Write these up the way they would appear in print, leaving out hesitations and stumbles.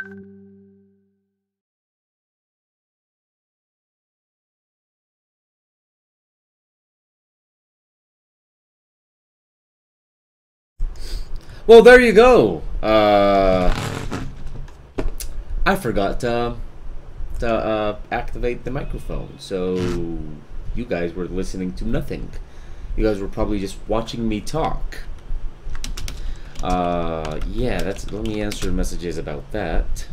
Well, there you go. I forgot to activate the microphone, so you guys were listening to nothing. You guys were probably just watching me talk. Yeah, let me answer messages about that.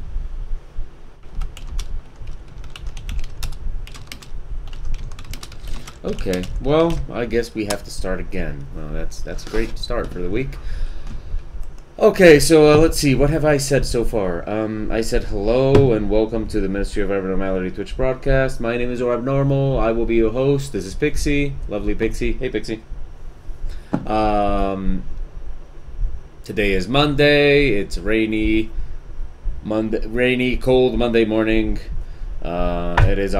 Okay, well, I guess we have to start again. Well, that's a great start for the week. Okay, so let's see. What have I said so far? I said hello and welcome to the Ministry of Abnormality Twitch broadcast. My name is Abnormal. I will be your host. This is Pixie. Lovely Pixie. Hey, Pixie. Today is Monday. It's rainy, cold Monday morning. It is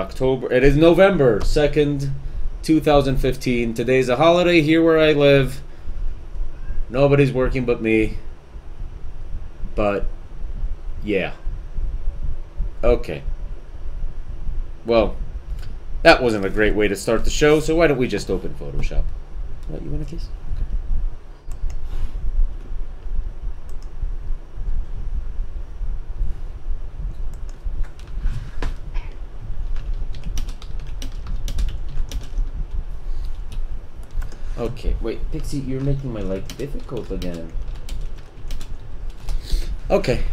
November 2nd, 2015. Today's a holiday here where I live. Nobody's working but me. But, yeah. Okay. Well, that wasn't a great way to start the show, so why don't we just open Photoshop? What, you want a kiss? Okay, wait, Pixie, you're making my life difficult again. Okay,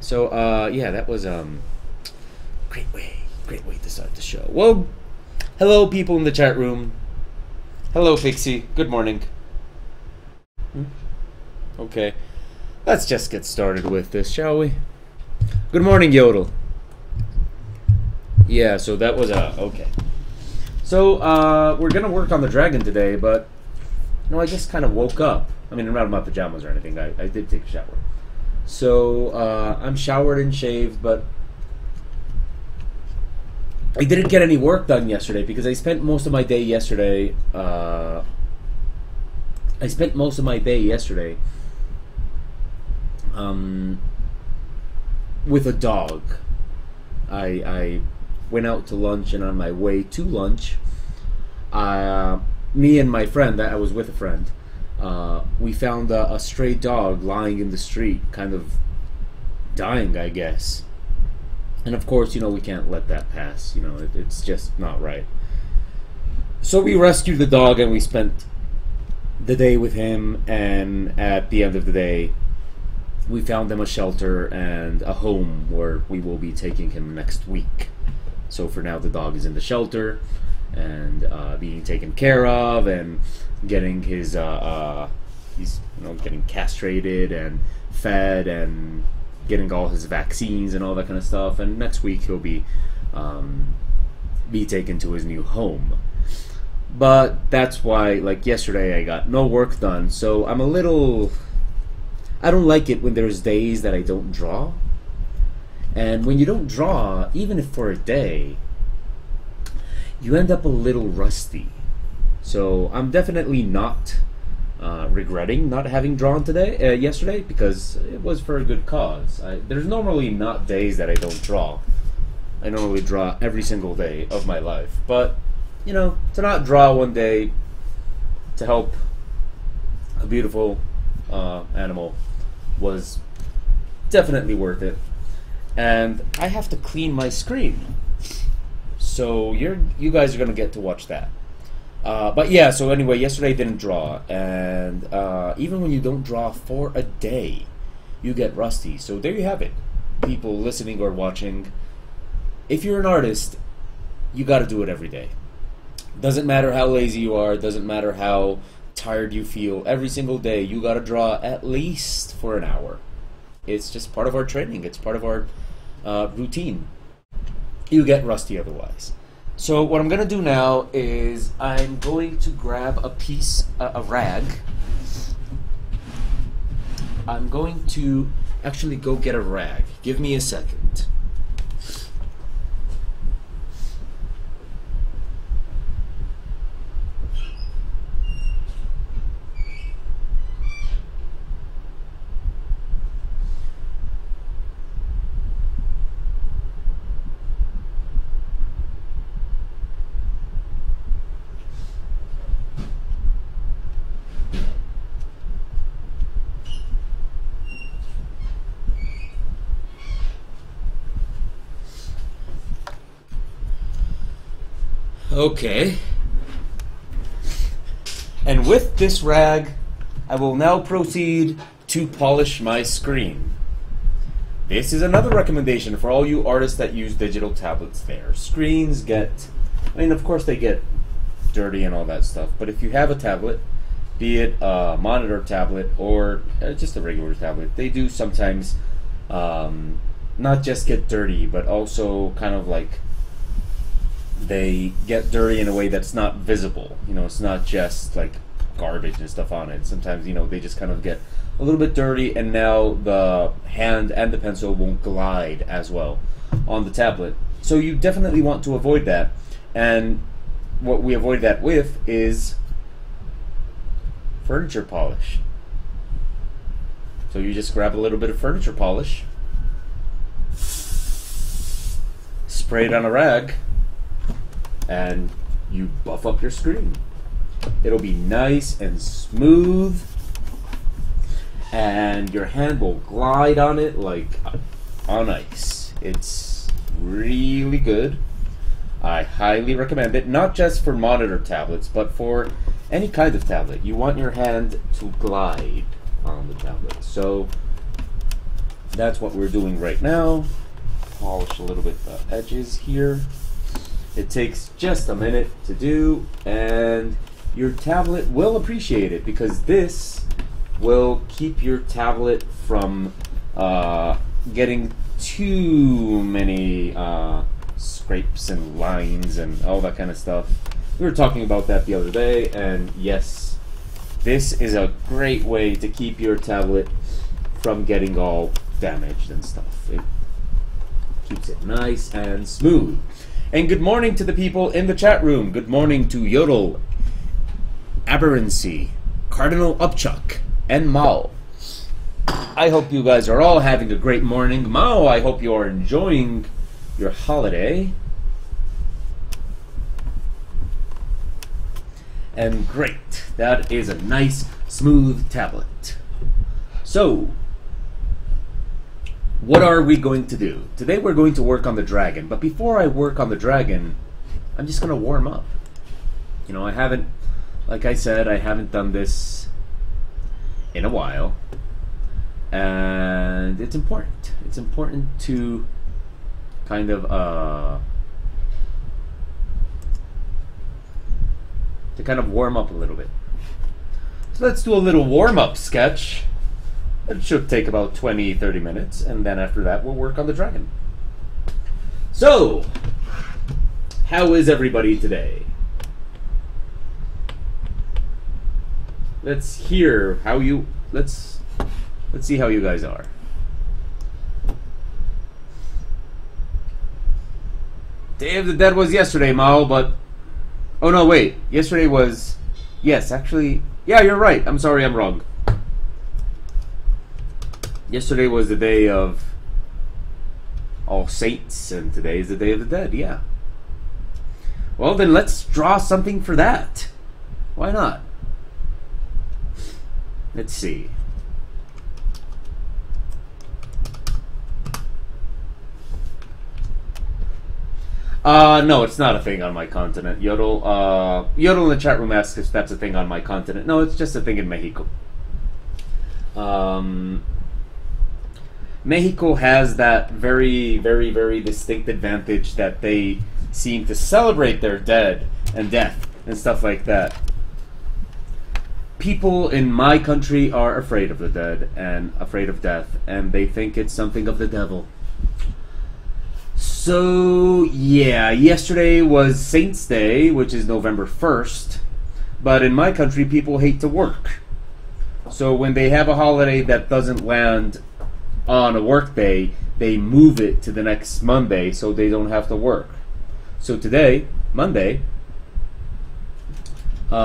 so yeah, that was great way to start the show. Well, hello people in the chat room. Hello Pixie, good morning. Okay, let's just get started with this, shall we? Good morning, Yodel. Yeah, so that was okay. So we're gonna work on the dragon today, but no, I just kind of woke up. I mean, I'm not in my pajamas or anything. I did take a shower. So, I'm showered and shaved, but I didn't get any work done yesterday because I spent most of my day yesterday, with a dog. I went out to lunch, and on my way to lunch, me and my friend, I was with a friend, we found a stray dog lying in the street, kind of dying, I guess. And of course, you know, we can't let that pass. You know, it's just not right. So we rescued the dog, and we spent the day with him, and at the end of the day, we found him a shelter and a home where we will be taking him next week. So for now, the dog is in the shelter and being taken care of, and getting his he's getting castrated and fed and getting all his vaccines and all that kind of stuff. And next week he'll be taken to his new home. But that's why, like yesterday, I got no work done. So I don't like it when there's days that I don't draw. And when you don't draw, even if for a day, you end up a little rusty. So I'm definitely not regretting not having drawn yesterday, because it was for a good cause. There's normally not days that I don't draw. I normally draw every single day of my life. But, you know, to not draw one day to help a beautiful animal was definitely worth it. And I have to clean my screen. So you guys are going to get to watch that. But yeah, so anyway, yesterday I didn't draw, and even when you don't draw for a day, you get rusty. So there you have it, people listening or watching. If you're an artist, you got to do it every day. Doesn't matter how lazy you are, doesn't matter how tired you feel, every single day you got to draw at least for an hour. It's just part of our training, it's part of our routine. You get rusty otherwise. So what I'm going to do now is I'm going to grab a rag. I'm going to actually go get a rag. Give me a second. Okay. And with this rag, I will now proceed to polish my screen. This is another recommendation for all you artists that use digital tablets there. Screens get, I mean, of course they get dirty and all that stuff, but if you have a tablet, be it a monitor tablet or just a regular tablet, they do sometimes not just get dirty, but also kind of like they get dirty in a way that's not visible. You know, it's not just like garbage and stuff on it. Sometimes, you know, they just kind of get a little bit dirty, and now the hand and the pencil won't glide as well on the tablet. So you definitely want to avoid that. And what we avoid that with is furniture polish. So you just grab a little bit of furniture polish, spray it on a rag, and you buff up your screen. It'll be nice and smooth, and your hand will glide on it like on ice. It's really good. I highly recommend it, not just for monitor tablets, but for any kind of tablet. You want your hand to glide on the tablet. So that's what we're doing right now. Polish a little bit the edges here. It takes just a minute to do, and your tablet will appreciate it, because this will keep your tablet from getting too many scrapes and lines and all that kind of stuff. We were talking about that the other day, and yes, this is a great way to keep your tablet from getting all damaged and stuff. It keeps it nice and smooth. And good morning to the people in the chat room. Good morning to Yodel, Aberrancy, Cardinal Upchuck, and Mao. I hope you guys are all having a great morning. Mao, I hope you are enjoying your holiday. And great. That is a nice, smooth tablet. So, what are we going to do? Today we're going to work on the dragon. But before I work on the dragon, I'm just going to warm up. You know, I haven't, like I said, I haven't done this in a while. And it's important. It's important to kind of warm up a little bit. So let's do a little warm-up sketch. It should take about 20-30 minutes, and then after that we'll work on the dragon. So, how is everybody today? Let's hear how you, let's see how you guys are. Day of the Dead was yesterday, Mao, but oh no, wait. Yesterday was, yes, actually, yeah, you're right. I'm sorry, I'm wrong. Yesterday was the day of All Saints, and today is the Day of the Dead, yeah. Well, then let's draw something for that. Why not? Let's see. No, it's not a thing on my continent. Yodel in the chat room asks if that's a thing on my continent. No, it's just a thing in Mexico. Mexico has that very, very, very distinct advantage that they seem to celebrate their dead and death and stuff like that. People in my country are afraid of the dead and afraid of death, and they think it's something of the devil. So, yeah, yesterday was Saints' Day, which is November 1st, but in my country, people hate to work. So when they have a holiday that doesn't land on a work day, they move it to the next Monday so they don't have to work. So today, Monday, they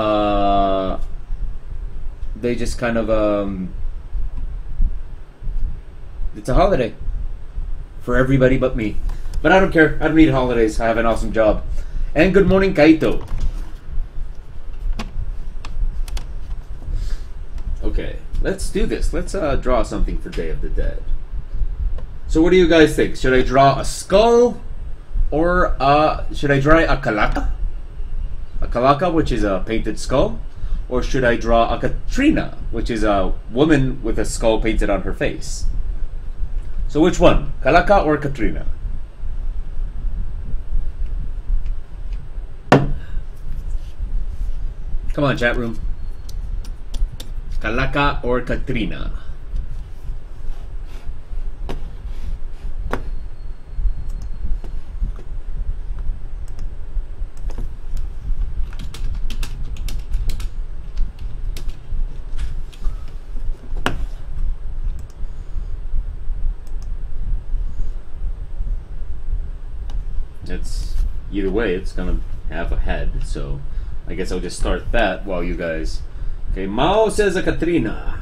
just kind of, it's a holiday for everybody but me. But I don't care. I don't need holidays. I have an awesome job. And good morning, Kaito. Okay, let's do this. Let's draw something for Day of the Dead. So what do you guys think? Should I draw a skull? Or should I draw a calaca? a Kalaka, which is a painted skull, or should I draw a Katrina, which is a woman with a skull painted on her face? So which one, Kalaka or Katrina? Come on, chat room. Kalaka or Katrina? It's either way, it's gonna have a head, so I guess I'll just start that while you guys. Okay, Mao says a Katrina.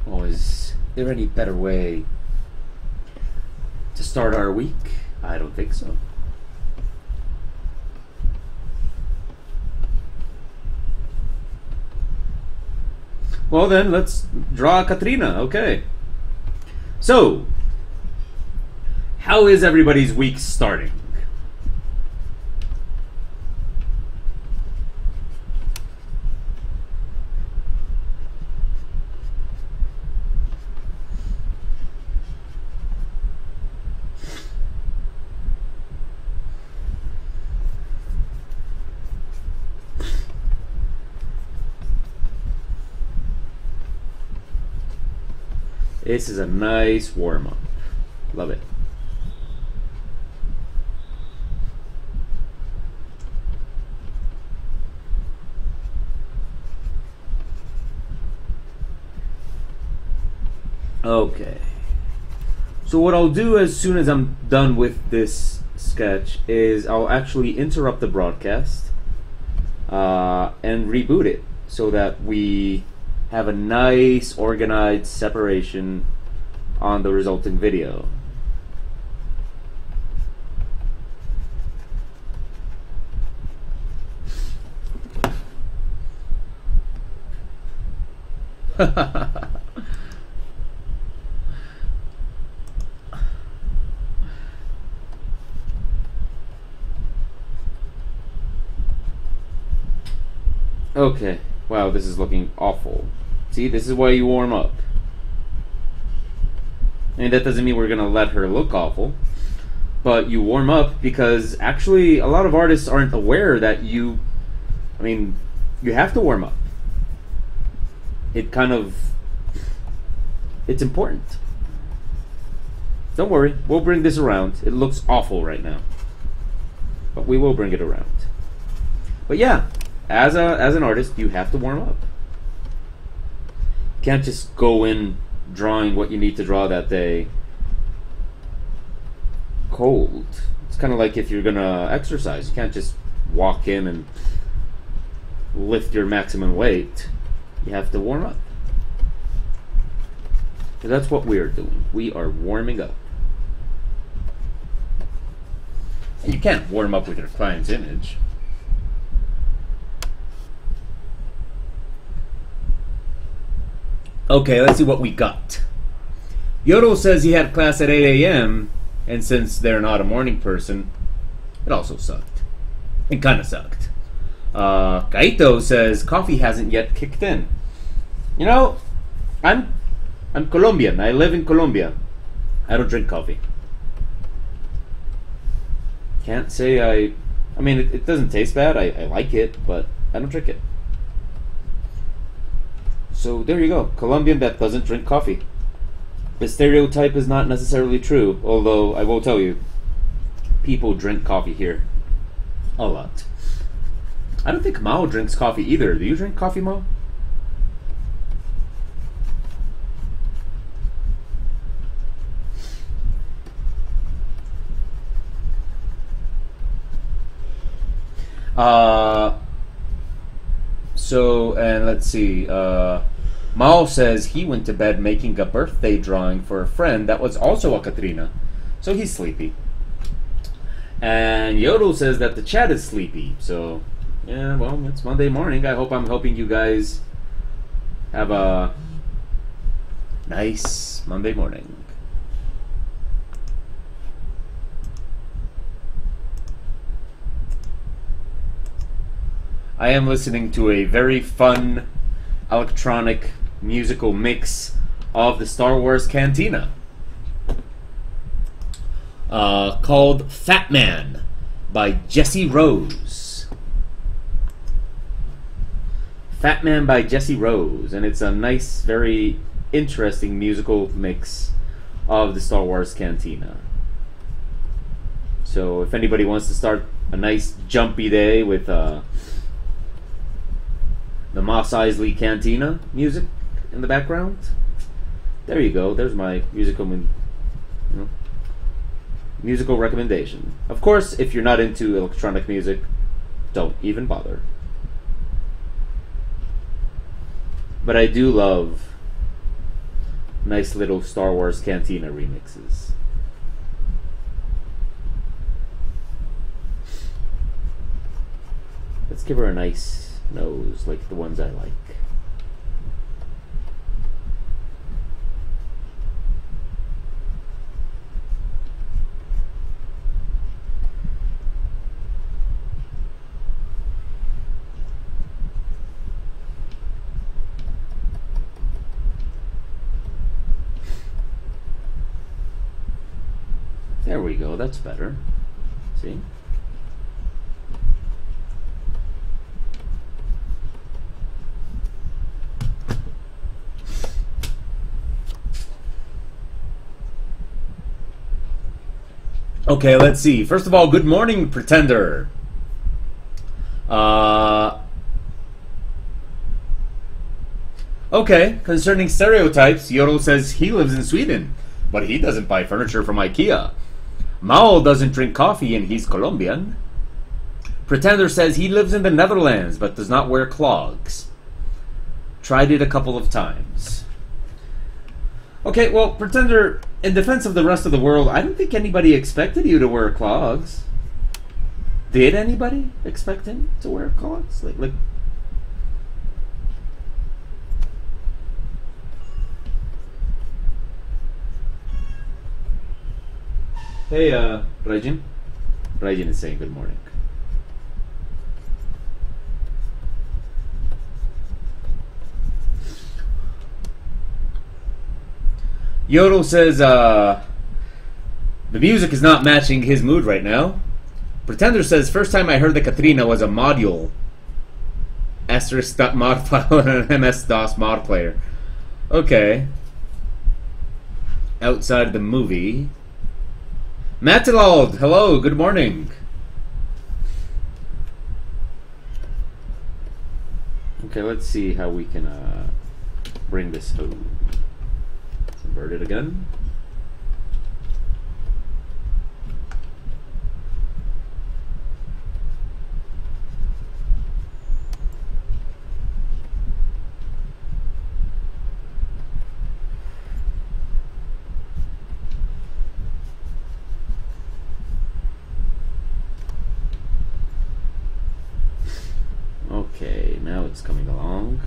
Oh, is there any better way to start our week? I don't think so. Well then, let's draw a Katrina, okay. So, how is everybody's week starting? This is a nice warm-up. Love it. Okay. So what I'll do as soon as I'm done with this sketch is I'll actually interrupt the broadcast and reboot it so that we have a nice organized separation on the resulting video. Okay, wow, this is looking awful. See, this is why you warm up. I mean, that doesn't mean we're gonna let her look awful, but you warm up because actually a lot of artists aren't aware that you have to warm up. It's important. Don't worry, we'll bring this around. It looks awful right now, but we will bring it around. But yeah, as an artist, you have to warm up. You can't just go in drawing what you need to draw that day cold. It's kind of like if you're gonna exercise. You can't just walk in and lift your maximum weight. You have to warm up. So that's what we're doing. We are warming up. And you can't warm up with your client's image. Okay, let's see what we got. Yodel says he had class at 8 a.m. and since they're not a morning person, it also sucked. It kind of sucked. Kaito says coffee hasn't yet kicked in. You know, I'm Colombian. I live in Colombia. I don't drink coffee. Can't say I mean, it doesn't taste bad. I like it, but I don't drink it. So there you go, Colombian that doesn't drink coffee. The stereotype is not necessarily true, although I will tell you, people drink coffee here a lot. I don't think Mao drinks coffee either. Do you drink coffee, Mao? So, and let's see, Mao says he went to bed making a birthday drawing for a friend that was also a Katrina, so he's sleepy. And Yodel says that the chat is sleepy, so yeah, well, it's Monday morning. I'm hoping you guys have a nice Monday morning. I am listening to a very fun electronic musical mix of the Star Wars Cantina called Fat Man by Jesse Rose. Fat Man by Jesse Rose, and it's a nice, very interesting musical mix of the Star Wars Cantina. So if anybody wants to start a nice jumpy day with the Mos Eisley Cantina music in the background, there you go. There's my musical recommendation. Of course, if you're not into electronic music, don't even bother. But I do love nice little Star Wars Cantina remixes. Let's give her a nice nose like the ones I like. There we go, that's better. See? Okay, let's see. First of all, good morning, Pretender. Okay, concerning stereotypes, Yodel says he lives in Sweden, but he doesn't buy furniture from IKEA. Mao doesn't drink coffee and he's Colombian. Pretender says he lives in the Netherlands, but does not wear clogs. Tried it a couple of times. Okay, well, Pretender, in defense of the rest of the world, I don't think anybody expected you to wear clogs. Did anybody expect him to wear clogs? Like. Hey, Rajin. Rajin is saying good morning. Yodel says, the music is not matching his mood right now. Pretender says, first time I heard that Katrina was a module. *mod file and an MS-DOS mod player. Okay. Outside of the movie. Matilald, hello, good morning. Okay, let's see how we can bring this home. Let's invert it again. Okay, now it's coming along.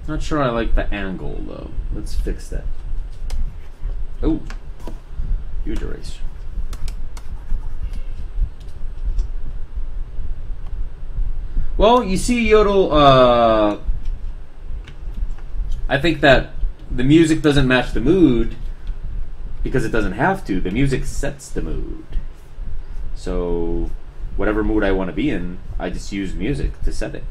Not sure I like the angle though. Let's fix that. Oh, huge erasure. Well, you see, Yodel, I think that the music doesn't match the mood because it doesn't have to. The music sets the mood. So whatever mood I want to be in, I just use music to set it.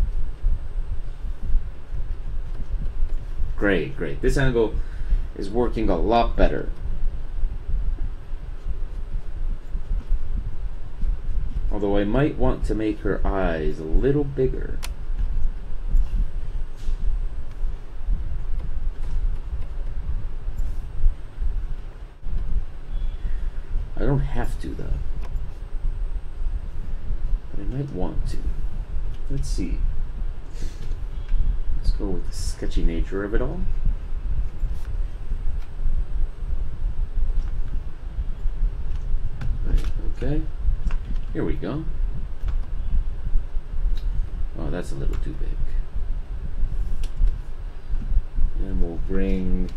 Great, great. This angle is working a lot better. Although I might want to make her eyes a little bigger. I don't have to, though. But I might want to. Let's see. Let's go with the sketchy nature of it all. Okay, here we go. Oh, that's a little too big. And we'll bring...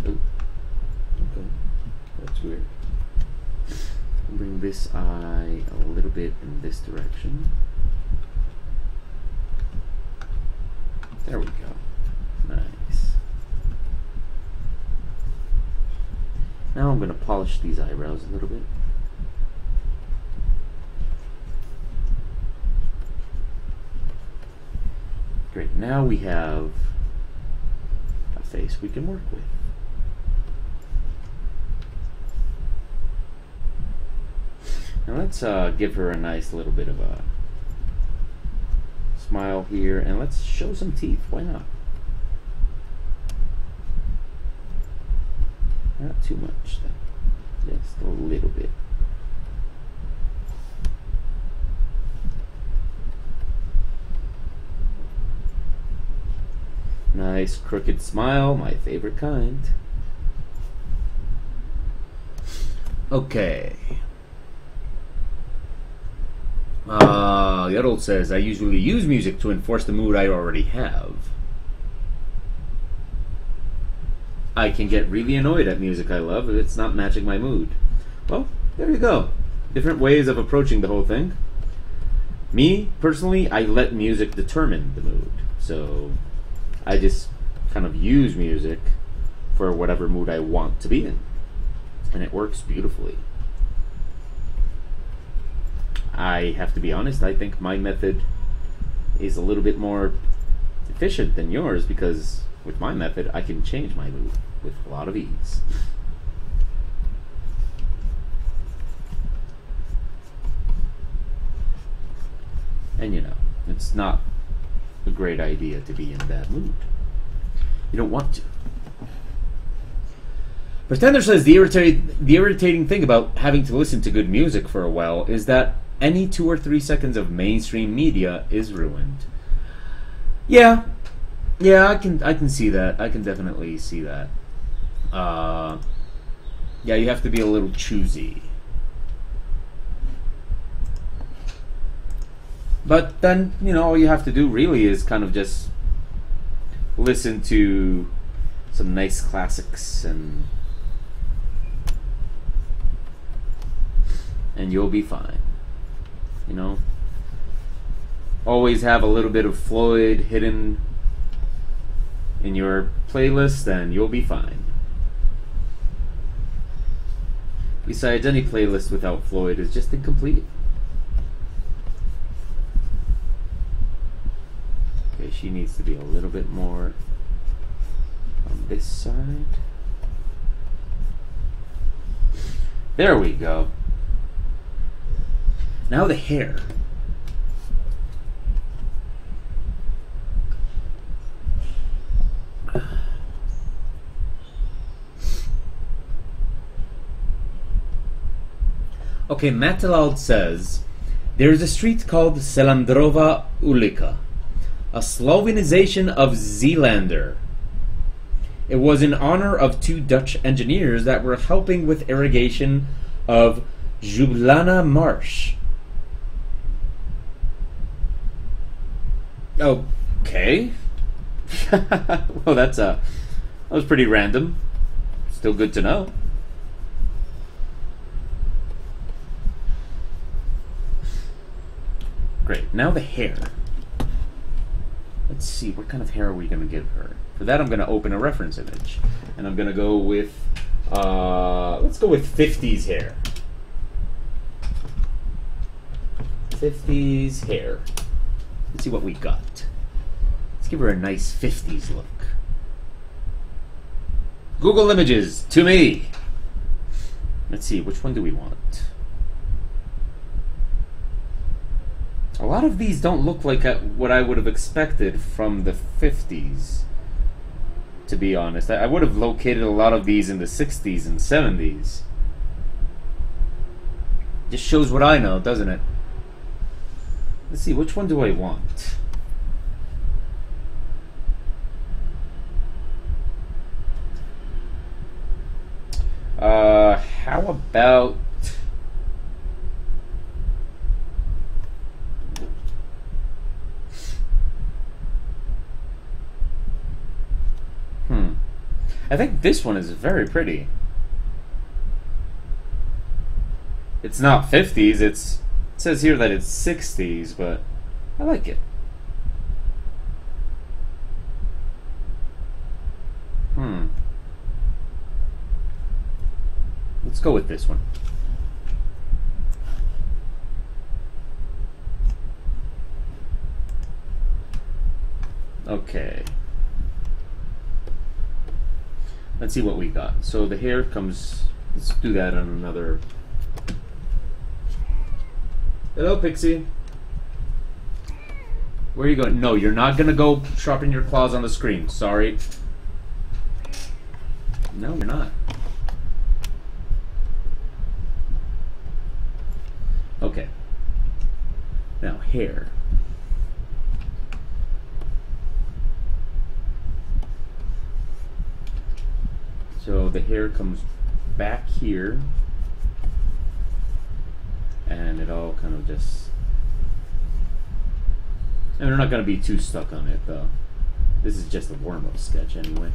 Oh, okay, that's weird. We'll bring this eye a little bit in this direction. There we go. Nice. Now I'm going to polish these eyebrows a little bit. Great. Now we have a face we can work with. Now let's give her a nice little bit of a smile here, and let's show some teeth. Why not? Not too much, though. Just a little bit. Nice crooked smile, my favorite kind. Okay. Yodel says, I usually use music to enforce the mood I already have. I can get really annoyed at music I love if it's not matching my mood. Well, there you go. Different ways of approaching the whole thing. Me, personally, I let music determine the mood. So I just kind of use music for whatever mood I want to be in. And it works beautifully. I have to be honest, I think my method is a little bit more efficient than yours, because with my method I can change my mood with a lot of ease. And you know, it's not a great idea to be in a bad mood. You don't want to. Pretender says the irritating thing about having to listen to good music for a while is that any 2 or 3 seconds of mainstream media is ruined. Yeah, I can see that. I can definitely see that. Yeah, you have to be a little choosy. But then, you know, all you have to do really is kind of just listen to some nice classics and you'll be fine. You know, always have a little bit of Floyd hidden in your playlist, and you'll be fine. Besides, any playlist without Floyd is just incomplete. Okay, she needs to be a little bit more on this side. There we go. Now the hair. Okay, Matilald says, there is a street called Selandrova Ulica, a Slovenization of Zeelander. It was in honor of 2 Dutch engineers that were helping with irrigation of Jublana Marsh. Okay. Well, that was pretty random. Still good to know. Great. Now the hair. Let's see, what kind of hair are we going to give her? For that, I'm going to open a reference image. And I'm going to go with, let's go with 50s hair. 50s hair. Let's see what we got. Let's give her a nice 50s look. Google Images, to me. Let's see, which one do we want? A lot of these don't look like what I would have expected from the 50s, to be honest. I would have located a lot of these in the 60s and 70s. Just shows what I know, doesn't it? Let's see, which one do I want? How about I think this one is very pretty. It's not 50s, it says here that it's 60s, but I like it. Let's go with this one. Okay. Let's see what we got. So the hair comes... Let's do that on another... Hello, Pixie. Where are you going? No, you're not gonna go sharpen your claws on the screen. Sorry. No, you're not. Okay. Now, hair. So the hair comes back here, and it all kind of just... And we're not going to be too stuck on it, though. This is just a warm-up sketch, anyway.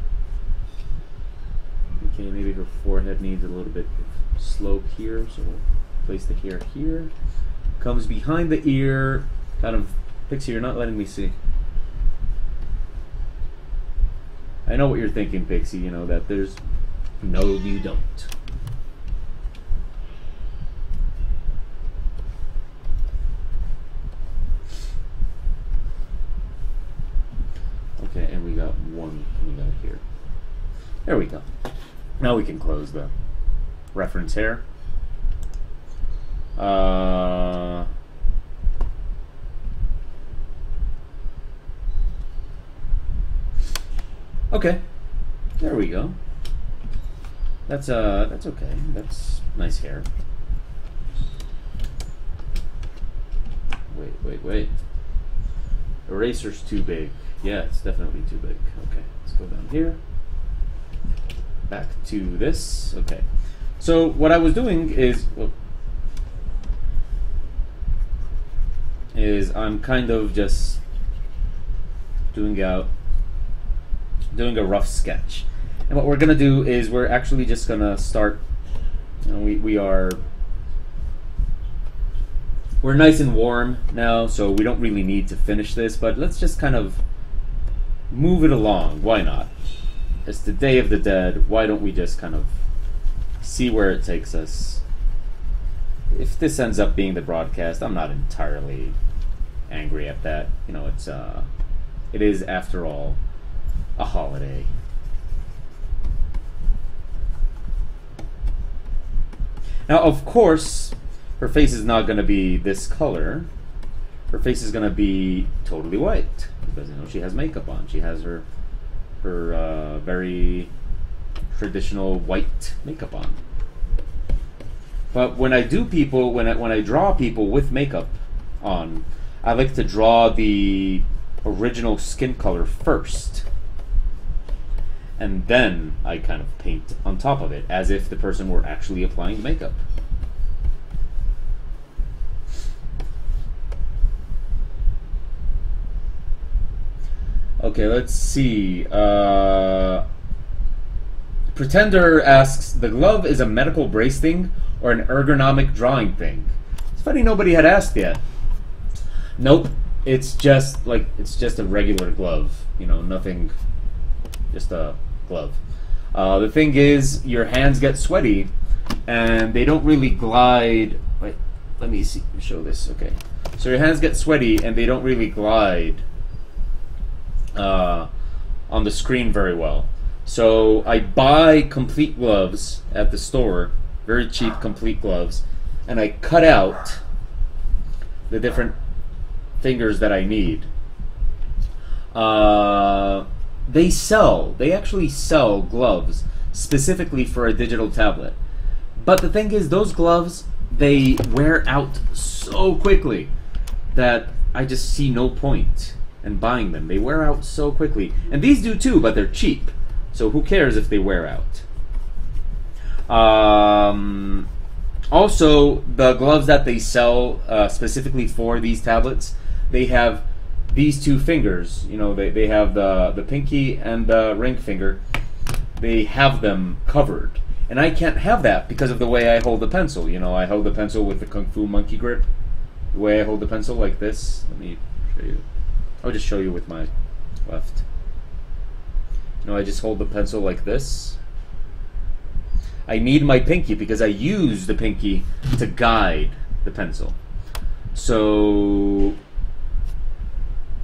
Okay, maybe her forehead needs a little bit of slope here, so we'll place the hair here. Comes behind the ear, kind of... Pixie, you're not letting me see. I know what you're thinking, Pixie, you know, that there's... No, you don't. Okay, and we got one coming out here. There we go. Now we can close the reference hair. Okay, there we go. That's okay. That's nice hair. Wait. Eraser's too big. Yeah, it's definitely too big. Okay, let's go down here. Back to this. Okay. So what I was doing is I'm kind of just doing a rough sketch. And what we're gonna do is we're actually just gonna start. You know, we're nice and warm now, so we don't really need to finish this. But let's just kind of move it along. Why not? It's the Day of the Dead. Why don't we just kind of see where it takes us? If this ends up being the broadcast, I'm not entirely angry at that. You know, it is after all a holiday. Now, of course, her face is not going to be this color. Her face is going to be totally white because, you know, she has makeup on. She has her very traditional white makeup on. But when I do people, when I draw people with makeup on, I like to draw the original skin color first. And then I kind of paint on top of it, as if the person were actually applying makeup. Okay, let's see. Pretender asks, the glove is a medical brace thing or an ergonomic drawing thing? It's funny nobody had asked yet. Nope, it's just a regular glove. You know, nothing, just a glove. The thing is, your hands get sweaty and they don't really glide. Wait, let me see, show this. Okay, so your hands get sweaty and they don't really glide on the screen very well. So I buy complete gloves at the store, very cheap complete gloves, and I cut out the different fingers that I need. They actually sell gloves specifically for a digital tablet. But the thing is, those gloves, they wear out so quickly that I just see no point in buying them. They wear out so quickly. And these do too, but they're cheap. So who cares if they wear out? Also, the gloves that they sell specifically for these tablets, they have these two fingers. You know, they have the pinky and the ring finger. they have them covered. And I can't have that because of the way I hold the pencil. You know, I hold the pencil with the Kung Fu monkey grip. The way I hold the pencil like this. Let me show you. I'll just show you with my left. You know, I just hold the pencil like this. I need my pinky because I use the pinky to guide the pencil. So,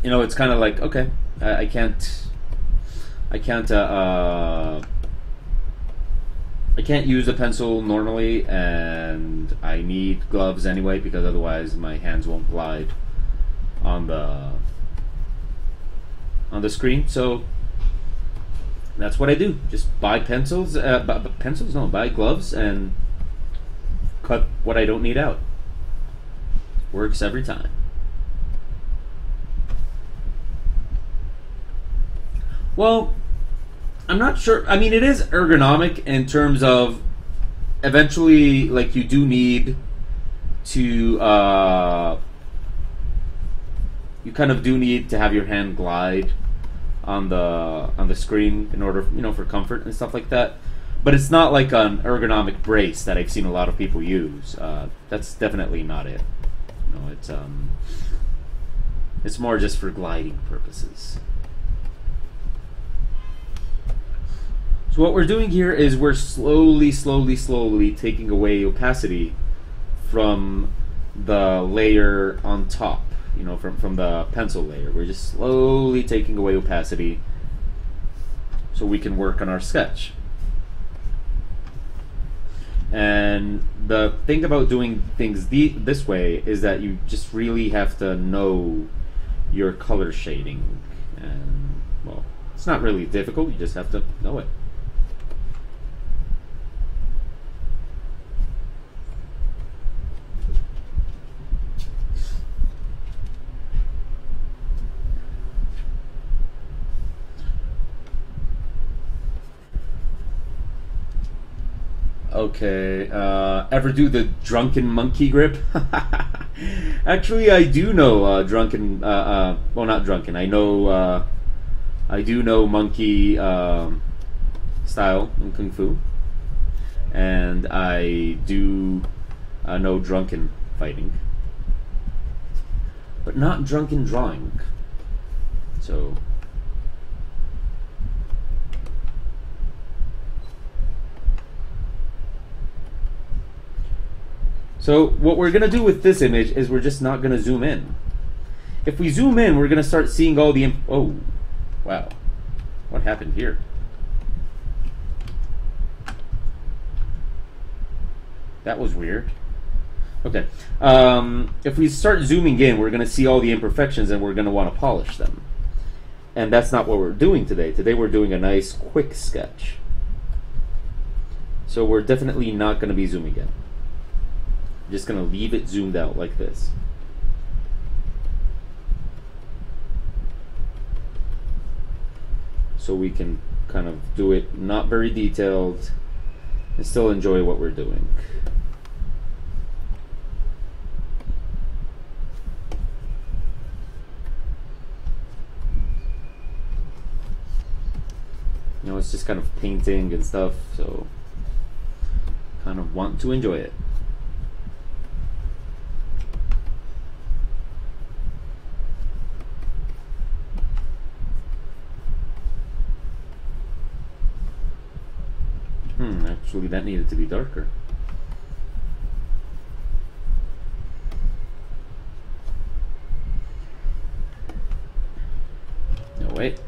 you know, it's kind of like, okay, I can't use a pencil normally, and I need gloves anyway because otherwise my hands won't glide on the screen. So that's what I do. Just buy pencils, buy gloves and cut what I don't need out. Works every time. Well, I'm not sure. I mean, it is ergonomic in terms of eventually, like, you do need to, you kind of do need to have your hand glide on the screen in order, you know, for comfort and stuff like that. But it's not like an ergonomic brace that I've seen a lot of people use. That's definitely not it. You know, it's more just for gliding purposes. So what we're doing here is we're slowly taking away opacity from the layer on top, you know, from the pencil layer. We're just slowly taking away opacity so we can work on our sketch. And the thing about doing things this way is that you just really have to know your color shading. And, well, it's not really difficult, you just have to know it. Okay, ever do the drunken monkey grip? Actually, I do know drunken, well, not drunken, I know, I do know monkey style in Kung Fu. And I do know drunken fighting. But not drunken drawing. So... So what we're going to do with this image is we're just not going to zoom in. If we zoom in, we're going to start seeing all the... Oh, wow. What happened here? That was weird. Okay. If we start zooming in, we're going to see all the imperfections and we're going to want to polish them. And that's not what we're doing today. Today we're doing a nice quick sketch. So we're definitely not going to be zooming in. Just going to leave it zoomed out like this. So we can kind of do it not very detailed and still enjoy what we're doing. You know, it's just kind of painting and stuff, so kind of want to enjoy it. Actually, that needed to be darker. No, wait.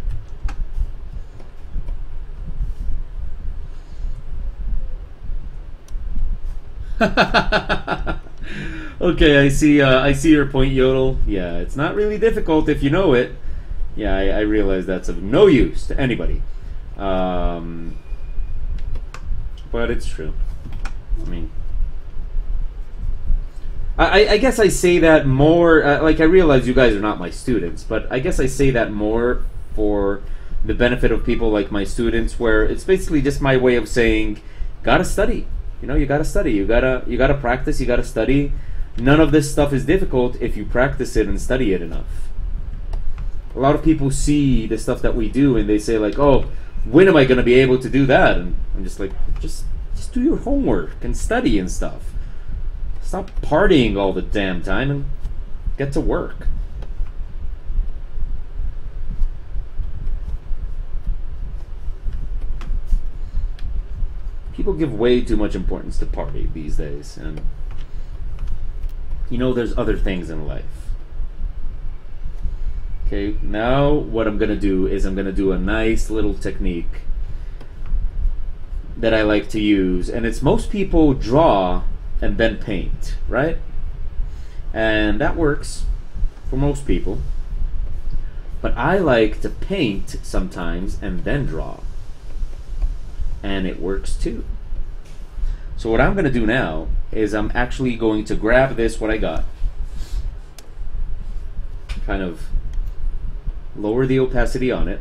Okay, I see your point, Yodel. Yeah, it's not really difficult if you know it. Yeah, I realize that's of no use to anybody. But it's true. I mean, I guess I say that more, like, I realize you guys are not my students, but I guess I say that more for the benefit of people like my students, where it's basically just my way of saying, gotta study. You know, you gotta study. You gotta practice. You gotta study. None of this stuff is difficult if you practice it and study it enough. A lot of people see the stuff that we do and they say like, oh, when am I going to be able to do that? And I'm just like, just do your homework and study and stuff. Stop partying all the damn time and get to work. People give way too much importance to party these days, and you know there's other things in life. Okay, now what I'm gonna do is I'm gonna do a nice little technique that I like to use, and it's most people draw and then paint, right? And that works for most people. But I like to paint sometimes and then draw. And it works too. So what I'm going to do now is I'm actually going to grab this, what I got, kind of lower the opacity on it,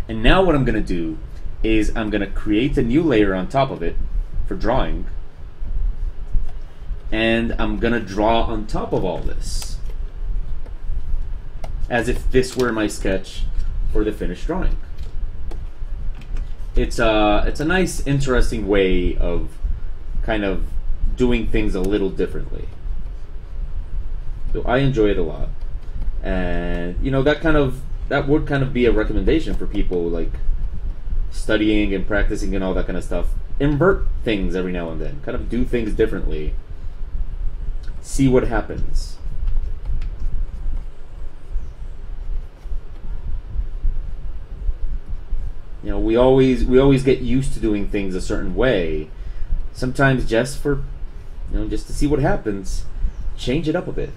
and now what I'm going to do is I'm going to create a new layer on top of it for drawing, and I'm going to draw on top of all this as if this were my sketch for the finished drawing. It's a nice, interesting way of kind of doing things a little differently. So I enjoy it a lot, and you know that would kind of be a recommendation for people like studying and practicing and all that kind of stuff. Invert things every now and then. Kind of do things differently. See what happens. You know, we always get used to doing things a certain way. Sometimes just for, you know, just to see what happens, change it up a bit.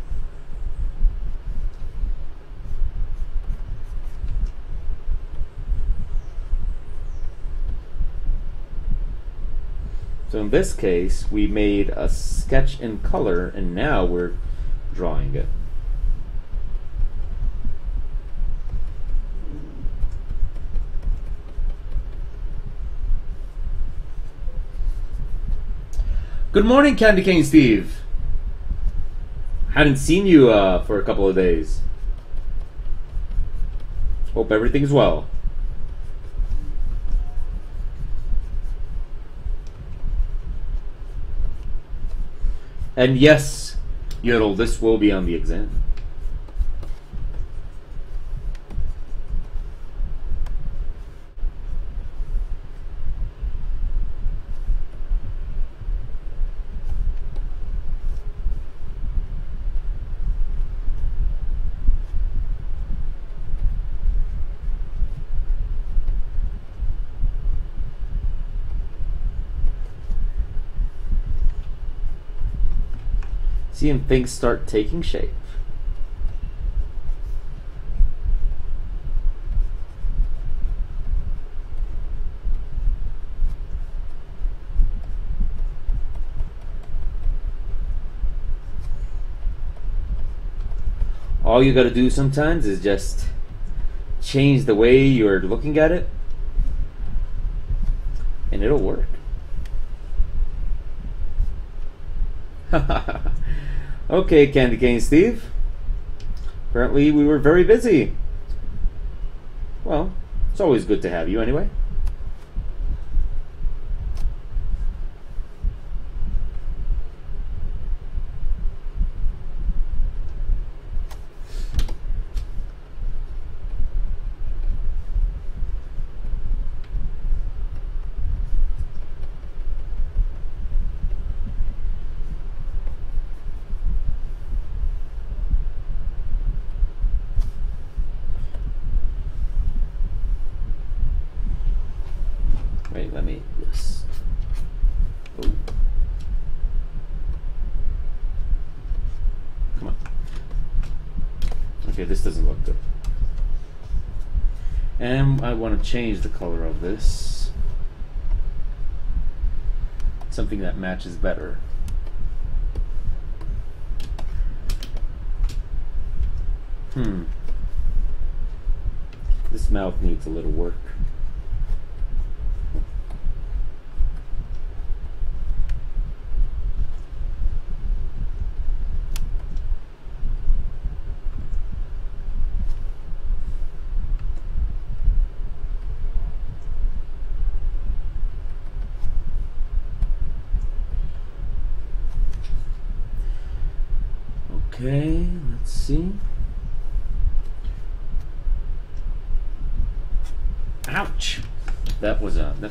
So in this case, we made a sketch in color, and now we're drawing it. Good morning, Candy Cane Steve. Hadn't seen you for a couple of days. Hope everything's well. And yes, Yodel, this will be on the exam. Seeing things start taking shape. All you gotta do sometimes is just change the way you're looking at it, and it'll work. Okay, Candy Cane Steve. Apparently we were very busy. Well, it's always good to have you anyway. Wait, let me just... Oh. Come on. Okay, this doesn't look good. And I want to change the color of this. Something that matches better. This mouth needs a little work. Okay, let's see. Ouch! That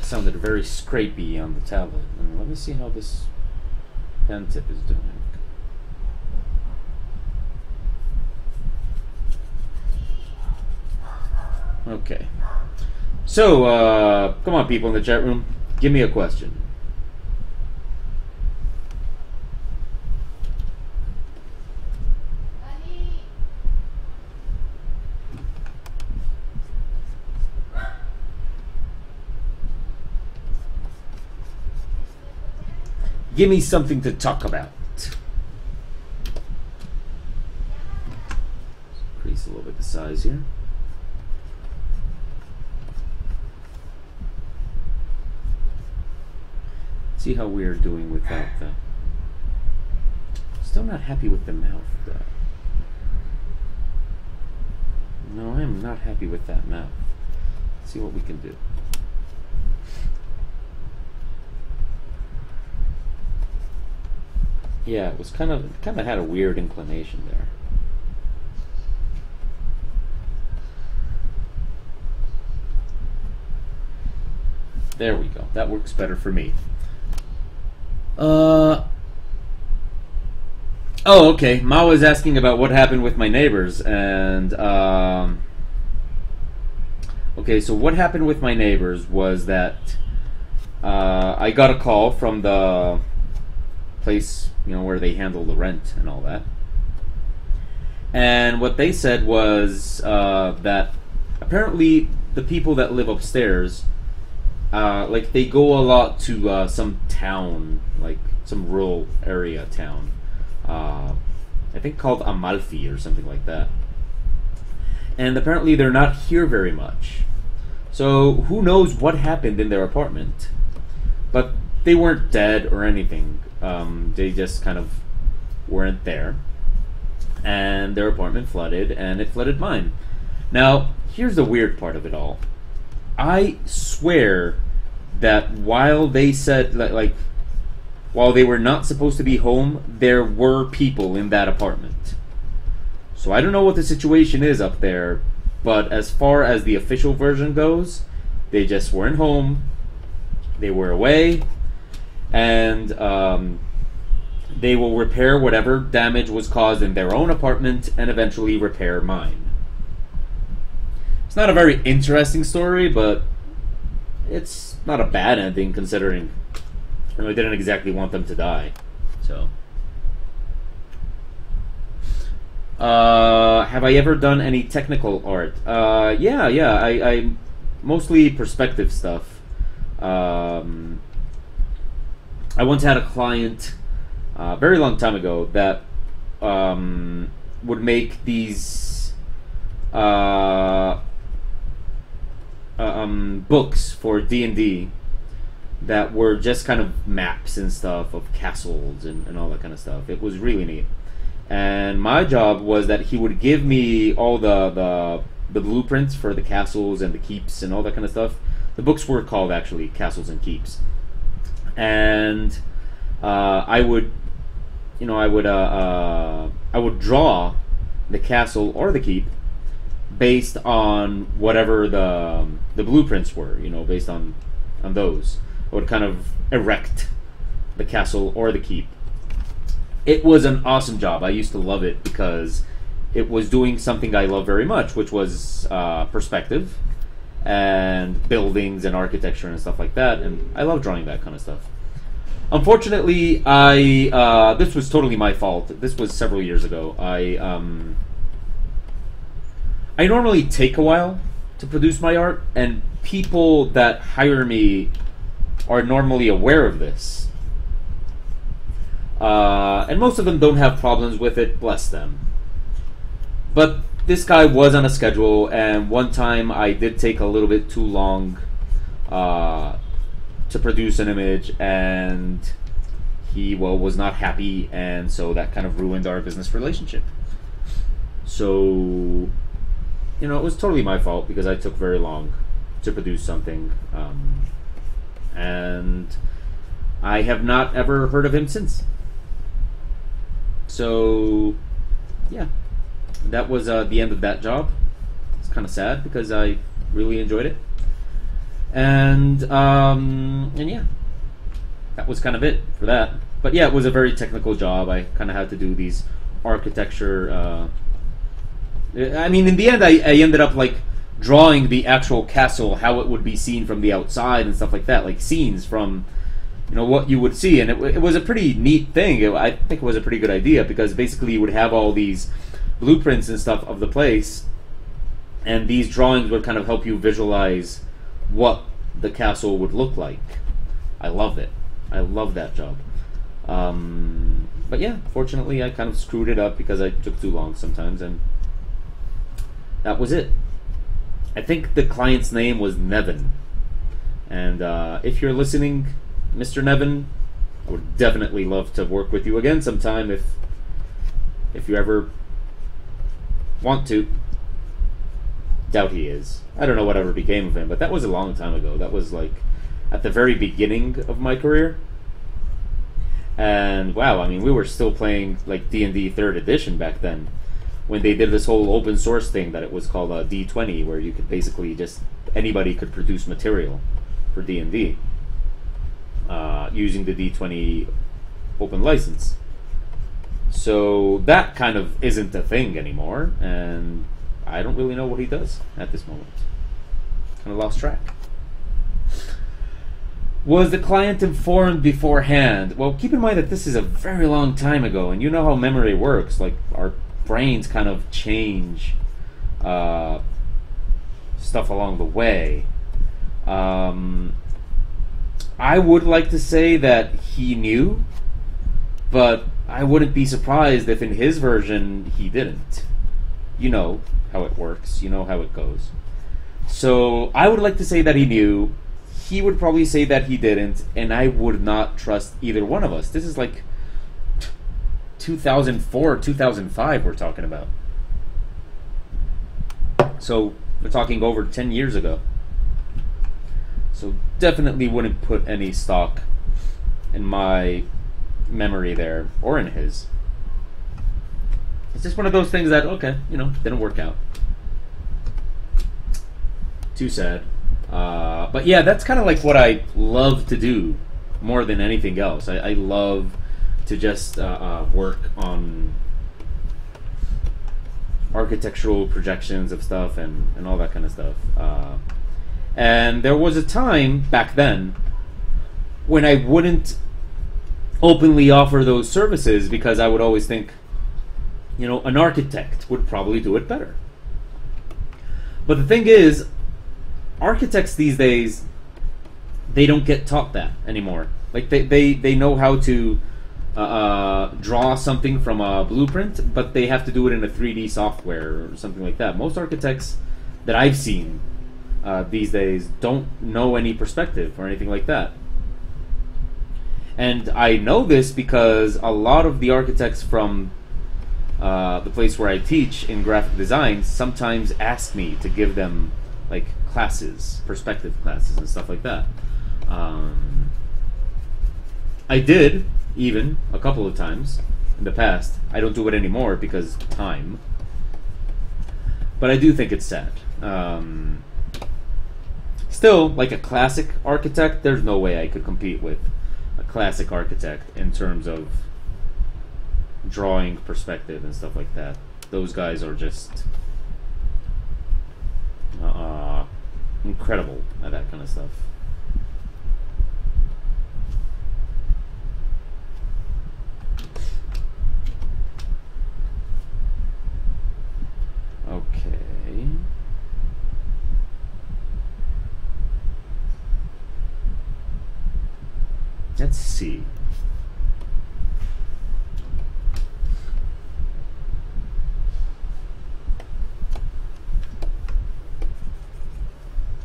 sounded very scrapey on the tablet. And let me see how this pen tip is doing. Okay. So, come on, people in the chat room. Give me a question. Give me something to talk about. Increase a little bit the size here. See how we're doing without the... Still not happy with the mouth, though. No, I am not happy with that mouth. Let's see what we can do. Yeah, it was kind of had a weird inclination there. There we go. That works better for me. Oh, okay. Ma was asking about what happened with my neighbors, and okay, so what happened with my neighbors was that I got a call from the place, you know, where they handle the rent and all that, and what they said was that apparently the people that live upstairs, like, they go a lot to some town, like some rural area town, I think called Amalfi or something like that. And apparently they're not here very much. So who knows what happened in their apartment. But they weren't dead or anything. They just kind of weren't there. And their apartment flooded, and it flooded mine. Now, here's the weird part of it all. I swear that while they said, like, while they were not supposed to be home, there were people in that apartment. So I don't know what the situation is up there, but as far as the official version goes, they just weren't home, they were away, and they will repair whatever damage was caused in their own apartment and eventually repair mine. It's not a very interesting story, but it's not a bad ending considering I really didn't exactly want them to die. So, have I ever done any technical art? Yeah. I mostly perspective stuff. I once had a client a very long time ago that would make these books for D&D that were just kind of maps and stuff of castles and all that kind of stuff. It was really neat. And my job was that he would give me all the blueprints for the castles and the keeps and all that kind of stuff. The books were called, actually, Castles and Keeps. And I would draw the castle or the keep based on whatever the blueprints were, you know, based on those. I would kind of erect the castle or the keep. It was an awesome job. I used to love it because it was doing something I love very much, which was perspective and buildings and architecture and stuff like that. And I love drawing that kind of stuff. Unfortunately, this was totally my fault. This was several years ago. I normally take a while to produce my art, and people that hire me are normally aware of this. And most of them don't have problems with it, bless them. But this guy was on a schedule, and one time I did take a little bit too long to produce an image, and he, well, was not happy, and so that kind of ruined our business relationship. So, you know, it was totally my fault because I took very long to produce something, and I have not ever heard of him since. So, yeah, that was the end of that job. It's kind of sad because I really enjoyed it, and yeah, that was kind of it for that. But yeah, it was a very technical job. I kind of had to do these architecture. I mean, in the end, I ended up like drawing the actual castle, how it would be seen from the outside and stuff like that, like scenes from, you know, what you would see, and it was a pretty neat thing. I think it was a pretty good idea because basically you would have all these blueprints and stuff of the place, and these drawings would kind of help you visualize what the castle would look like. I loved it. I love that job. But yeah, fortunately I kind of screwed it up because I took too long sometimes, and that was it. I think the client's name was Nevin, and if you're listening, Mr. Nevin, I would definitely love to work with you again sometime if you ever want to. Doubt he is. I don't know whatever became of him, but that was a long time ago. That was like at the very beginning of my career. And wow, I mean, we were still playing like D&D 3rd edition back then, when they did this whole open source thing that it was called D20, where you could basically just, anybody could produce material for D&D using the D20 open license. So that kind of isn't a thing anymore, and I don't really know what he does at this moment. Kind of lost track. Was the client informed beforehand? Well, keep in mind that this is a very long time ago, and you know how memory works. Like, our brains kind of change stuff along the way. I would like to say that he knew, but I wouldn't be surprised if in his version he didn't. You know how it works. You know how it goes. So I would like to say that he knew. He would probably say that he didn't, and I would not trust either one of us. This is like 2004, 2005 we're talking about. So we're talking over 10 years ago. So definitely wouldn't put any stock in my memory there, or in his. It's just one of those things that, okay, you know, didn't work out. Too sad. But yeah, that's kind of like what I love to do more than anything else. I love to just work on architectural projections of stuff and all that kind of stuff. And there was a time back then when I wouldn't openly offer those services because I would always think, you know, an architect would probably do it better. But the thing is, architects these days, they don't get taught that anymore. Like they know how to draw something from a blueprint, but they have to do it in a 3D software or something like that. Most architects that I've seen these days don't know any perspective or anything like that. And I know this because a lot of the architects from the place where I teach in graphic design sometimes ask me to give them like classes, perspective classes and stuff like that. I did even a couple of times in the past. I don't do it anymore because time. But I do think it's sad. Still, like a classic architect, there's no way I could compete with a classic architect in terms of drawing perspective and stuff like that. Those guys are just incredible at that kind of stuff. Okay. Let's see.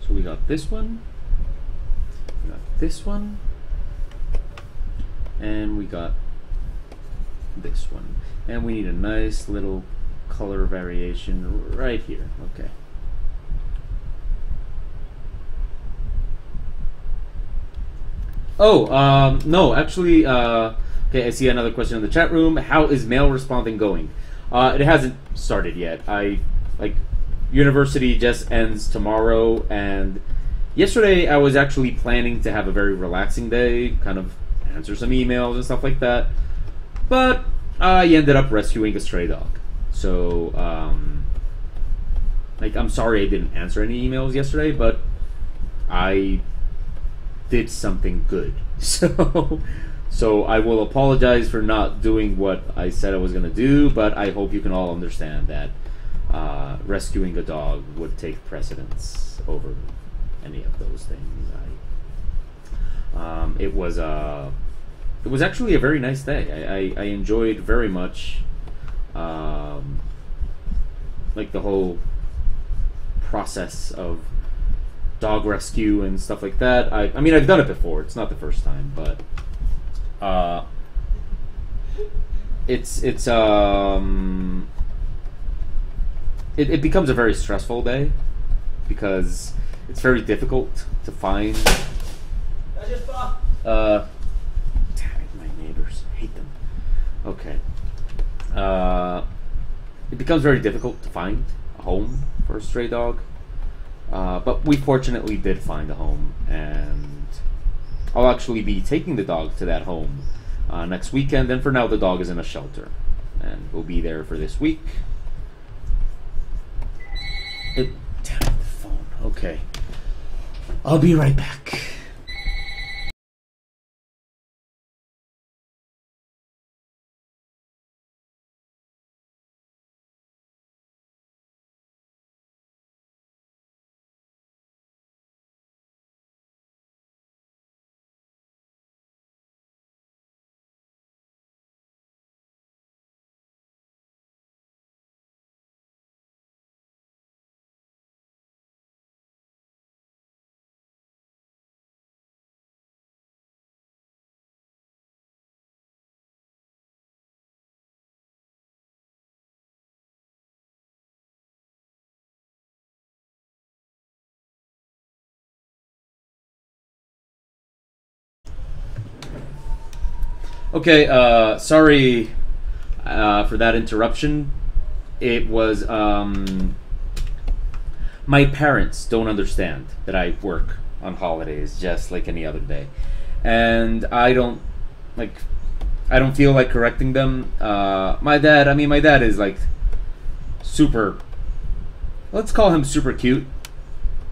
So we got this one, we got this one, and we got this one. And we need a nice little color variation right here. Okay. Oh, no, actually, okay, I see another question in the chat room. How is mail responding going? It hasn't started yet. Like university just ends tomorrow, and yesterday I was actually planning to have a very relaxing day, kind of answer some emails and stuff like that. But I ended up rescuing a stray dog. So, like, I'm sorry I didn't answer any emails yesterday, but I did something good. So I will apologize for not doing what I said I was going to do, but I hope you can all understand that rescuing a dog would take precedence over any of those things. It was actually a very nice day. I enjoyed very much like the whole process of dog rescue and stuff like that. I mean, I've done it before. It's not the first time, but it becomes a very stressful day because it's very difficult to find. Dang, my neighbors, hate them. Okay. It becomes very difficult to find a home for a stray dog. But we fortunately did find a home, and I'll actually be taking the dog to that home next weekend. And for now, the dog is in a shelter, and we'll be there for this week. Damn it, the phone. Okay. I'll be right back. Okay, sorry for that interruption. It was, my parents don't understand that I work on holidays just like any other day. And I don't feel like correcting them. My dad is like super, let's call him super cute.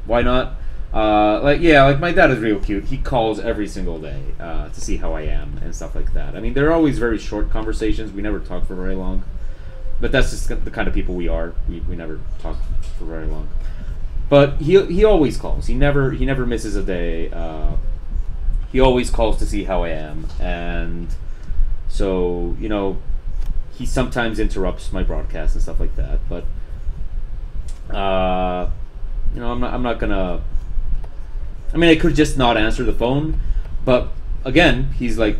Why not? Like my dad is real cute. He calls every single day to see how I am and stuff like that. I mean, they're always very short conversations. We never talk for very long, but that's just the kind of people we are. We never talk for very long. But he always calls. He never misses a day. He always calls to see how I am, and so he sometimes interrupts my broadcast and stuff like that. But I'm not gonna. I mean, I could just not answer the phone, but again, he's like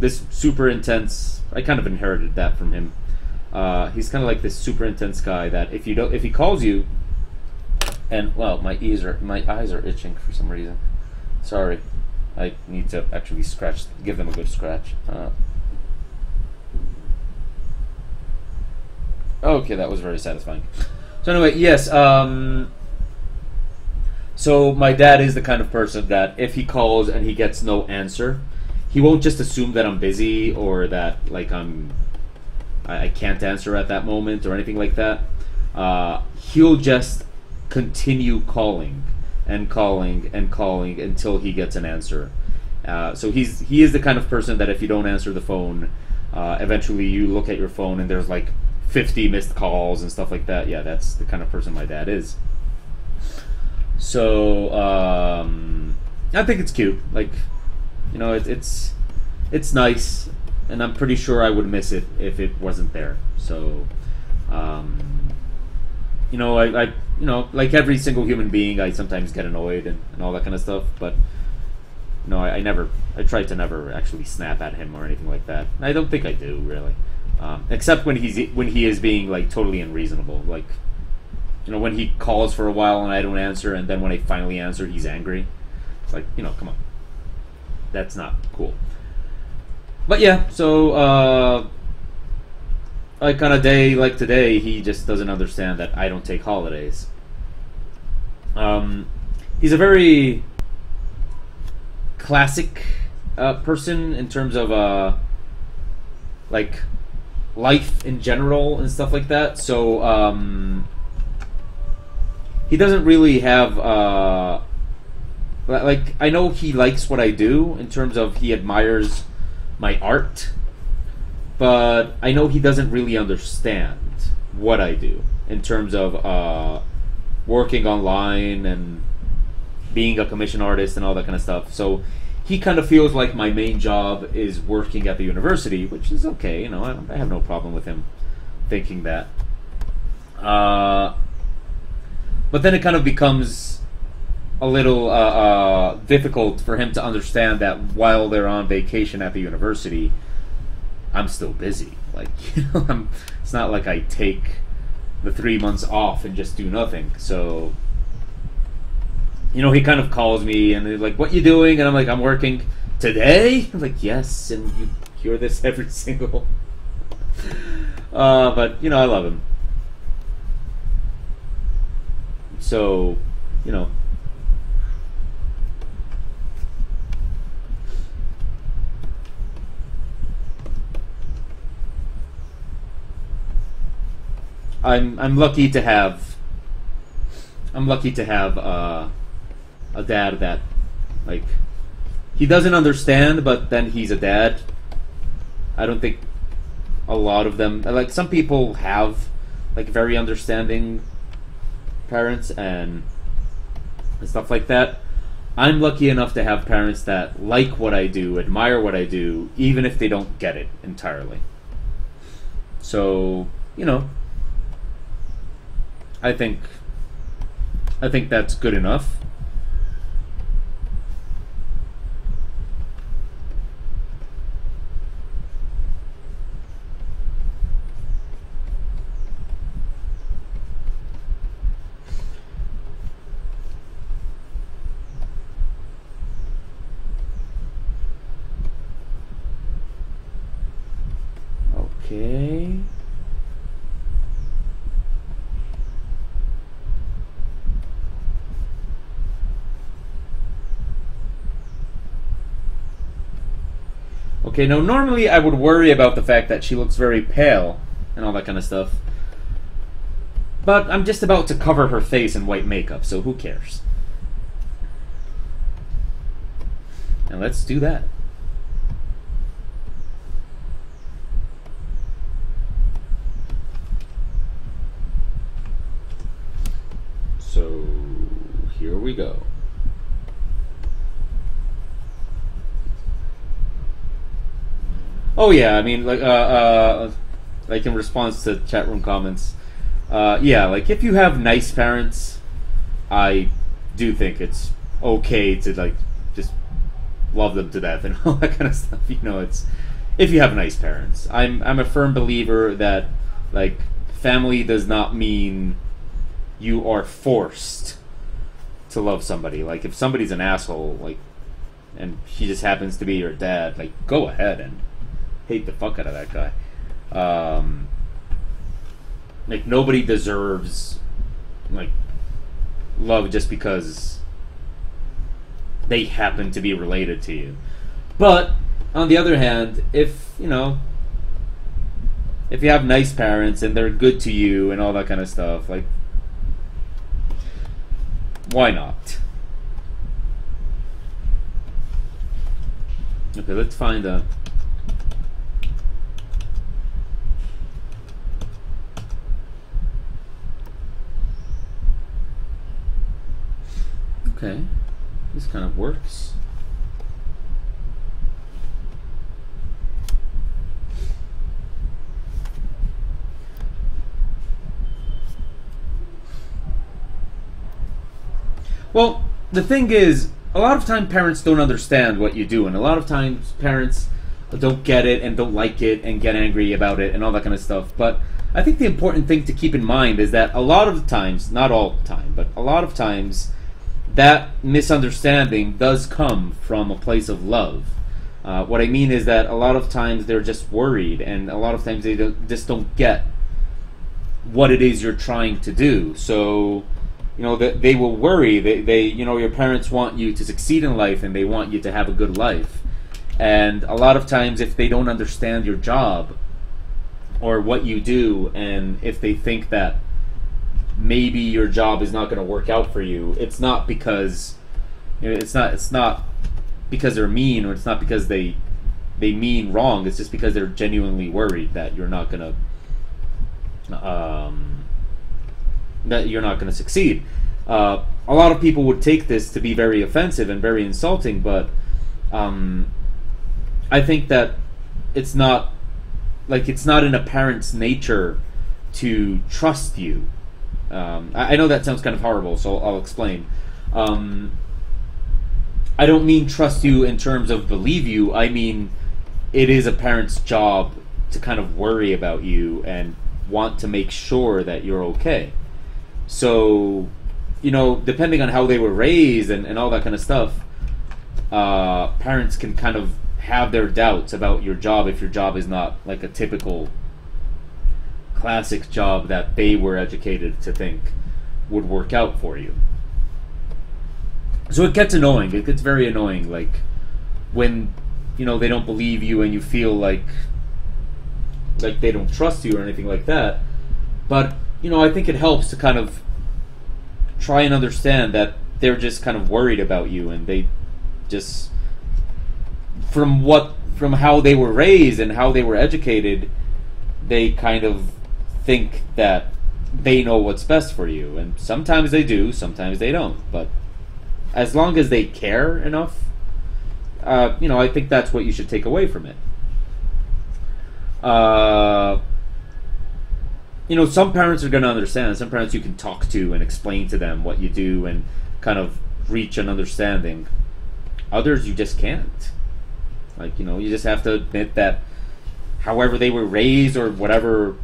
this super intense. I kind of inherited that from him. He's kind of like this super intense guy that if he calls you, and well, my eyes are itching for some reason. Sorry, I need to actually give them a good scratch. Okay, that was very satisfying. So anyway, yes. So my dad is the kind of person that if he calls and he gets no answer, he won't just assume that I'm busy or that like I can't answer at that moment or anything like that. He'll just continue calling and calling and calling until he gets an answer. So he is the kind of person that if you don't answer the phone, eventually you look at your phone and there's like 50 missed calls and stuff like that. Yeah, that's the kind of person my dad is. So I think it's cute. Like, it's nice, and I'm pretty sure I would miss it if it wasn't there. So, I like every single human being, I sometimes get annoyed and all that kind of stuff. But I try to never actually snap at him or anything like that. I don't think I do really, except when he is being like totally unreasonable, like. When he calls for a while and I don't answer, and then when I finally answer, he's angry. It's like, come on. That's not cool. But yeah, so like on a day like today, he just doesn't understand that I don't take holidays. He's a very classic person in terms of like life in general and stuff like that. So he doesn't really have like, I know he likes what I do in terms of he admires my art, but I know he doesn't really understand what I do in terms of working online and being a commission artist and all that kind of stuff. So he kind of feels like my main job is working at the university, which is okay. You know, I have no problem with him thinking that. But then it kind of becomes a little difficult for him to understand that while they're on vacation at the university, I'm still busy. Like, you know, it's not like I take the 3 months off and just do nothing. So, you know, he kind of calls me and he's like, "What you doing?" And I'm like, "I'm working." "Today?" I'm like, "Yes." And you hear this every single. But you know, I love him. So, you know. I'm lucky to have a dad that, like, he doesn't understand, but then he's a dad. I don't think a lot of them, like, some people have like very understanding parents and stuff like that. I'm lucky enough to have parents that like what I do, admire what I do, even if they don't get it entirely. So, you know, I think that's good enough. Okay. Okay, now normally I would worry about the fact that she looks very pale and all that kind of stuff. But I'm just about to cover her face in white makeup, so who cares? And let's do that. So here we go. Oh yeah, I mean, like in response to chat room comments, yeah, like if you have nice parents, I do think it's okay to like just love them to death and all that kind of stuff. You know, it's if you have nice parents. I'm a firm believer that like family does not mean you are forced to love somebody. Like if somebody's an asshole, like, and he just happens to be your dad, like go ahead and hate the fuck out of that guy. Like nobody deserves like love just because they happen to be related to you. But on the other hand, if you know, if you have nice parents and they're good to you and all that kind of stuff, like why not? Okay, let's find a. Okay, this kind of works. Well, the thing is, a lot of times parents don't understand what you do, and a lot of times parents don't get it and don't like it and get angry about it and all that kind of stuff. But I think the important thing to keep in mind is that a lot of the times, not all the time, but a lot of times, that misunderstanding does come from a place of love. What I mean is that a lot of times they're just worried, and a lot of times they just don't get what it is you're trying to do. So, they will worry. Your parents want you to succeed in life, and they want you to have a good life. And a lot of times, if they don't understand your job or what you do, and if they think that maybe your job is not going to work out for you, it's not because it's not because they're mean, or it's not because they mean wrong. It's just because they're genuinely worried that you're not going to succeed. A lot of people would take this to be very offensive and very insulting, but I think that it's not in a parent's nature to trust you. I know that sounds kind of horrible, so I'll explain. I don't mean trust you in terms of believe you. I mean, it is a parent's job to kind of worry about you and want to make sure that you're okay. So, depending on how they were raised and all that kind of stuff, parents can kind of have their doubts about your job if your job is not like a typical classic job that they were educated to think would work out for you. So it gets annoying. It gets very annoying, like when they don't believe you and you feel like they don't trust you or anything like that. But I think it helps to kind of try and understand that they're just kind of worried about you, and they just from how they were raised and how they were educated, they kind of think that they know what's best for you, and sometimes they do, sometimes they don't. But as long as they care enough, I think that's what you should take away from it. Some parents are going to understand. Some parents you can talk to and explain to them what you do and kind of reach an understanding. Others you just can't. You just have to admit that however they were raised or whatever,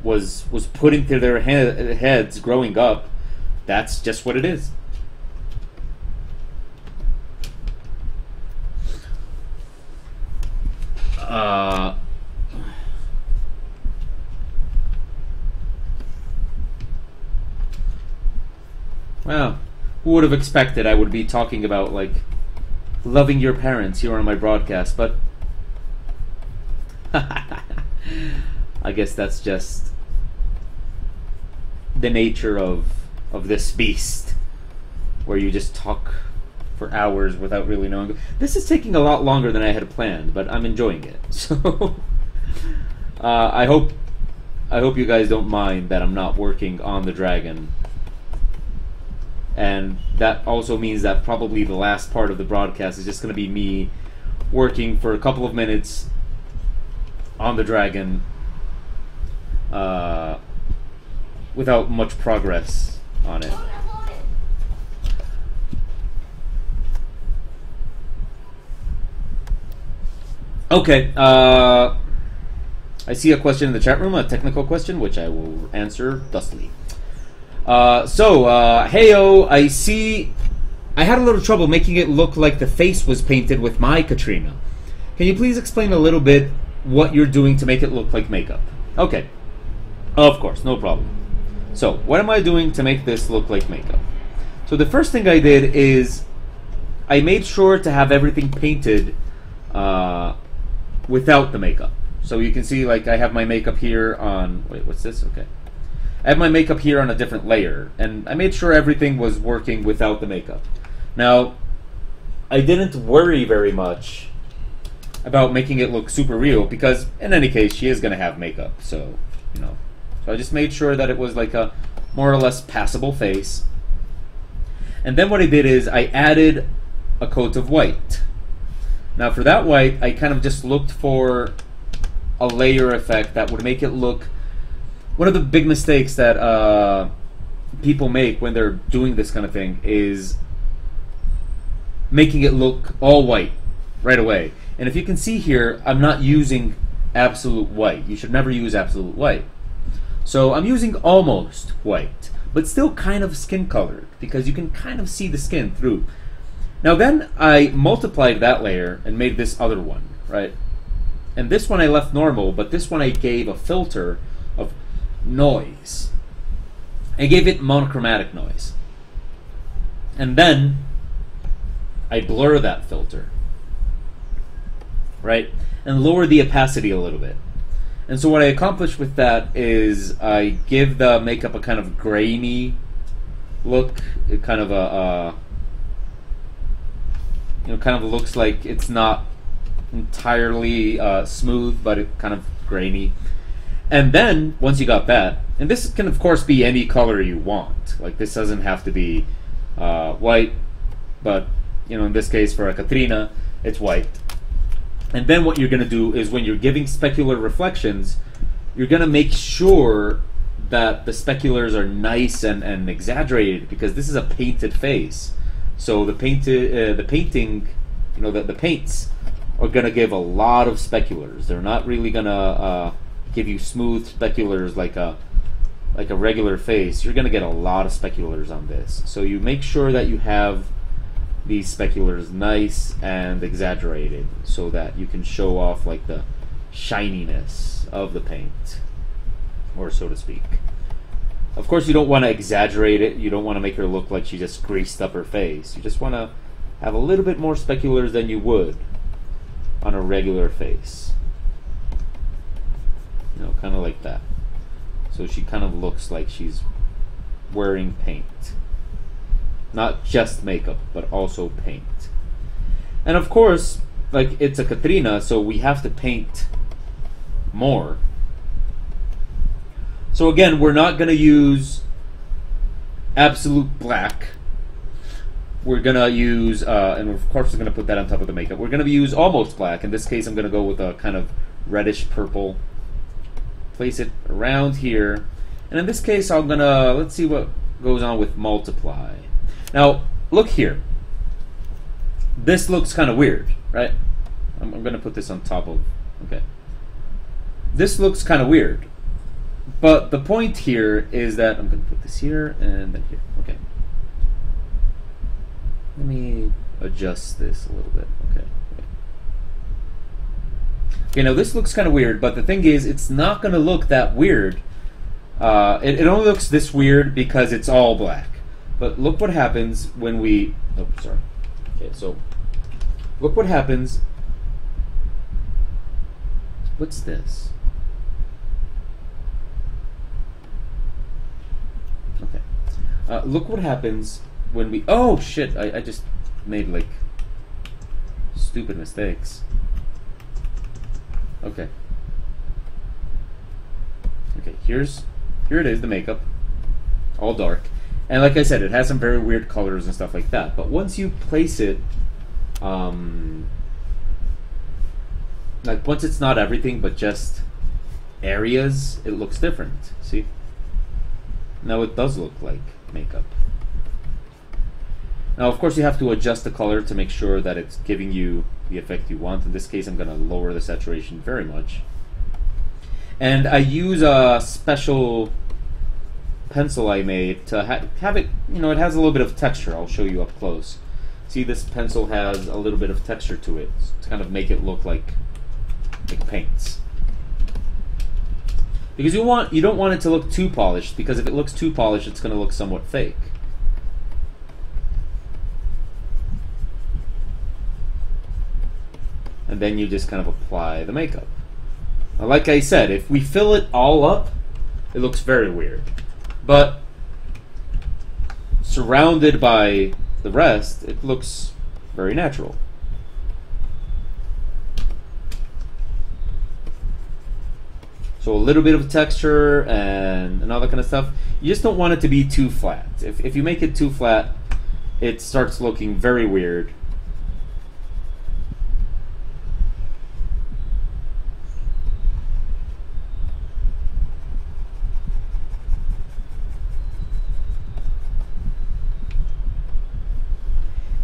was put into their heads growing up, that's just what it is. Well, who would have expected I would be talking about loving your parents here on my broadcast, but I guess that's just the nature of this beast, where you just talk for hours without really knowing. This is taking a lot longer than I had planned, but I'm enjoying it. So I hope you guys don't mind that I'm not working on the dragon. And that also means that probably the last part of the broadcast is just going to be me working for a couple of minutes on the dragon without much progress on it. Okay, I see a question in the chat room, a technical question, which I will answer thusly. Heyo, I see. I had a little trouble making it look like the face was painted with my Katrina. Can you please explain a little bit what you're doing to make it look like makeup? Okay, of course, no problem. So, what am I doing to make this look like makeup? So the first thing I did is I made sure to have everything painted without the makeup. So you can see, I have my makeup here on... Wait, what's this? Okay. I have my makeup here on a different layer, and I made sure everything was working without the makeup. Now, I didn't worry very much about making it look super real, because in any case, she is going to have makeup, so, So I just made sure that it was a more or less passable face. And then what I did is I added a coat of white. Now for that white, I kind of just looked for a layer effect that would make it look... One of the big mistakes that people make when they're doing this kind of thing is making it look all white right away. And if you can see here, I'm not using absolute white. You should never use absolute white. So I'm using almost white, but still kind of skin colored, because you can kind of see the skin through. Now then I multiplied that layer and made this other one, right? And this one I left normal, but this one I gave a filter of noise. I gave it monochromatic noise. And then I blur that filter, right? And lower the opacity a little bit. And so what I accomplished with that is I give the makeup a kind of grainy look. It kind of kind of looks like it's not entirely smooth, but it kind of grainy. And then once you got that, and this can of course be any color you want. Like this doesn't have to be white, but in this case for a Katrina, it's white. And then what you're going to do is when you're giving specular reflections, you're going to make sure that the speculars are nice and exaggerated, because this is a painted face. So the painting, the paints are going to give a lot of speculars. They're not really going to give you smooth speculars like a regular face. You're going to get a lot of speculars on this. So you make sure that you have these speculars nice and exaggerated so that you can show off like the shininess of the paint, or so to speak. Of course you don't want to exaggerate it. You don't want to make her look like she just greased up her face. You just want to have a little bit more speculars than you would on a regular face. Kind of like that. So she kind of looks like she's wearing paint. Not just makeup, but also paint. And of course, like it's a Katrina, so we have to paint more. So again, we're not going to use absolute black. We're going to use, and of course we're going to put that on top of the makeup. We're going to use almost black. In this case, I'm going to go with a kind of reddish purple. Place it around here. And in this case, I'm going to, let's see what goes on with multiply. Now, look here. This looks kind of weird, right? I'm going to put this on top of, okay. This looks kind of weird. But the point here is that I'm going to put this here and then here. Okay. Let me adjust this a little bit. Okay. Okay, now this looks kind of weird, but the thing is, it's not going to look that weird. It only looks this weird because it's all black. But look what happens when we... Oh, sorry. Okay, so look what happens. What's this? Okay. Look what happens when we... Oh, shit. I just made, like, stupid mistakes. Okay. Okay, here it is, the makeup. All dark. And like I said, it has some very weird colors and stuff like that. But once you place it, like once it's not everything but just areas, it looks different. See? Now it does look like makeup. Now of course you have to adjust the color to make sure that it's giving you the effect you want. In this case I'm going to lower the saturation very much. And I use a special pencil I made to have it, it has a little bit of texture. I'll show you up close. See, this pencil has a little bit of texture to it to kind of make it look like paints. Because you don't want it to look too polished, because if it looks too polished, it's going to look somewhat fake. And then you just kind of apply the makeup. Now, like I said, if we fill it all up, it looks very weird. But surrounded by the rest, it looks very natural. So a little bit of texture and all that kind of stuff. You just don't want it to be too flat. If you make it too flat, it starts looking very weird.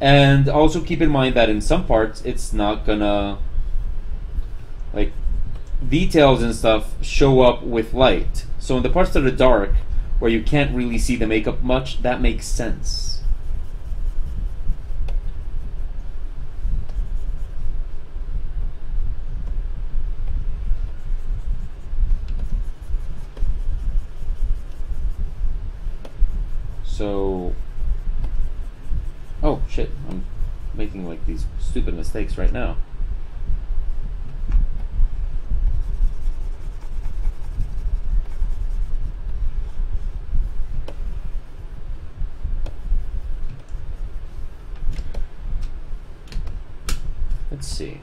And also keep in mind that in some parts, it's not gonna, like, details and stuff show up with light. So in the parts that are dark, where you can't really see the makeup much, that makes sense. So, oh shit, I'm making like these stupid mistakes right now. Let's see.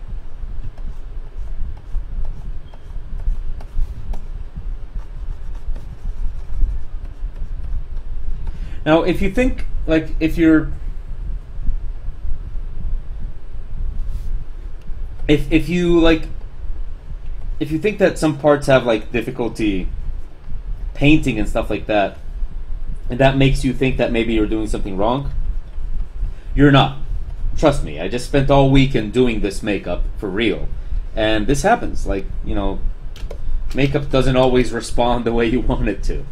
Now, if you think, like, if you think that some parts have like difficulty painting and stuff like that, and that makes you think that maybe you're doing something wrong, you're not. Trust me, I just spent all weekend doing this makeup for real, and this happens. Like, you know, makeup doesn't always respond the way you want it to.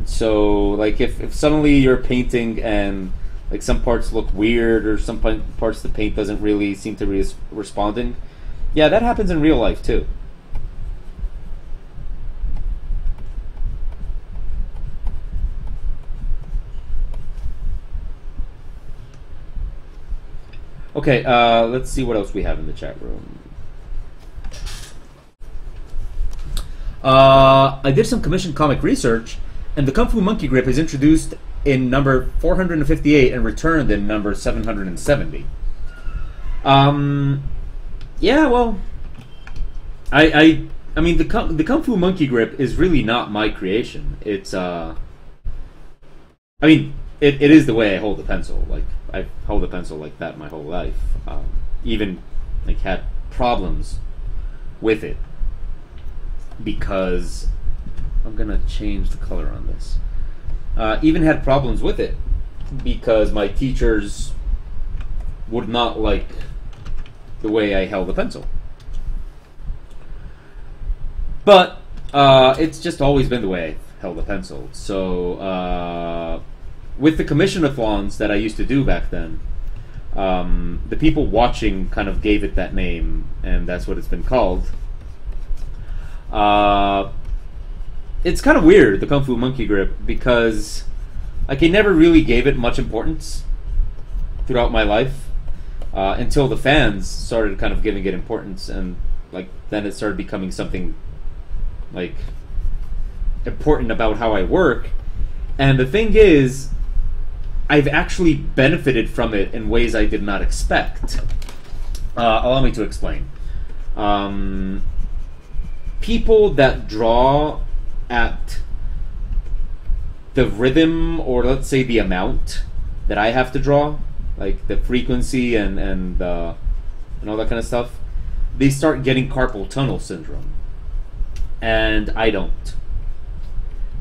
So, like, if suddenly you're painting and like some parts look weird, or some parts the paint doesn't really seem to be responding, yeah, that happens in real life too. Okay, let's see what else we have in the chat room. I did some commissioned comic research, and the Kung Fu Monkey Grip is introduced in number 458 and returned in number 770. Yeah, well, I mean, the Kung Fu Monkey Grip is really not my creation. It's I mean, it is the way I hold the pencil. Like, I've held a pencil like that my whole life. Even like had problems with it because I'm gonna change the color on this. Even had problems with it because my teachers would not like the way I held the pencil. But it's just always been the way I held the pencil. So with the commission-a-thons that I used to do back then, the people watching kind of gave it that name, and that's what it's been called. It's kind of weird, the Kung Fu Monkey Grip, because like, I never really gave it much importance throughout my life until the fans started kind of giving it importance, and like then it started becoming something like important about how I work. And the thing is, I've actually benefited from it in ways I did not expect. Allow me to explain. People that draw at the rhythm, or let's say the amount that I have to draw, like the frequency and all that kind of stuff, they start getting carpal tunnel syndrome, and I don't.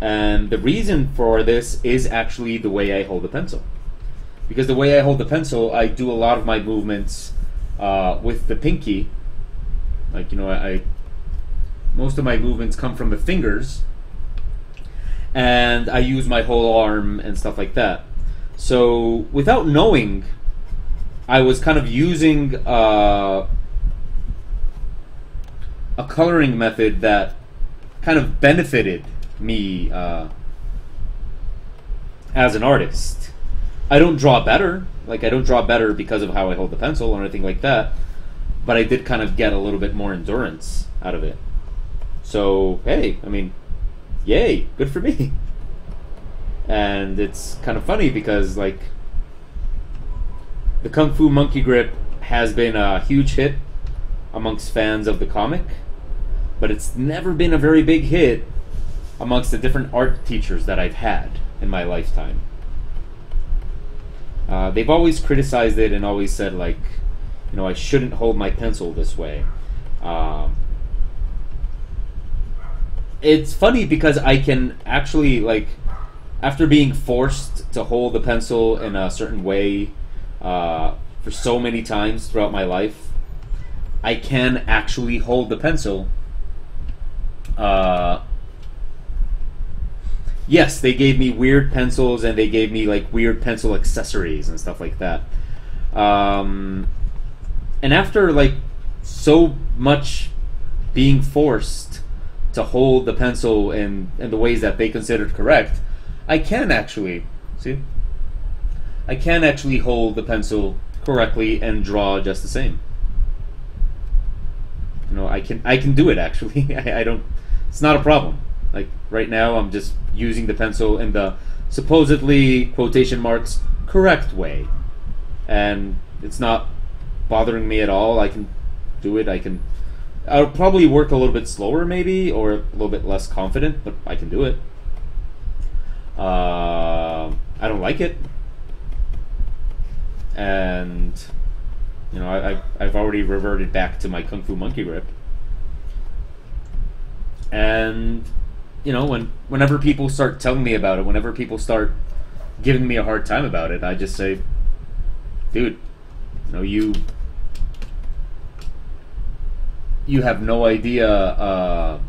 And the reason for this is actually the way I hold the pencil, because the way I hold the pencil, I do a lot of my movements with the pinky. Like, you know, most of my movements come from the fingers, and I use my whole arm and stuff like that. So without knowing, I was kind of using a coloring method that kind of benefited me as an artist. I don't draw better. Like, I don't draw better because of how I hold the pencil or anything like that, but I did kind of get a little bit more endurance out of it. So, hey, I mean, yay, good for me. And it's kind of funny because, like, the Kung Fu Monkey Grip has been a huge hit amongst fans of the comic, but it's never been a very big hit amongst the different art teachers that I've had in my lifetime. They've always criticized it and always said, like, you know, I shouldn't hold my pencil this way. It's funny because I can actually, like, after being forced to hold the pencil in a certain way for so many times throughout my life, I can actually hold the pencil. Yes, they gave me weird pencils, and they gave me like weird pencil accessories and stuff like that. And after like so much being forced to hold the pencil in the ways that they considered correct, I can actually hold the pencil correctly and draw just the same. I can do it actually. I don't. It's not a problem. Like right now, I'm just using the pencil in the supposedly quotation marks correct way, and it's not bothering me at all. I can do it. I'll probably work a little bit slower, maybe, or a little bit less confident, but I can do it. I don't like it, and I've already reverted back to my Kung Fu Monkey grip. And whenever people start telling me about it, whenever people start giving me a hard time about it, I just say, dude, you have no idea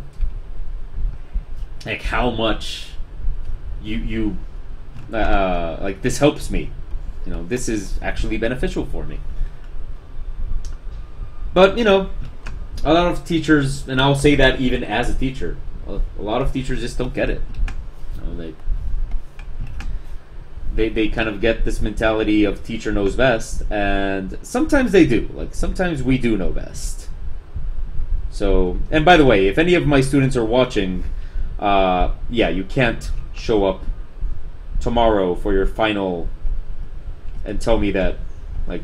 like how much you like this helps me. This is actually beneficial for me. But a lot of teachers, and I'll say that even as a teacher, a lot of teachers just don't get it. They kind of get this mentality of teacher knows best, and sometimes they do. Like sometimes we do know best. So, and by the way, if any of my students are watching, you can't show up tomorrow for your final and tell me that, like,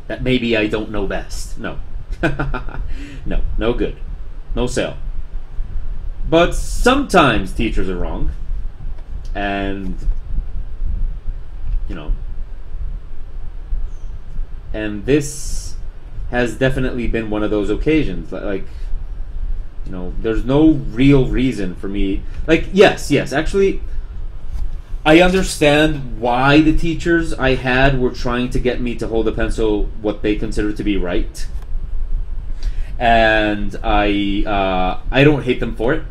that maybe I don't know best. No. No good. No sale. But sometimes teachers are wrong. And, and this has definitely been one of those occasions. Like, there's no real reason for me. Like, yes, actually, I understand why the teachers I had were trying to get me to hold a pencil what they consider to be right. And I don't hate them for it.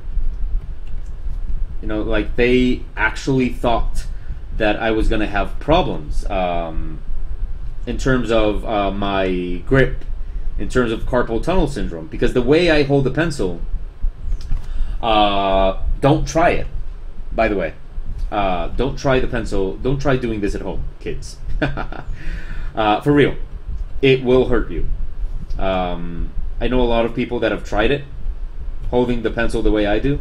Like they actually thought that I was going to have problems in terms of my grip, in terms of carpal tunnel syndrome, because the way I hold the pencil, don't try it, by the way. Don't try the pencil. Don't try doing this at home, kids. For real. It will hurt you. I know a lot of people that have tried it, holding the pencil the way I do,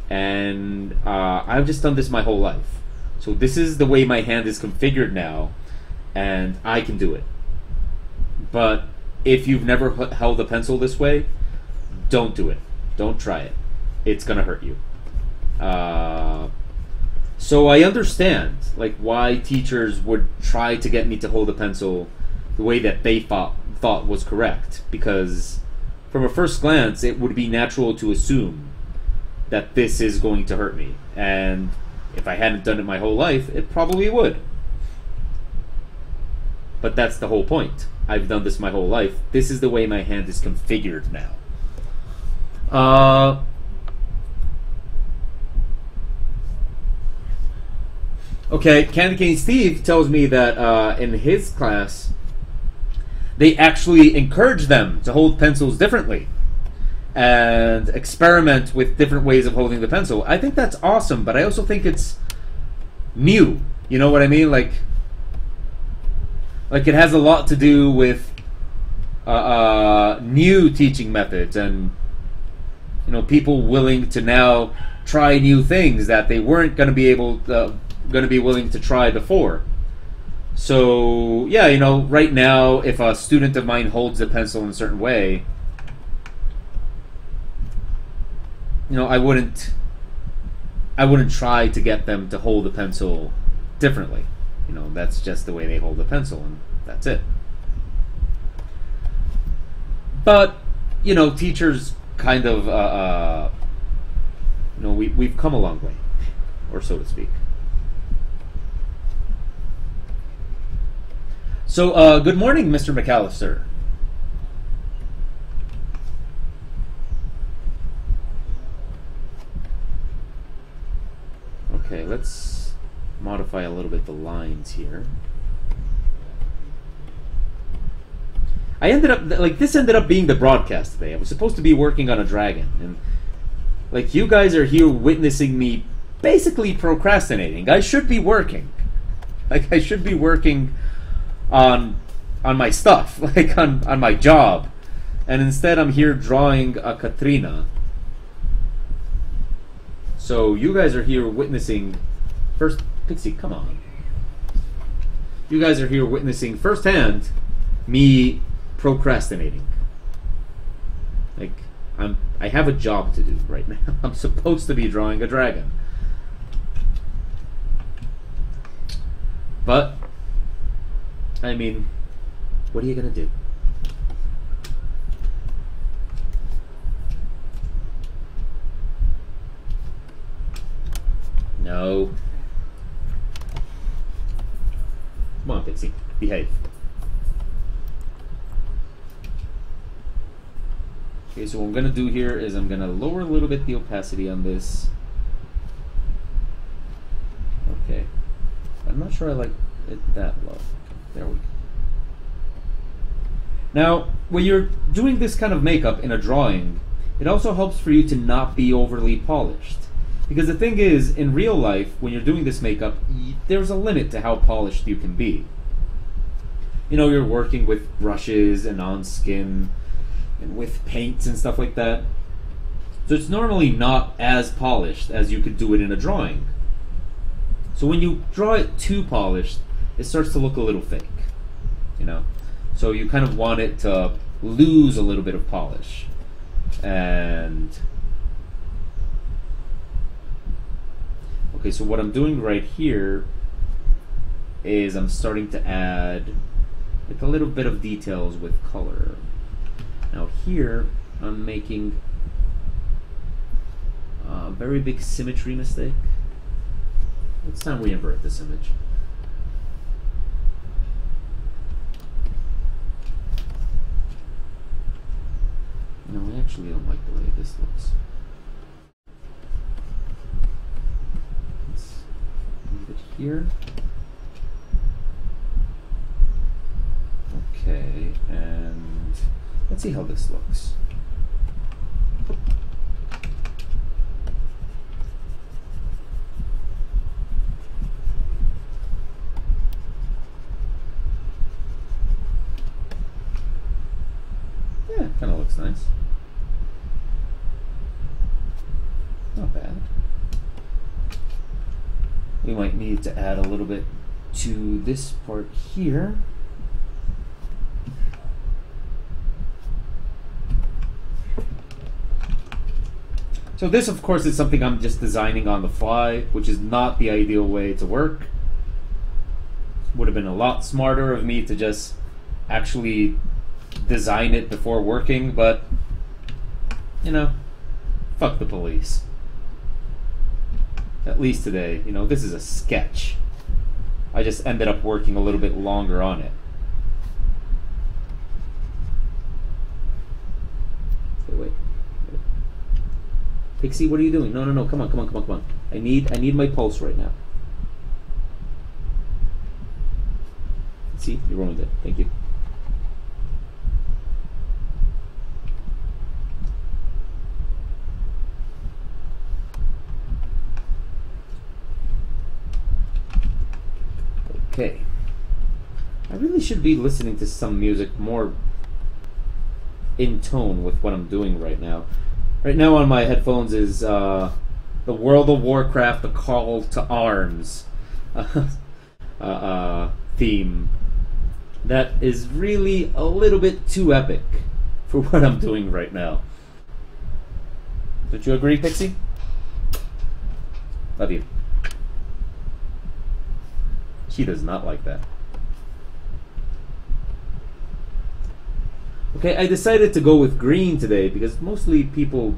and I've just done this my whole life. So this is the way my hand is configured now, and I can do it. But if you've never held a pencil this way, don't do it. Don't try it. It's gonna hurt you. So I understand like why teachers would try to get me to hold a pencil the way that they thought was correct, because from a first glance it would be natural to assume that this is going to hurt me, and if I hadn't done it my whole life, it probably would. But that's the whole point. I've done this my whole life. This is the way my hand is configured now. Okay, Candy Cane Steve tells me that in his class, they actually encourage them to hold pencils differently and experiment with different ways of holding the pencil. I think that's awesome, but I also think it's new. You know what I mean? Like it has a lot to do with new teaching methods, and people willing to now try new things that they weren't going to be willing to try before. So yeah, right now, if a student of mine holds the pencil in a certain way, I wouldn't try to get them to hold the pencil differently. That's just the way they hold the pencil, and that's it. But teachers kind of we've come a long way, or so to speak. So good morning, Mr. McAllister. Okay, let's modify a little bit the lines here. I ended up like this ended up being the broadcast today. I was supposed to be working on a dragon, and like you guys are here witnessing me basically procrastinating. I should be working. Like I should be working on my stuff, like on my job. And instead I'm here drawing a Katrina. So you guys are here witnessing first Pixie, come on. You guys are here witnessing firsthand me procrastinating. Like I have a job to do right now. I'm supposed to be drawing a dragon. But I mean, what are you gonna do? No. Come on, Pixie. Behave. Okay, so what I'm gonna do here is I'm gonna lower a little bit the opacity on this. Okay. I'm not sure I like it that low. There we go. Now, when you're doing this kind of makeup in a drawing, it also helps for you to not be overly polished. Because the thing is, in real life, when you're doing this makeup, there's a limit to how polished you can be. You know, you're working with brushes and on skin and with paints and stuff like that. So it's normally not as polished as you could do it in a drawing. So when you draw it too polished, it starts to look a little fake, you know? So you kind of want it to lose a little bit of polish. And okay, so what I'm doing right here is I'm starting to add like a little bit of details with color. Now here I'm making a very big symmetry mistake. It's time we invert this image. No, I actually don't like the way this looks. Let's move it here. Okay, and let's see how this looks. Yeah, kind of looks nice. Not bad. We might need to add a little bit to this part here. So this, of course, is something I'm just designing on the fly, which is not the ideal way to work. Would have been a lot smarter of me to just actually design it before working, but, you know, fuck the police. At least today, you know, this is a sketch. I just ended up working a little bit longer on it. Wait. Pixie, what are you doing? No, no, no, come on, come on, come on, come on. I need my pulse right now. See, you ruined it. Thank you. Okay. I really should be listening to some music more in tone with what I'm doing right now. Right now on my headphones is the World of Warcraft, the Call to Arms theme. That is really a little bit too epic for what I'm doing right now. Don't you agree, Pixie? Love you. She does not like that. Okay, I decided to go with green today because mostly people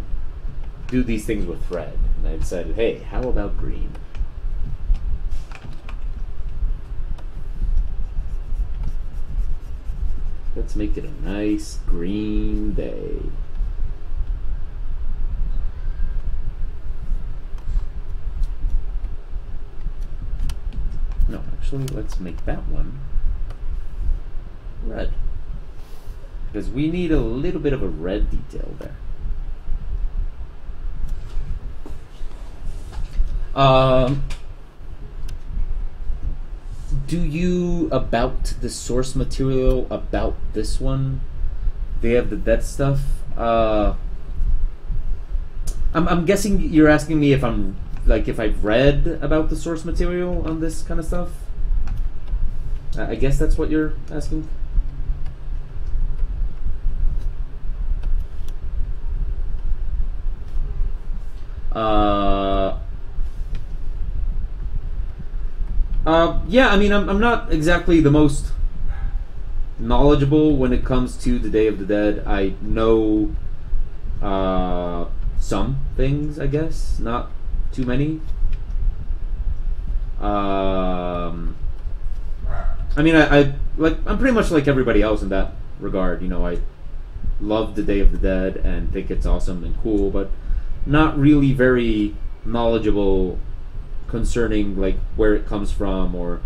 do these things with red. And I decided, hey, how about green? Let's make it a nice green day. No, actually, let's make that one red. Because we need a little bit of a red detail there. Do you, about the source material, about this one, Day of the Dead stuff, I'm guessing you're asking me if I'm, like, if I've read about the source material on this kind of stuff? I guess that's what you're asking? Yeah, I mean, I'm not exactly the most knowledgeable when it comes to the Day of the Dead. I know some things, I guess, not too many. I mean, I like, I'm pretty much like everybody else in that regard. You know, I love the Day of the Dead and think it's awesome and cool, but not really very knowledgeable concerning like where it comes from or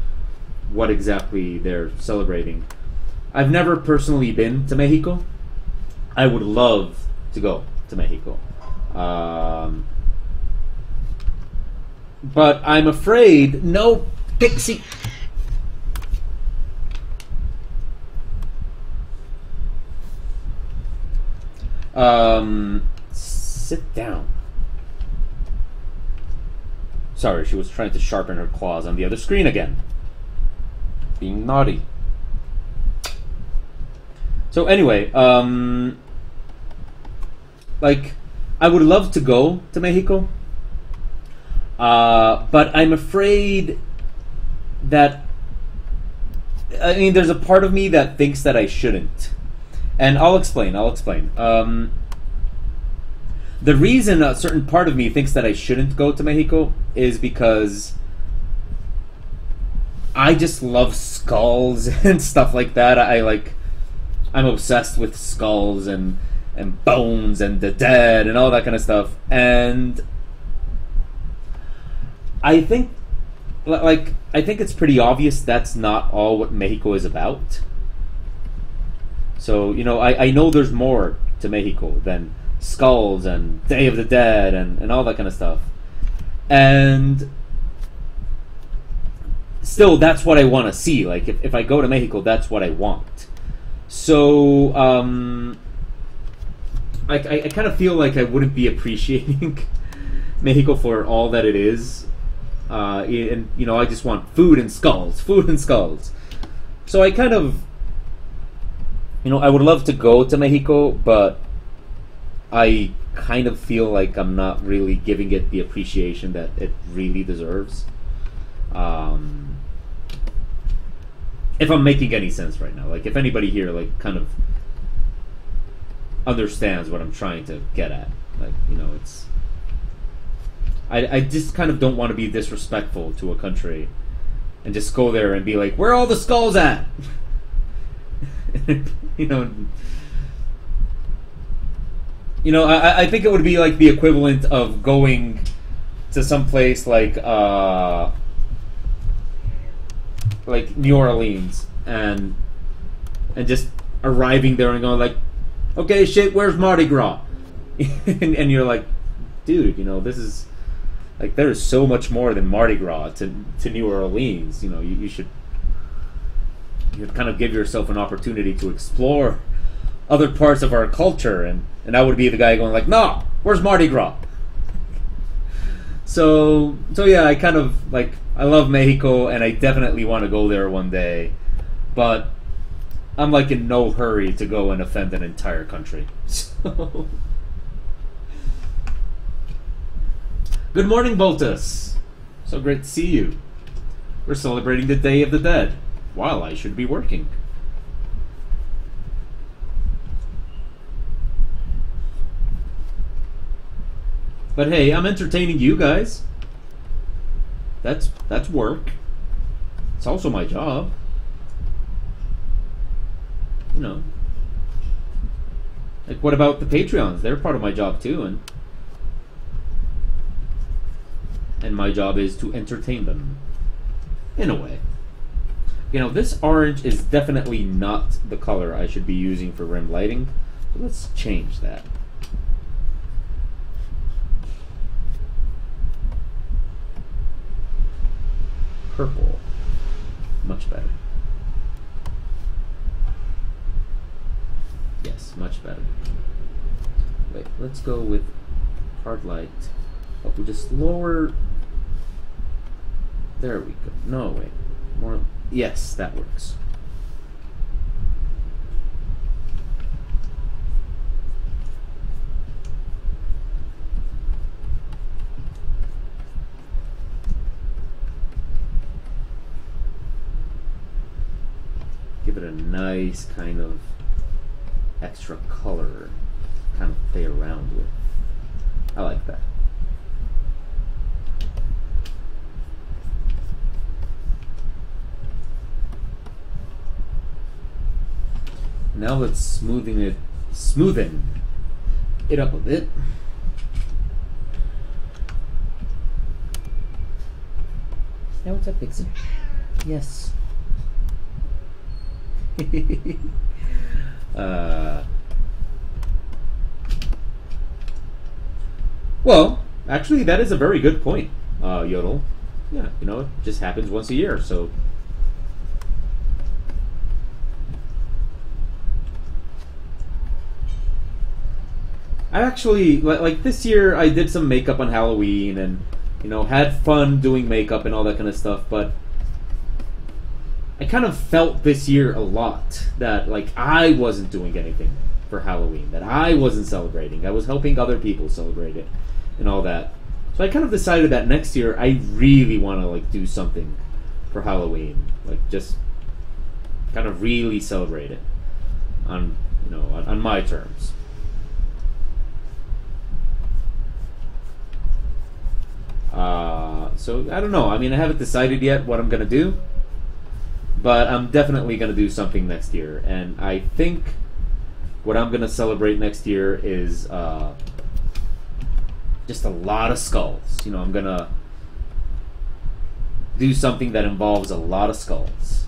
what exactly they're celebrating. I've never personally been to Mexico. I would love to go to Mexico. But I'm afraid, no, Pixie. Sit down. Sorry, she was trying to sharpen her claws on the other screen again. Being naughty. So anyway, like, I would love to go to Mexico, but I'm afraid that, I mean, there's a part of me that thinks that I shouldn't. And I'll explain. The reason a certain part of me thinks that I shouldn't go to Mexico is because I just love skulls and stuff like that. I'm obsessed with skulls and bones and the dead and all that kind of stuff. And I think it's pretty obvious that's not all what Mexico is about. So, you know, I know there's more to Mexico than skulls and Day of the Dead and all that kind of stuff. And still, that's what I want to see. Like, if I go to Mexico, that's what I want. So, I kind of feel like I wouldn't be appreciating Mexico for all that it is. And, you know, I just want food and skulls. So I kind of, you know, I would love to go to Mexico, but I kind of feel like I'm not really giving it the appreciation that it really deserves. If I'm making any sense right now. Like, if anybody here, like, kind of understands what I'm trying to get at. Like, you know, it's... I just kind of don't want to be disrespectful to a country and just go there and be like, where are all the skulls at? You know, I think it would be like the equivalent of going to some place like New Orleans and just arriving there and going like, okay, shit, where's Mardi Gras? and you're like, dude, you know, this is like, there is so much more than Mardi Gras to New Orleans. You know, you should kind of give yourself an opportunity to explore other parts of our culture, and I would be the guy going like, no, where's Mardi Gras? So yeah, I kind of, like, I love Mexico, and I definitely want to go there one day, but I'm, like, in no hurry to go and offend an entire country. So, good morning, Boltus. So great to see you. We're celebrating the Day of the Dead, while I should be working. But hey, I'm entertaining you guys. That's work. It's also my job. You know. Like, what about the Patreons? They're part of my job too, and my job is to entertain them. In a way. You know, this orange is definitely not the color I should be using for rim lighting. So let's change that. Purple. Much better. Yes, much better. Wait, let's go with hard light. Oh, we just lower. There we go. No, wait. More. Yes, that works. Give it a nice kind of extra color, kind of play around with. I like that. Now let's smoothen it up a bit. Now what's up, Pixie? Yes. Well, actually, that is a very good point, Yodel. Yeah, you know, it just happens once a year, so. I actually, like this year, I did some makeup on Halloween and, you know, had fun doing makeup and all that kind of stuff, but I kind of felt this year a lot that, like, I wasn't doing anything for Halloween, that I wasn't celebrating. I was helping other people celebrate it and all that. So I kind of decided that next year I really want to, like, do something for Halloween. Like, just kind of really celebrate it on, you know, on my terms. So, I don't know. I mean, I haven't decided yet what I'm going to do. But I'm definitely going to do something next year. And I think what I'm going to celebrate next year is just a lot of skulls. You know, I'm going to do something that involves a lot of skulls.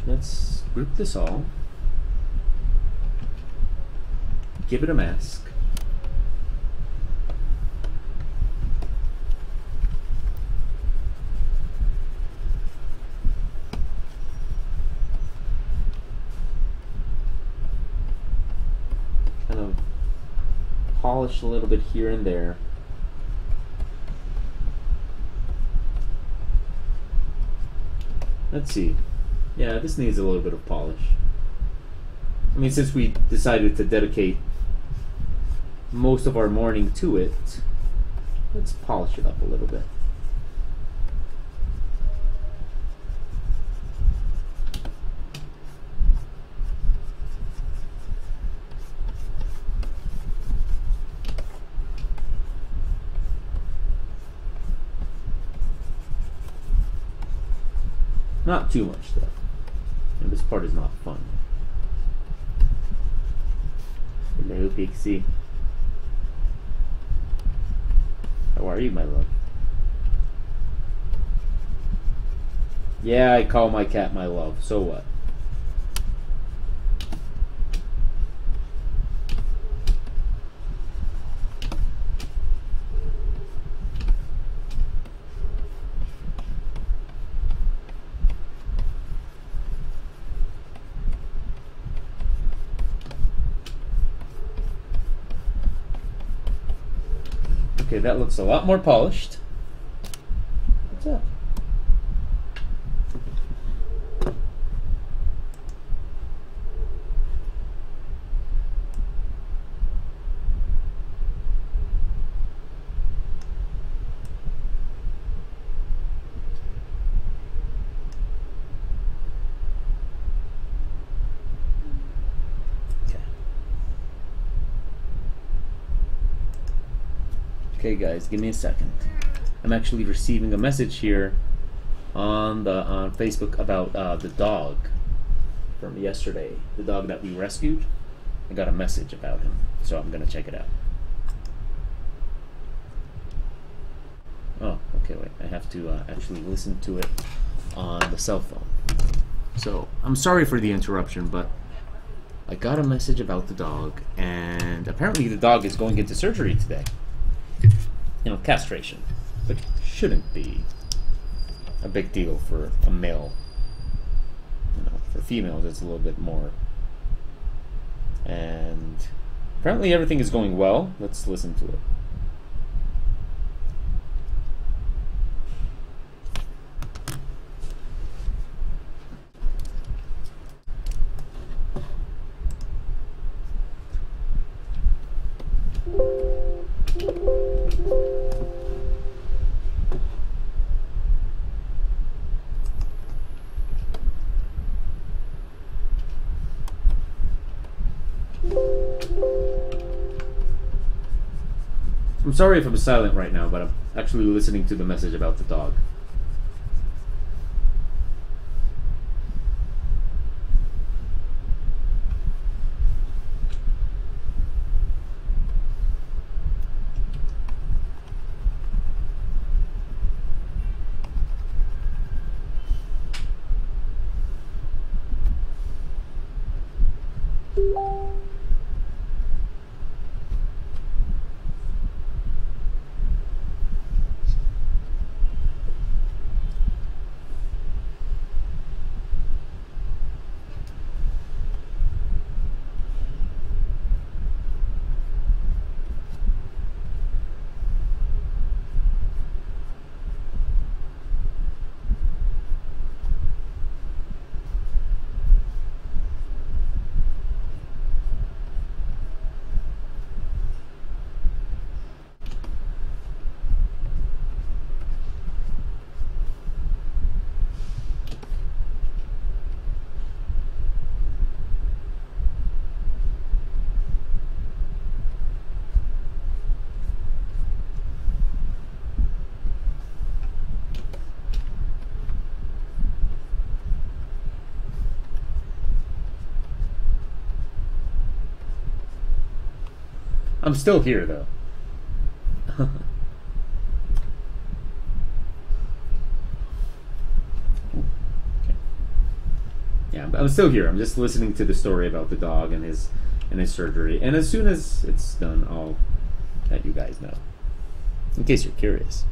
Let's group this all. Give it a mask. Kind of polish a little bit here and there. Let's see. Yeah, this needs a little bit of polish. I mean, since we decided to dedicate most of our morning to it, let's polish it up a little bit. Not too much, though. And this part is not fun. Hello, Pixie. How are you, my love? Yeah, I call my cat my love. So what? Okay, that looks a lot more polished. What's up? Okay guys, give me a second. I'm actually receiving a message here on Facebook about the dog from yesterday, the dog that we rescued. I got a message about him, so I'm gonna check it out. Oh, okay, wait. I have to actually listen to it on the cell phone. So, I'm sorry for the interruption, but I got a message about the dog, and apparently the dog is going into surgery today. You know, castration. But shouldn't be a big deal for a male. You know, for females it's a little bit more. And apparently everything is going well. Let's listen to it. I'm sorry if I'm silent right now, but I'm actually listening to the message about the dog. I'm still here, though. Okay. Yeah, I'm still here. I'm just listening to the story about the dog and his surgery. And as soon as it's done, I'll let you guys know. In case you're curious.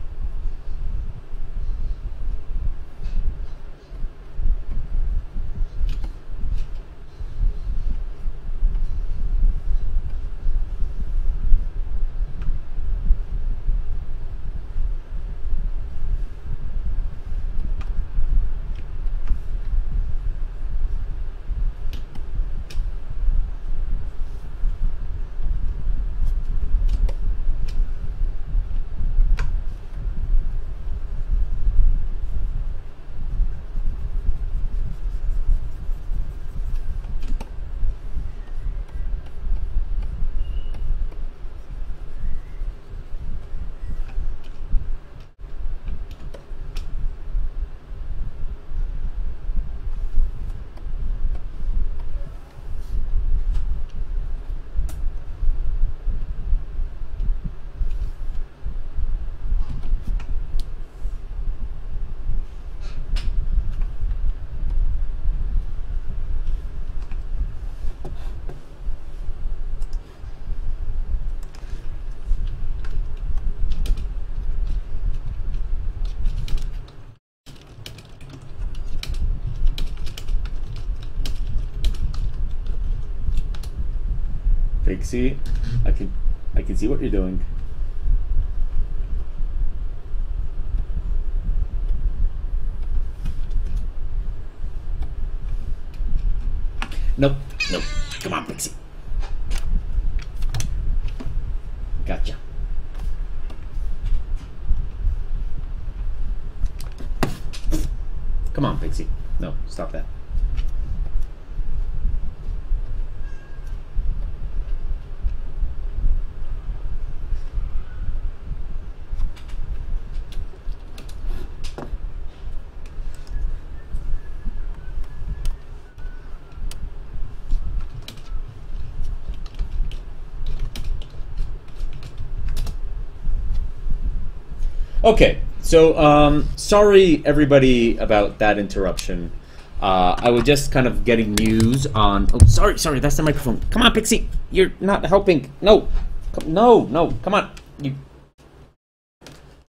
See, I can see what you're doing. Nope, nope. Come on, Pixie. Gotcha. Come on, Pixie. No, stop that. Okay, so sorry everybody about that interruption. I was just kind of getting news on. Oh, sorry, that's the microphone. Come on, Pixie, you're not helping. No, no, come on, you.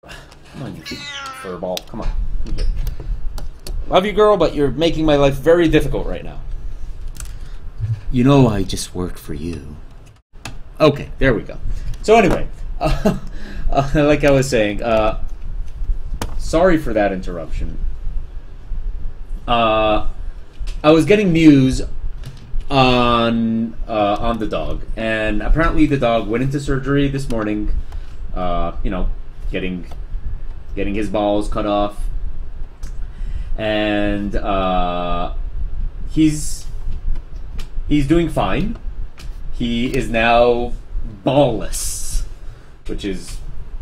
Come on, you furball. Come on. Love you, girl, but you're making my life very difficult right now. You know, I just work for you. Okay, there we go. So anyway, like I was saying, sorry for that interruption. I was getting news on the dog, and apparently the dog went into surgery this morning. You know, getting his balls cut off, and he's doing fine. He is now ballless, which is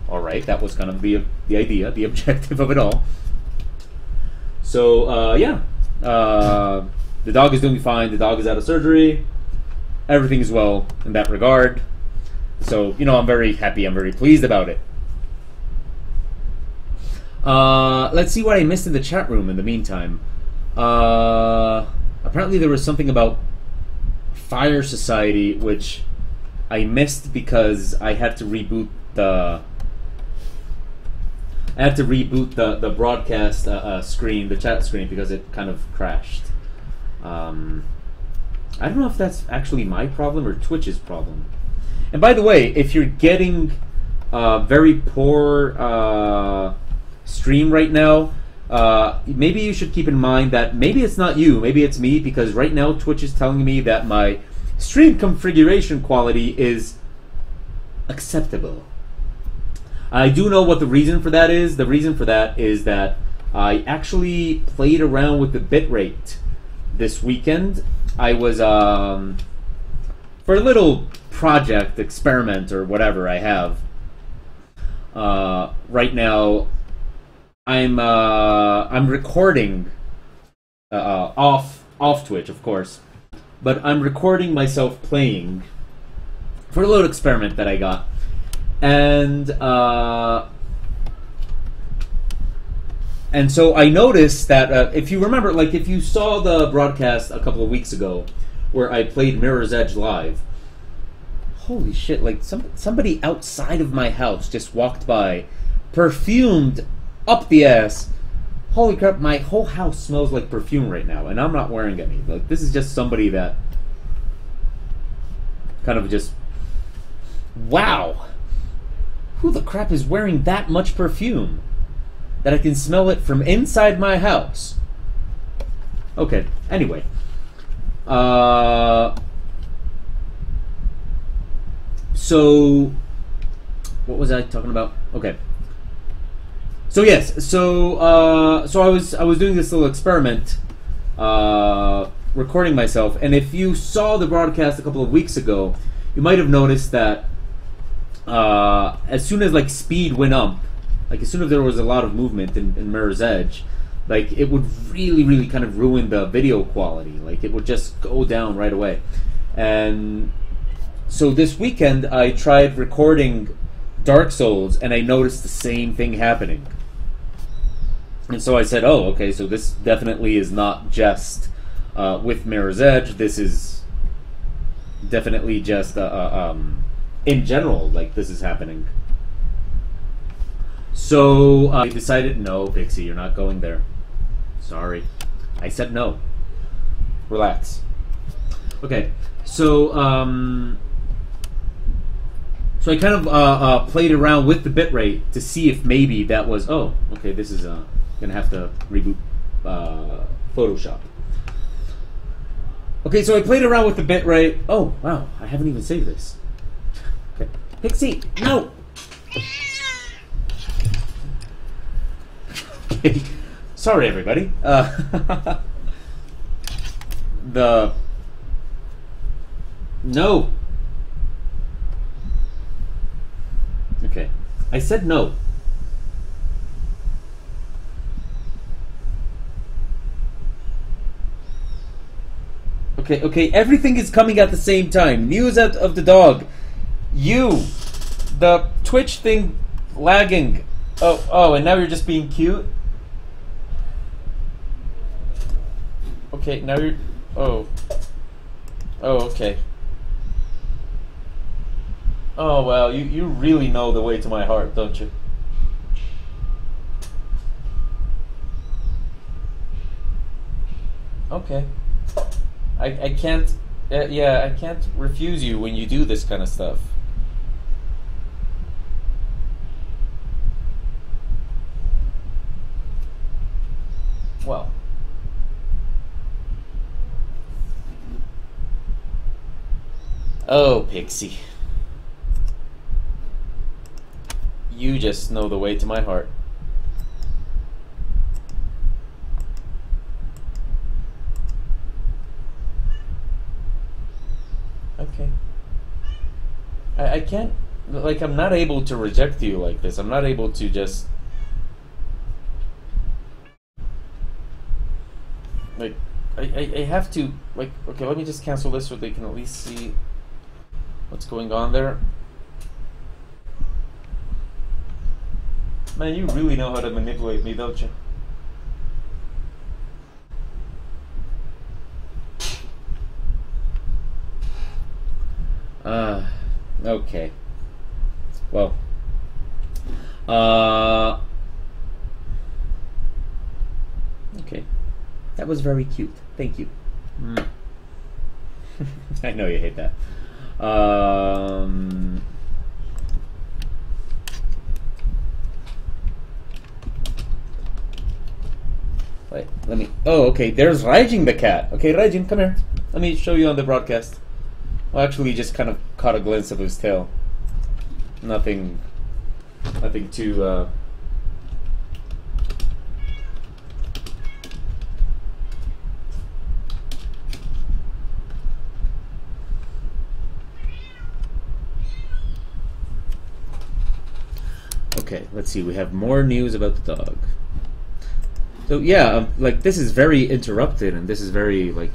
all right. That was kind of the idea, the objective of it all. So yeah, the dog is doing fine. The dog is out of surgery. Everything is well in that regard. So, you know, I'm very happy. I'm very pleased about it. Let's see what I missed in the chat room in the meantime. Apparently there was something about Fire Society, which I missed because I had to reboot the the broadcast screen, the chat screen, because it kind of crashed. I don't know if that's actually my problem or Twitch's problem. And by the way, if you're getting very poor stream right now, maybe you should keep in mind that maybe it's not you, maybe it's me, because right now Twitch is telling me that my stream configuration quality is acceptable. I do know what the reason for that is. The reason for that is that I actually played around with the bitrate this weekend. I was for a little project experiment or whatever I have right now. I'm recording off Twitch, of course, but I'm recording myself playing for a little experiment that I got, and so I noticed that if you remember, like if you saw the broadcast a couple of weeks ago where I played Mirror's Edge live, holy shit! Like somebody outside of my house just walked by, perfumed up the ass. Holy crap, my whole house smells like perfume right now, and I'm not wearing any. Like, this is just somebody that kind of just, wow, who the crap is wearing that much perfume that I can smell it from inside my house? Okay, anyway. So what was I talking about? Okay. So yes, so I was doing this little experiment, recording myself, and if you saw the broadcast a couple of weeks ago, you might have noticed that as soon as like speed went up, like as soon as there was a lot of movement in Mirror's Edge, like it would really kind of ruin the video quality. Like it would just go down right away. And so this weekend I tried recording Dark Souls, and I noticed the same thing happening. And so I said, oh, okay, so this definitely is not just with Mirror's Edge. This is definitely just in general, like this is happening. So I decided, no, Pixie, you're not going there. Sorry. I said no. Relax. Okay, so so I kind of played around with the bitrate to see if maybe that was, oh, okay, this is gonna have to reboot Photoshop. Okay, so I played around with the bitrate. Oh, wow, I haven't even saved this. Okay, Pixie, no! Okay. Sorry, everybody. No. Okay, I said no. Okay, everything is coming at the same time. News out of the dog. You, the Twitch thing lagging. Oh, and now you're just being cute? Okay, now you're... Oh. Oh, okay. Oh, well, you really know the way to my heart, don't you? Okay. I can't... yeah, I can't refuse you when you do this kind of stuff. Well... Oh, Pixie. You just know the way to my heart. Okay. I can't... Like, I'm not able to reject you like this. I'm not able to just... Like, I have to... Like, okay, let me just cancel this so they can at least see... what's going on there? Man, you really know how to manipulate me, don't you? Okay. Well. Okay. That was very cute. Thank you. I know you hate that. Wait, let me... Oh, okay, there's Raijin the cat. Okay, Raijin, come here. Let me show you on the broadcast. Well, actually, just kind of caught a glimpse of his tail. Nothing too, Okay, let's see. We have more news about the dog. So yeah, like this is very interrupted, and this is very like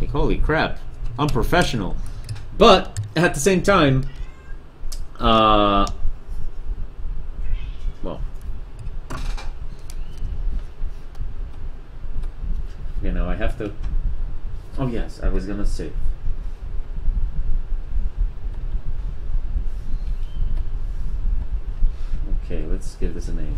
holy crap, unprofessional. But at the same time, well, you know, I have to. Oh yes, I was gonna say. Okay, let's give this a name.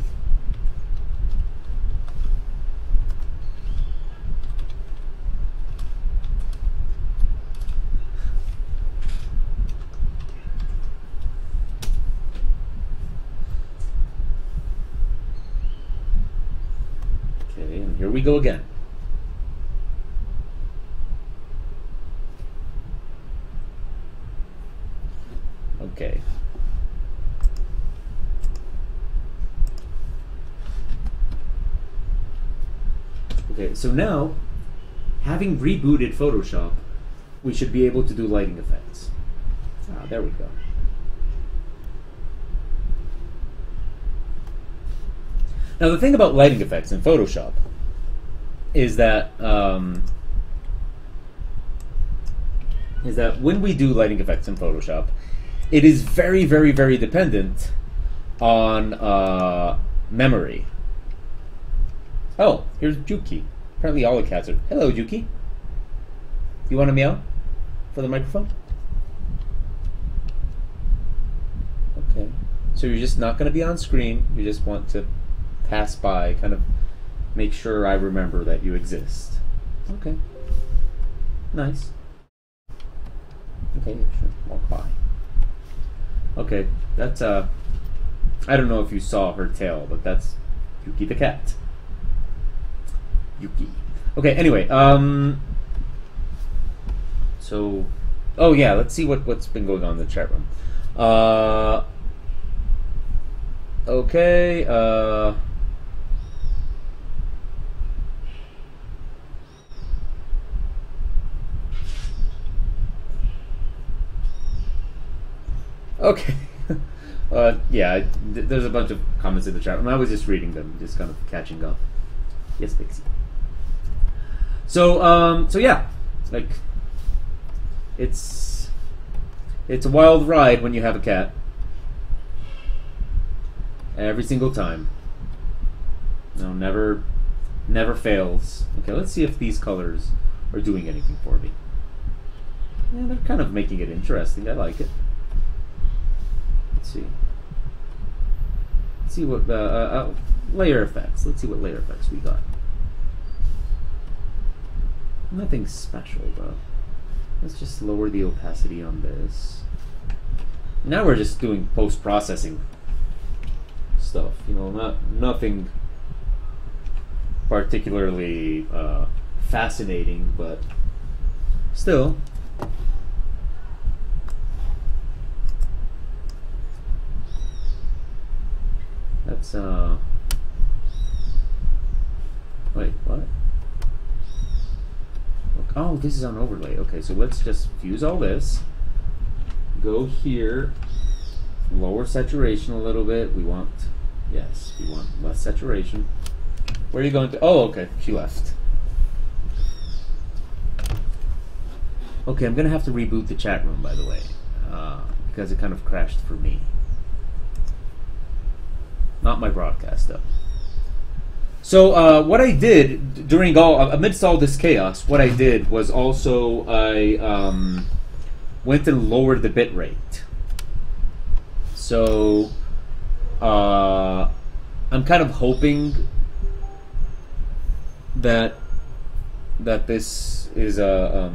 Okay, and here we go again. Okay. Okay, so now, having rebooted Photoshop, we should be able to do lighting effects. Ah, there we go. Now the thing about lighting effects in Photoshop is that when we do lighting effects in Photoshop, it is very, very, very dependent on memory. Oh, here's Juki. Apparently all the cats are... Hello, Juki. You want to meow for the microphone? Okay. So you're just not going to be on screen. You just want to pass by, kind of make sure I remember that you exist. Okay. Nice. Okay, sure. Walk by. Okay, that's, I don't know if you saw her tail, but that's Yuki the cat. Yuki. Okay, anyway, so, oh yeah, let's see what's been going on in the chat room. Okay, okay. Yeah, there's a bunch of comments in the chat room. I was just reading them, just kind of catching up. Yes, Pixie. So, so yeah, like, it's a wild ride when you have a cat. Every single time. No, never fails. Okay, let's see if these colors are doing anything for me. Yeah, they're kind of making it interesting. I like it. Let's see. Let's see what layer effects. Let's see what layer effects we got. Nothing special though. Let's just lower the opacity on this. Now we're just doing post-processing stuff. You know, nothing particularly fascinating, but still. That's wait, what? Oh, this is on overlay. Okay, so let's just fuse all this. Go here, lower saturation a little bit. We want less saturation. Where are you going to? Oh, okay, she left. Okay, I'm gonna have to reboot the chat room, by the way, because it kind of crashed for me. Not my broadcast, though. So what I did during amidst all this chaos, what I did was also I went and lowered the bit rate. So I'm kind of hoping that this is a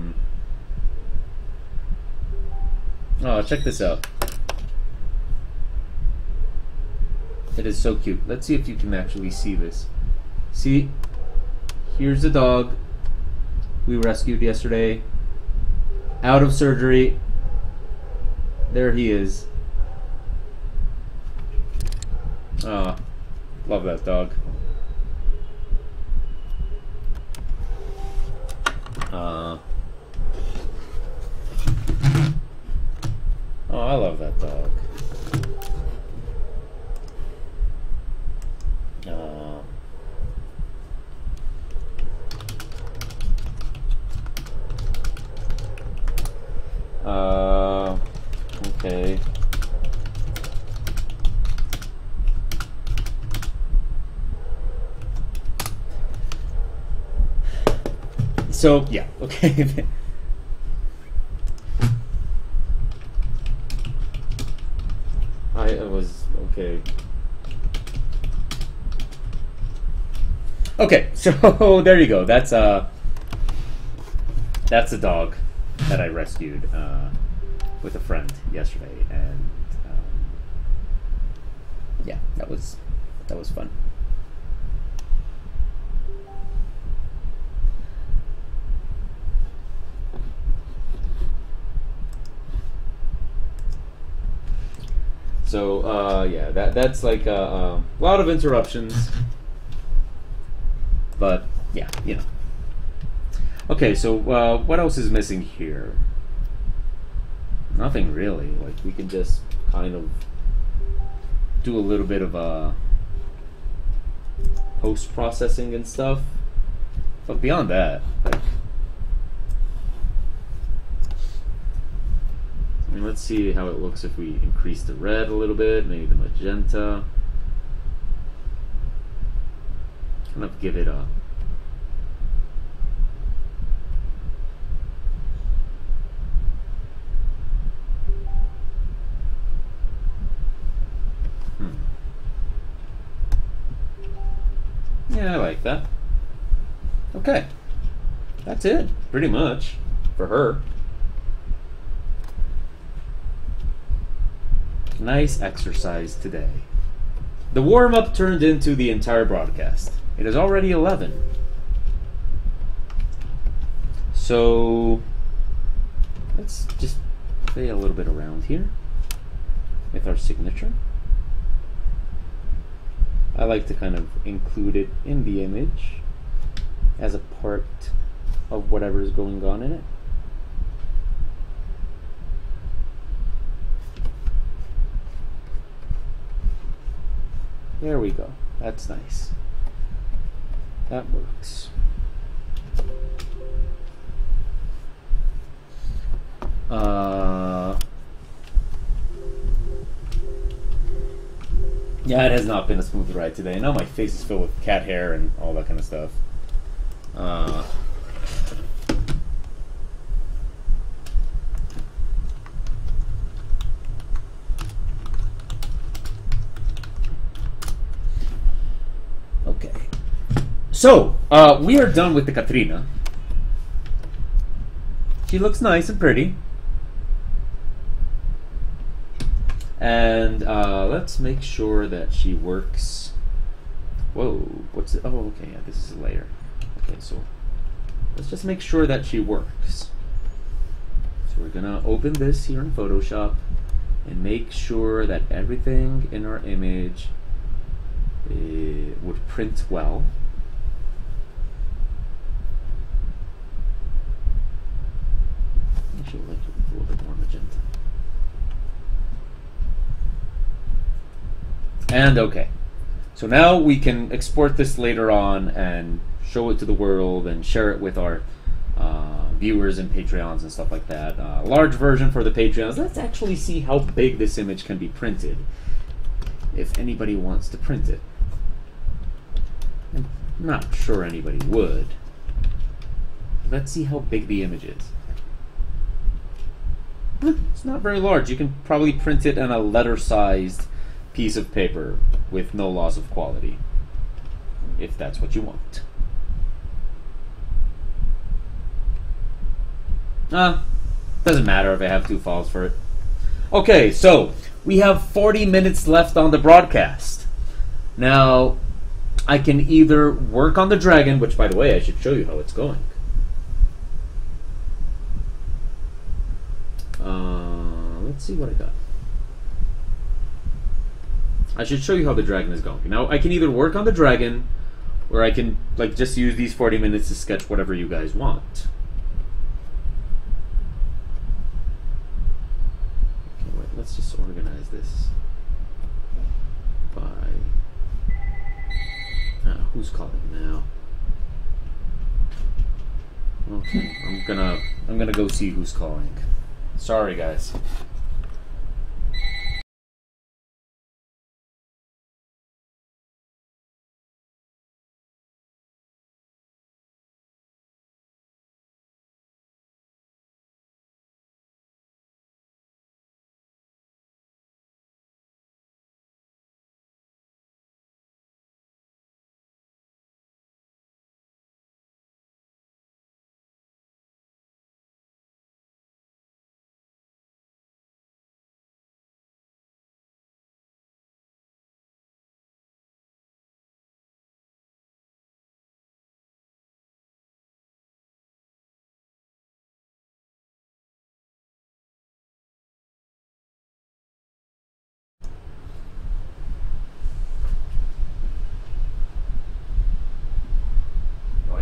oh, check this out. It is so cute. Let's see if you can actually see this. See, here's the dog we rescued yesterday, out of surgery. There he is. Ah, love that dog. Oh, I love that dog. Okay. So, yeah, okay. I was, okay. Okay, so there you go. That's a dog that I rescued with a friend yesterday, and yeah, that was fun. So yeah, that's like a lot of interruptions, but yeah, you know. Okay, so what else is missing here? Nothing really. Like, we can just kind of do a little bit of post-processing and stuff, but beyond that, like, and let's see how it looks if we increase the red a little bit, maybe the magenta. Kind of give it a yeah, I like that. Okay. That's it, pretty much, for her. Nice exercise today. The warm-up turned into the entire broadcast. It is already 11. So let's just play a little bit around here with our signature. I like to kind of include it in the image as a part of whatever is going on in it. There we go. That's nice. That works. Yeah, it has not been a smooth ride today. I know my face is filled with cat hair and all that kind of stuff. Okay. So, we are done with the Katrina. She looks nice and pretty. And let's make sure that she works. Whoa, what's it? Oh, okay, yeah, this is a layer. Okay, so let's just make sure that she works. So we're gonna open this here in Photoshop and make sure that everything in our image would print well. Actually, I'd like it a little bit more magenta. And okay, so now we can export this later on and show it to the world and share it with our viewers and Patreons and stuff like that. Large version for the Patreons. Let's actually see how big this image can be printed, if anybody wants to print it. I'm not sure anybody would. Let's see how big the image is. It's not very large. You can probably print it on a letter-sized piece of paper with no loss of quality, if that's what you want. Doesn't matter if I have 2 files for it. Okay, so we have 40 minutes left on the broadcast. Now, I can either work on the dragon, which, by the way, I should show you how it's going. Let's see what I got. I should show you how the dragon is going. Now, I can either work on the dragon, or I can just use these 40 minutes to sketch whatever you guys want. Okay, wait, let's just organize this by... who's calling now? Okay, I'm gonna go see who's calling. Sorry, guys.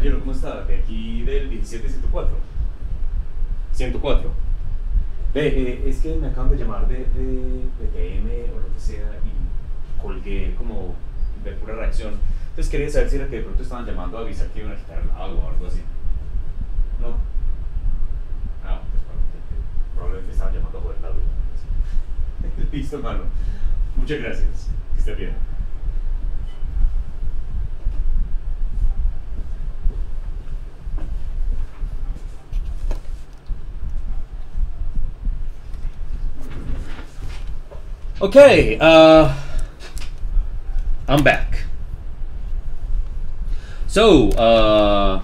Caballero, ¿cómo está? De aquí del 17104. 104. Ve, es que me acaban de llamar de PM o lo que sea y colgué como de pura reacción. Entonces quería saber si era que de pronto estaban llamando a avisar que iban a quitar el agua o algo así. No. Pues probablemente estaban llamando a joder la luz. Listo, hermano. Muchas gracias. Que esté bien. Okay, I'm back. So,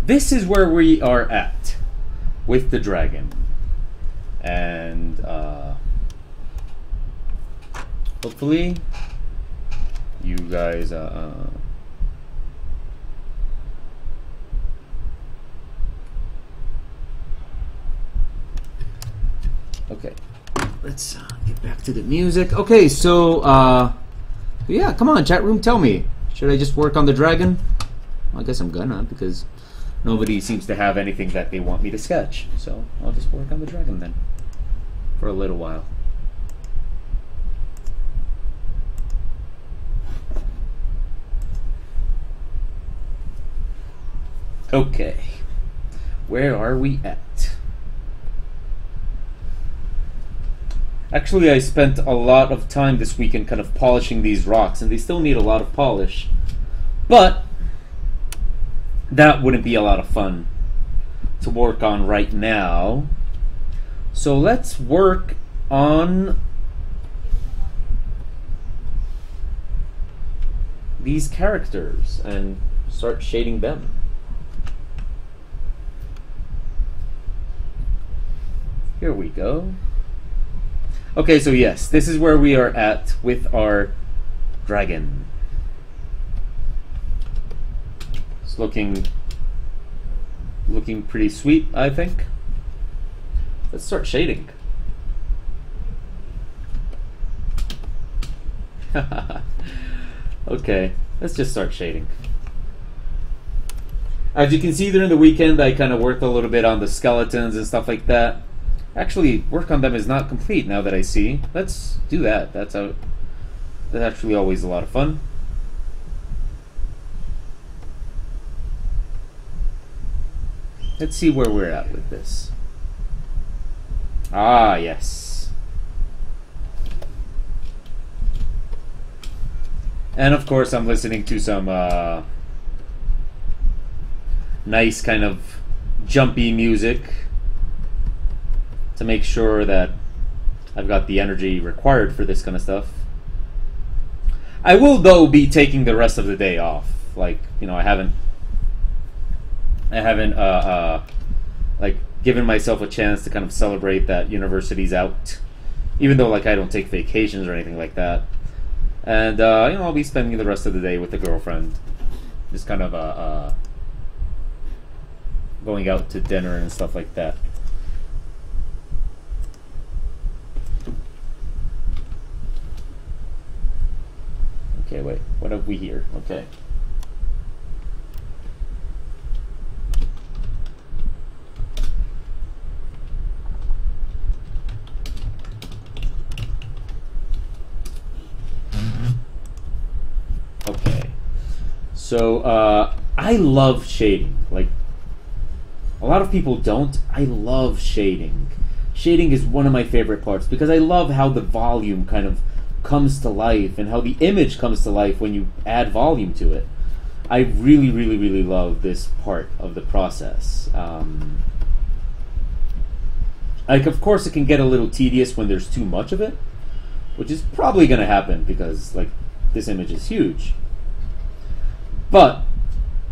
this is where we are at with the dragon. And, hopefully, you guys, okay, let's get back to the music. Okay, so, yeah, come on, chat room, tell me. Should I just work on the dragon? Well, I guess I'm gonna, because nobody seems to have anything that they want me to sketch. So, I'll just work on the dragon then, for a little while. Okay, where are we at? Actually, I spent a lot of time this weekend kind of polishing these rocks, and they still need a lot of polish. But that wouldn't be a lot of fun to work on right now. So let's work on these characters and start shading them. Here we go. Okay, so yes, this is where we are at with our dragon. It's looking pretty sweet, I think. Let's start shading. Okay, let's just start shading. As you can see, during the weekend, I kind of worked a little bit on the skeletons and stuff like that. Actually, work on them is not complete now that I see. Let's do that. That's actually always a lot of fun. Let's see where we're at with this. Ah, yes. And of course, I'm listening to some nice kind of jumpy music to make sure that I've got the energy required for this kind of stuff. I will, though, be taking the rest of the day off. Like, you know, I haven't like given myself a chance to kind of celebrate that university's out, even though like I don't take vacations or anything like that. And you know, I'll be spending the rest of the day with the girlfriend, just kind of going out to dinner and stuff like that. Okay, wait, what have we here? Okay. Okay. So, I love shading. Like, a lot of people don't. I love shading. Shading is one of my favorite parts because I love how the volume kind of comes to life and how the image comes to life when you add volume to it. I really, really, really love this part of the process. Like, of course, it can get a little tedious when there's too much of it, which is probably going to happen because, like, this image is huge. But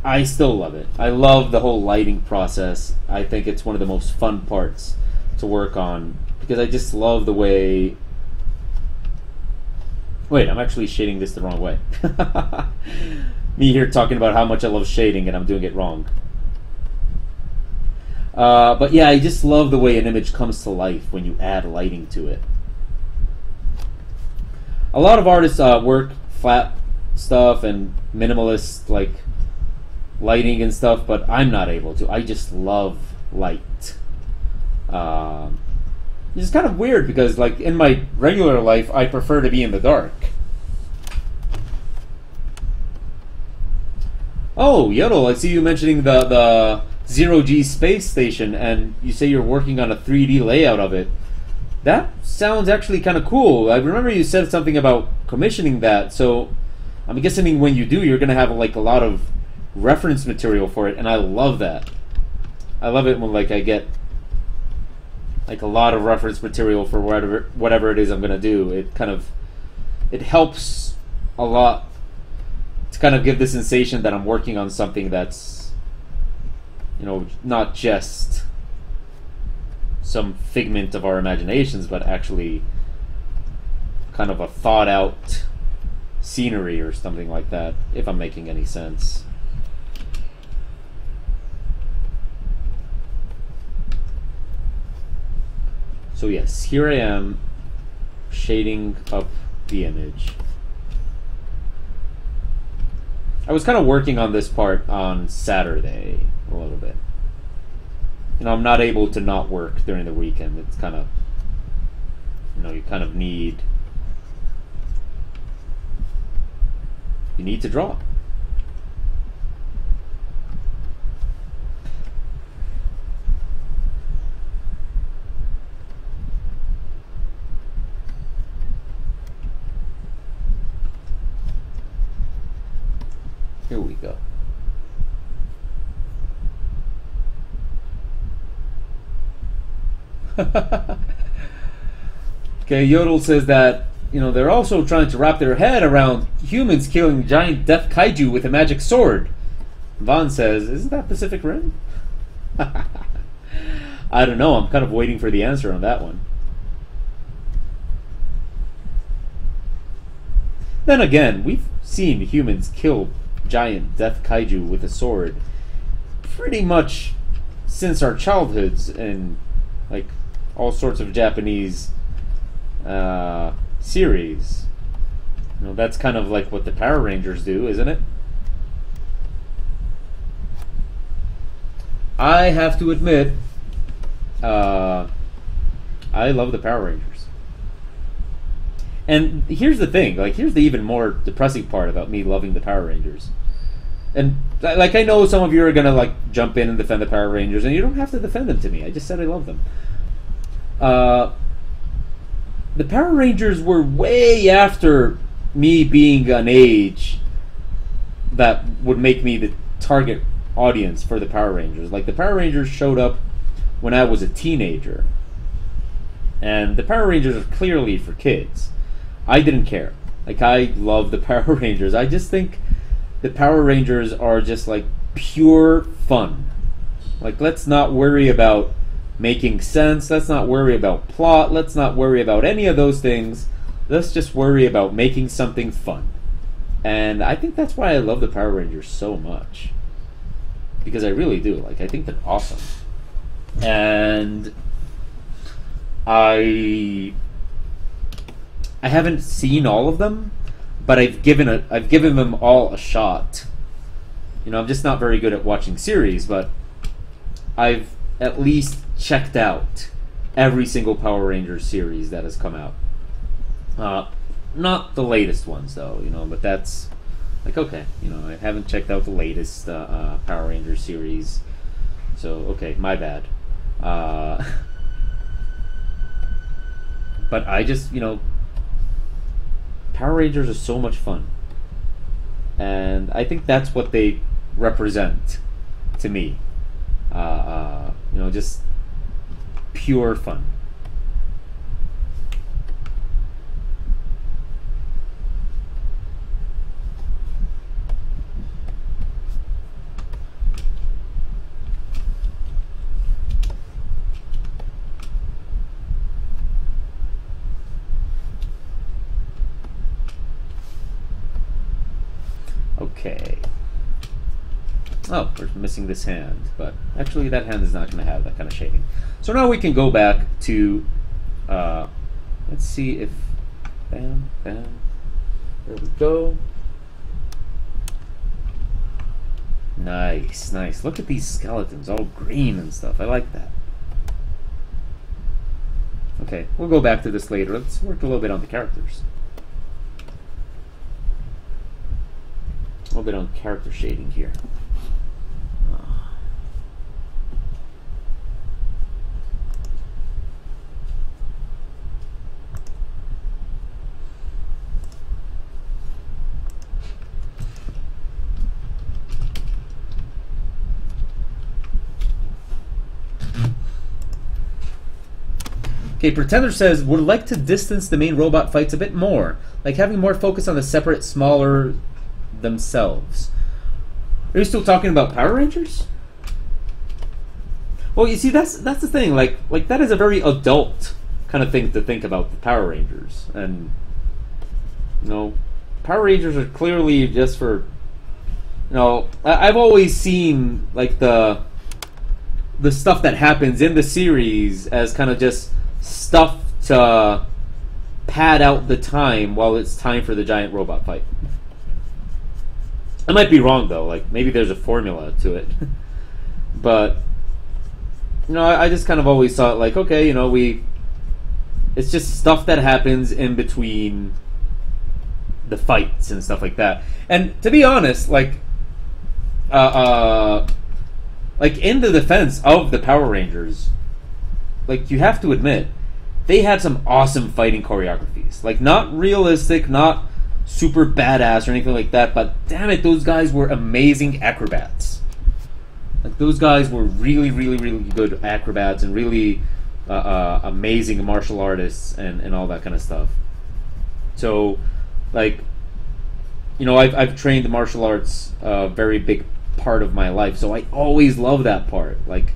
I still love it. I love the whole lighting process. I think it's one of the most fun parts to work on because I just love the way... Wait, I'm actually shading this the wrong way. Me here talking about how much I love shading and I'm doing it wrong. But yeah, I just love the way an image comes to life when you add lighting to it. A lot of artists work flat stuff and minimalist like lighting and stuff, but I'm not able to. I just love light. It's kind of weird because, like, in my regular life, I prefer to be in the dark. Oh, Yodel, I see you mentioning the zero-G space station, and you say you're working on a 3D layout of it. That sounds actually kind of cool. I remember you said something about commissioning that, so I'm guessing when you do, you're going to have, like, a lot of reference material for it, and I love that. I love it when, like, I get like a lot of reference material for whatever it is I'm gonna do. It helps a lot to kind of give the sensation that I'm working on something that's, you know, not just some figment of our imaginations, but actually kind of a thought out scenery or something like that, if I'm making any sense. So yes, here I am shading up the image. I was kind of working on this part on Saturday a little bit. You know, I'm not able to not work during the weekend. It's kind of, you know, you kind of need to draw. Here we go. Okay, Yodel says that, they're also trying to wrap their head around humans killing giant death kaiju with a magic sword. Vaughn says, isn't that Pacific Rim? I don't know. I'm kind of waiting for the answer on that one. Then again, we've seen humans kill giant death kaiju with a sword pretty much since our childhoods in like all sorts of Japanese series. That's kind of like what the Power Rangers do, isn't it? I have to admit, I love the Power Rangers. And here's the thing, here's the even more depressing part about me loving the Power Rangers. And, I know some of you are gonna, jump in and defend the Power Rangers, and you don't have to defend them to me. I just said I love them. The Power Rangers were way after me being an age that would make me the target audience for the Power Rangers. The Power Rangers showed up when I was a teenager. And the Power Rangers are clearly for kids. I didn't care. I love the Power Rangers. I just think the Power Rangers are just pure fun. Let's not worry about making sense. Let's not worry about plot. Let's not worry about any of those things. Let's just worry about making something fun. And I think that's why I love the Power Rangers so much. Because I really do. I think they're awesome. And I haven't seen all of them, but I've given them all a shot. I'm just not very good at watching series, but I've at least checked out every single Power Rangers series that has come out. Not the latest ones, though, but that's okay. I haven't checked out the latest Power Rangers series, so okay, my bad. But I just, Power Rangers are so much fun. And I think that's what they represent to me. Just pure fun. Okay. Oh, we're missing this hand, but actually that hand is not going to have that kind of shading. So now we can go back to, let's see if, bam, bam, there we go. Nice, nice. Look at these skeletons, all green and stuff. I like that. Okay, we'll go back to this later. Let's work a little bit on the characters. A little bit on character shading here. Okay, Pretender says, would like to distance the main robot fights a bit more, like having more focus on the separate, smaller themselves. Are you still talking about Power Rangers? Well, you see, that's the thing. Like that is a very adult kind of thing to think about the Power Rangers, and Power Rangers are clearly just for, I've always seen the stuff that happens in the series as kind of just stuff to pad out the time while it's time for the giant robot fight. I might be wrong though, maybe there's a formula to it. But I just kind of always thought okay, it's just stuff that happens in between the fights and stuff like that. And to be honest, in the defense of the Power Rangers, you have to admit, they had some awesome fighting choreographies. Not realistic, not super badass or anything like that, but damn it, those guys were amazing acrobats. Like, those guys were really, really, really good acrobats and really amazing martial artists and all that kind of stuff. So, like, you know, I've trained martial arts a very big part of my life, so I always love that part. Like,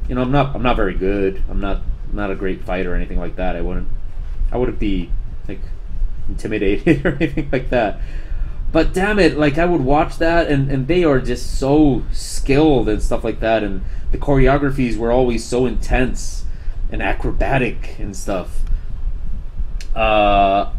you know, I'm not very good. I'm not a great fighter or anything like that. I wouldn't be like intimidated or anything like that. But damn it, like, I would watch that, and they are just so skilled and stuff like that, and the choreographies were always so intense and acrobatic and stuff. That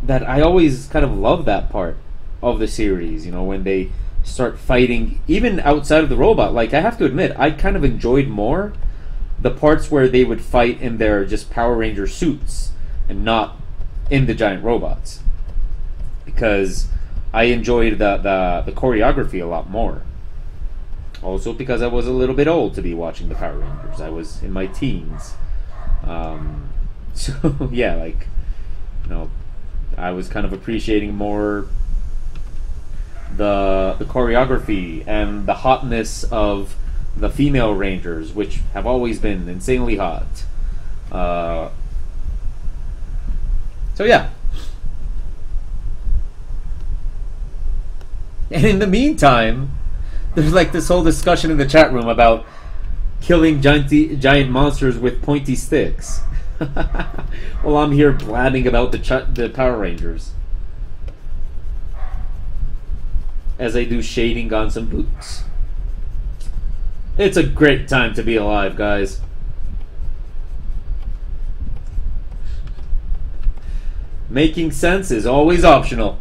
I always kind of love that part of the series, you know, when they start fighting, even outside of the robot. Like, I have to admit, I kind of enjoyed more the parts where they would fight in their just Power Ranger suits and not in the giant robots, because I enjoyed the choreography a lot more. Also because I was a little bit old to be watching the Power Rangers. I was in my teens. So yeah, like, you know, I was kind of appreciating more the choreography and the hotness of the female Rangers, which have always been insanely hot. So yeah. And in the meantime, there's like this whole discussion in the chat room about killing giant monsters with pointy sticks. Well, I'm here blabbing about the Power Rangers as I do shading on some boots. It's a great time to be alive, guys. Making sense is always optional.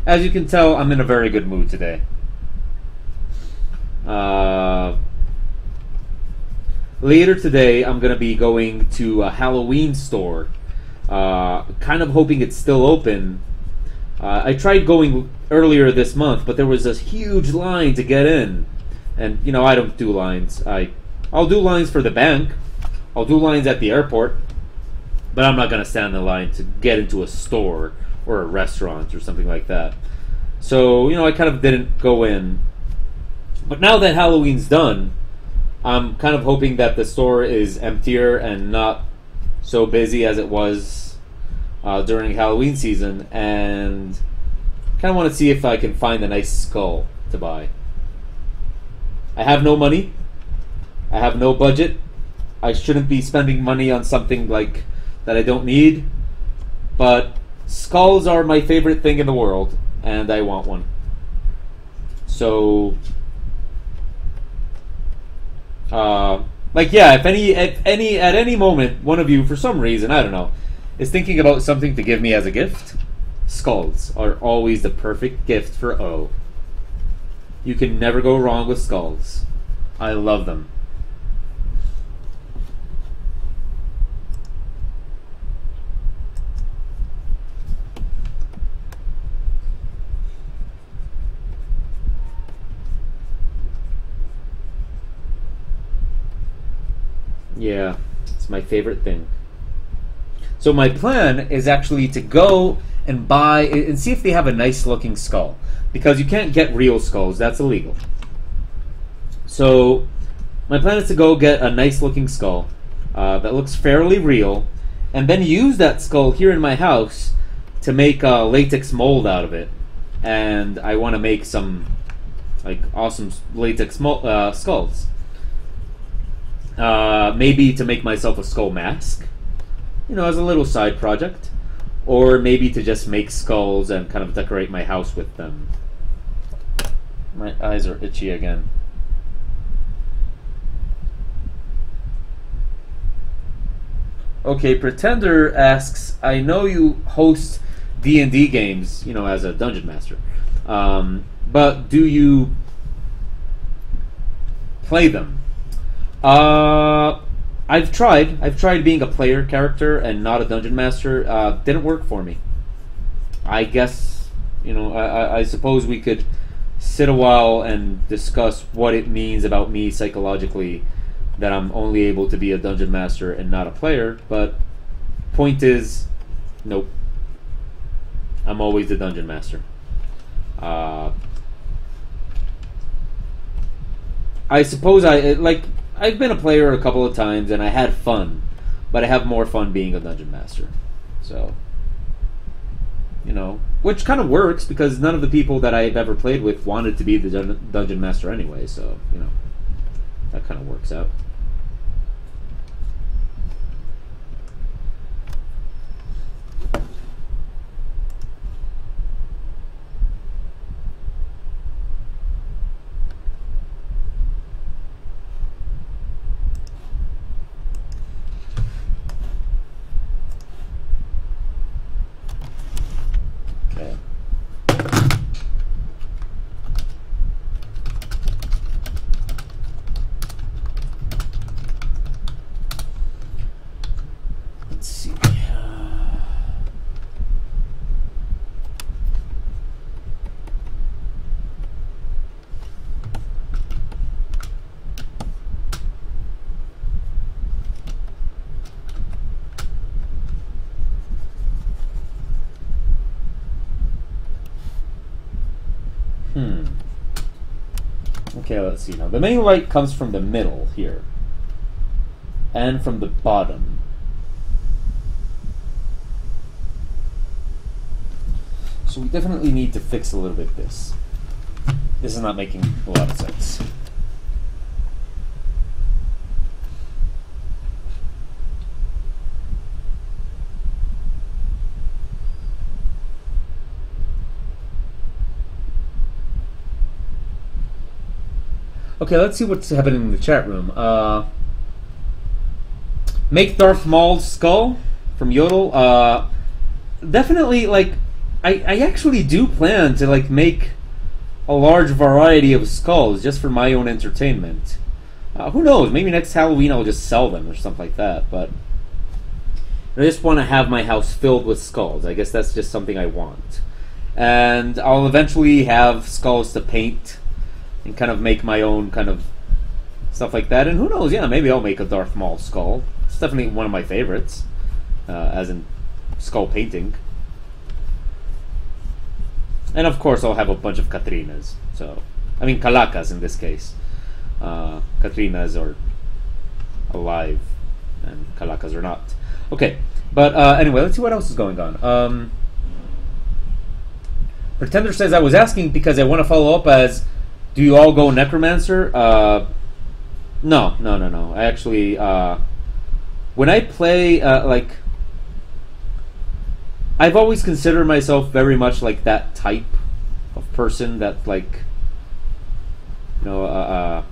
As you can tell, I'm in a very good mood today. Later today, I'm going to be going to a Halloween store. Kind of hoping it's still open. I tried going earlier this month, but there was a huge line to get in. And, you know, I don't do lines. I'll do lines for the bank. I'll do lines at the airport. But I'm not going to stand in line to get into a store or a restaurant or something like that. So, you know, I kind of didn't go in. But now that Halloween's done, I'm kind of hoping that the store is emptier and not so busy as it was during Halloween season, and kind of want to see if I can find a nice skull to buy. I have no money. I have no budget. I shouldn't be spending money on something like that I don't need, but skulls are my favorite thing in the world, and I want one. So, like, yeah, if at any moment one of you, for some reason, I don't know, is thinking about something to give me as a gift, skulls are always the perfect gift for O. You can never go wrong with skulls. I love them. Yeah, it's my favorite thing. So my plan is actually to go and buy and see if they have a nice looking skull, because you can't get real skulls, that's illegal. So my plan is to go get a nice looking skull that looks fairly real, and then use that skull here in my house to make a latex mold out of it. And I want to make some like awesome latex skulls. Maybe to make myself a skull mask, you know, as a little side project, or maybe to just make skulls and kind of decorate my house with them. My eyes are itchy again. Okay, Pretender asks, I know you host D&D games, you know, as a dungeon master, but do you play them? I I've tried. I've tried being a player character and not a dungeon master. Didn't work for me. I guess, I suppose we could sit a while and discuss what it means about me psychologically that I'm only able to be a dungeon master and not a player. But point is, nope. I'm always the dungeon master. I suppose I've been a player a couple of times and I had fun, but I have more fun being a dungeon master. So, which kind of works because none of the people that I've ever played with wanted to be the dungeon master anyway. So, that kind of works out. Okay, let's see now. The main light comes from the middle here. And from the bottom. So we definitely need to fix a little bit this. This is not making a lot of sense. Okay, let's see what's happening in the chat room. Make Darth Maul's skull from Yodel. Definitely, I actually do plan to make a large variety of skulls just for my own entertainment. Who knows? Maybe next Halloween I'll just sell them or something like that. But I just want to have my house filled with skulls. I guess that's just something I want. And I'll eventually have skulls to paint and kind of make my own kind of stuff like that. And who knows, yeah, maybe I'll make a Darth Maul skull. It's definitely one of my favorites, as in skull painting. And of course I'll have a bunch of Catrinas. So, I mean Calakas in this case. Catrinas are alive and Calakas are not. Okay, but anyway, let's see what else is going on. Pretender says, I was asking because I want to follow up as, do you all go Necromancer? No. I actually, when I play, I've always considered myself very much like that type of person that, I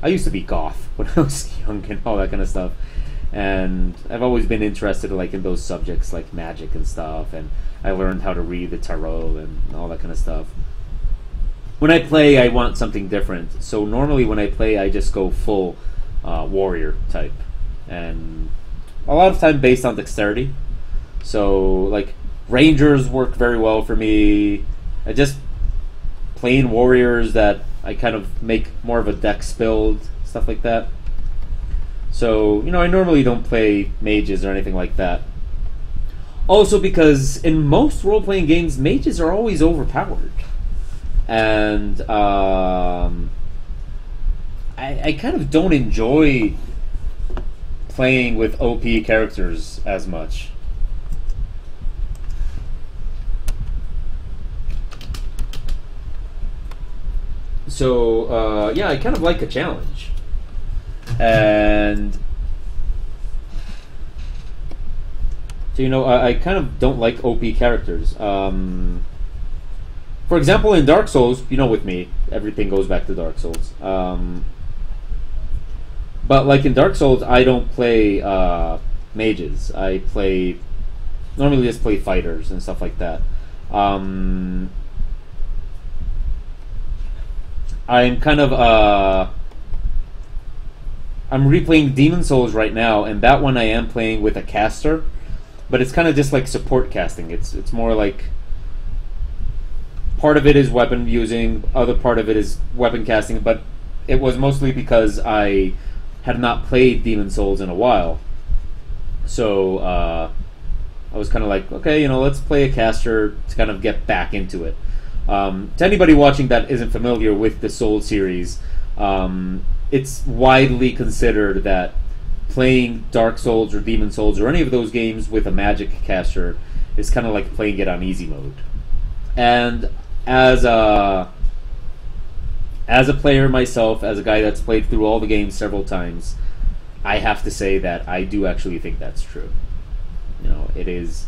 used to be goth when I was young and all that kind of stuff. And I've always been interested, in those subjects like magic and stuff. And I learned how to read the tarot and all that kind of stuff. When I play, I want something different. So normally when I play, I just go full warrior type. And a lot of time based on dexterity. So, rangers work very well for me. I just plain warriors that I kind of make more of a dex build, stuff like that. So, I normally don't play mages or anything like that. Also because in most role-playing games, mages are always overpowered. And I kind of don't enjoy playing with OP characters as much. So, yeah, I kind of like a challenge. And so, I kind of don't like OP characters. For example, in Dark Souls, with me, everything goes back to Dark Souls. But in Dark Souls, I don't play mages. I normally just play fighters and stuff like that. I'm kind of I'm replaying Demon Souls right now, and that one I am playing with a caster, but it's kind of just like support casting. It's more like part of it is weapon using, other part of it is weapon casting, but it was mostly because I had not played Demon Souls in a while. So I was kind of like, okay, let's play a caster to kind of get back into it. To anybody watching that isn't familiar with the Soul series, it's widely considered that playing Dark Souls or Demon Souls or any of those games with a magic caster is kind of like playing it on easy mode. And as a player myself, as a guy that's played through all the games several times, I have to say that I do actually think that's true. It is.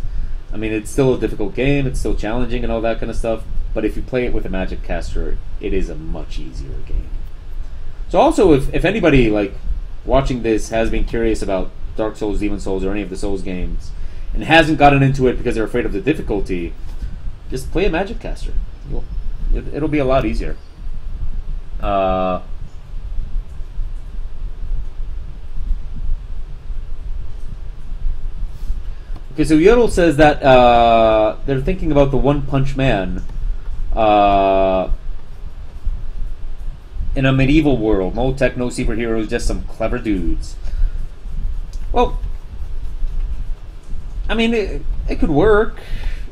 I mean, it's still a difficult game. It's still challenging and all that kind of stuff. But if you play it with a magic caster, it is a much easier game. So also, if anybody like watching this has been curious about Dark Souls, Demon Souls, or any of the Souls games, and hasn't gotten into it because they're afraid of the difficulty, just play a magic caster. It'll be a lot easier. Okay, so Yodel says that they're thinking about the One Punch Man in a medieval world. No tech, no superheroes, just some clever dudes. Well, I mean, it could work.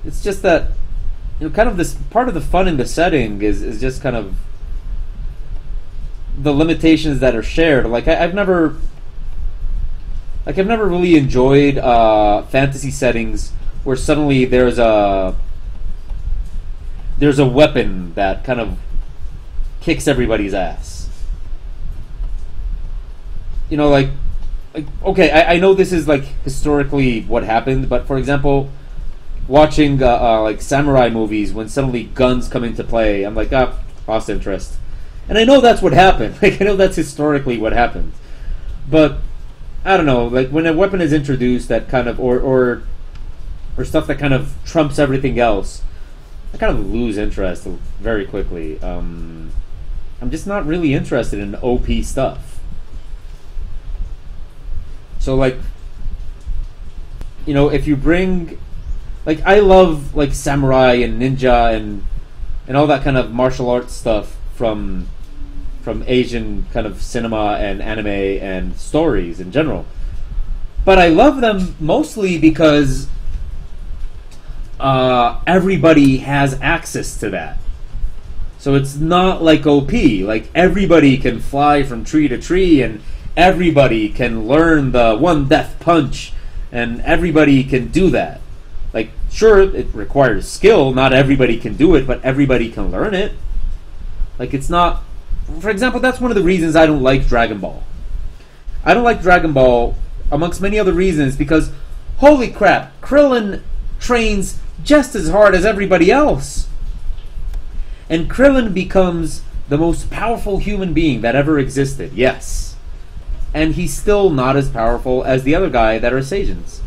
It's just that, kind of this part of the fun in the setting is just kind of the limitations that are shared. Like I've never really enjoyed fantasy settings where suddenly there's a weapon that kind of kicks everybody's ass. Like okay, I know this is like historically what happened, but for example, watching like samurai movies, when suddenly guns come into play, I'm like, lost interest. And I know that's what happened. Like I know that's historically what happened, but I don't know. Like when a weapon is introduced that kind of or stuff that kind of trumps everything else, I kind of lose interest very quickly. I'm just not really interested in OP stuff. So like, if you bring, like, I love like samurai and ninja and all that kind of martial arts stuff from Asian kind of cinema and anime and stories in general. But I love them mostly because everybody has access to that. So it's not like OP. Like everybody can fly from tree to tree, and everybody can learn the one death punch, and everybody can do that. Like, sure, it requires skill. Not everybody can do it, but everybody can learn it. Like, it's not... For example, that's one of the reasons I don't like Dragon Ball. I don't like Dragon Ball, amongst many other reasons, because, holy crap, Krillin trains just as hard as everybody else. And Krillin becomes the most powerful human being that ever existed, yes. And he's still not as powerful as the other guy that are Saiyans.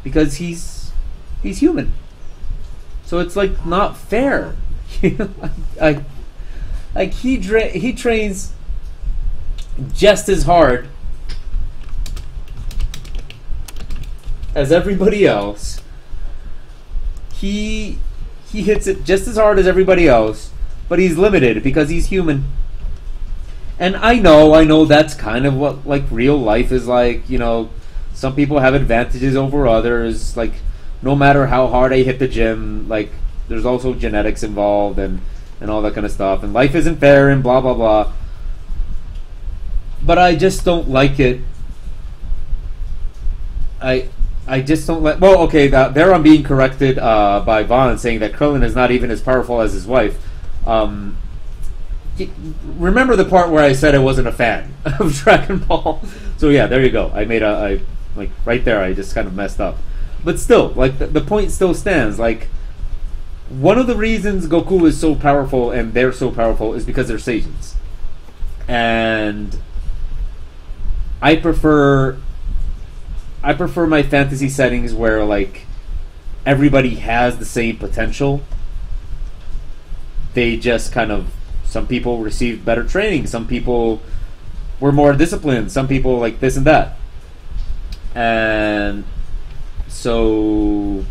Because he's human. So it's, like, not fair. Like he trains just as hard as everybody else. He hits it just as hard as everybody else, but he's limited because he's human. And I know that's kind of what like real life is like. Some people have advantages over others. Like no matter how hard I hit the gym, like there's also genetics involved and all that kind of stuff, and life isn't fair, and blah, blah, blah. But I just don't like it. I just don't like... Well, okay, there I'm being corrected by Vaughn, saying that Krillin is not even as powerful as his wife. Remember the part where I said I wasn't a fan of Dragon Ball? So yeah, there you go. I made like, right there, I just kind of messed up. But still, like, the point still stands, like... One of the reasons Goku is so powerful and they're so powerful is because they're Saiyans. And I prefer my fantasy settings where like everybody has the same potential. They just kind of, some people receive better training, some people were more disciplined. Some people like this and that. And so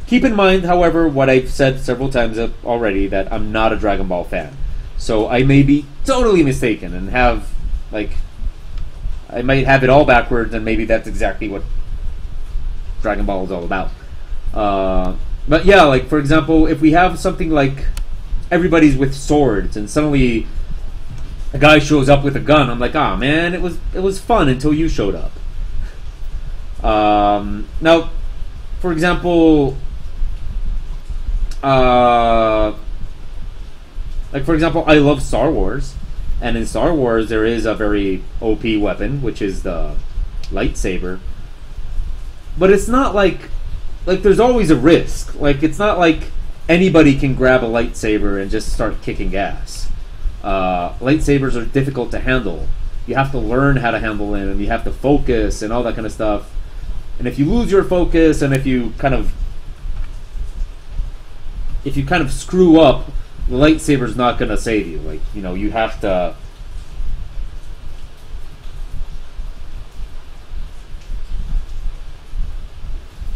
keep in mind, however, what I've said several times already, that I'm not a Dragon Ball fan. So I may be totally mistaken and have, like, I might have it all backwards, and maybe that's exactly what Dragon Ball is all about. But yeah, like, for example, if we have something like everybody's with swords and suddenly a guy shows up with a gun, I'm like, ah, man, it was fun until you showed up. Now, for example, I love Star Wars, and in Star Wars there is a very OP weapon, which is the lightsaber. But it's not like there's always a risk. Like, it's not like anybody can grab a lightsaber and just start kicking ass. Lightsabers are difficult to handle. You have to learn how to handle them, and you have to focus and all that kind of stuff. And if you lose your focus, and if you kind of screw up, the lightsaber's not going to save you. Like, you know, you have to.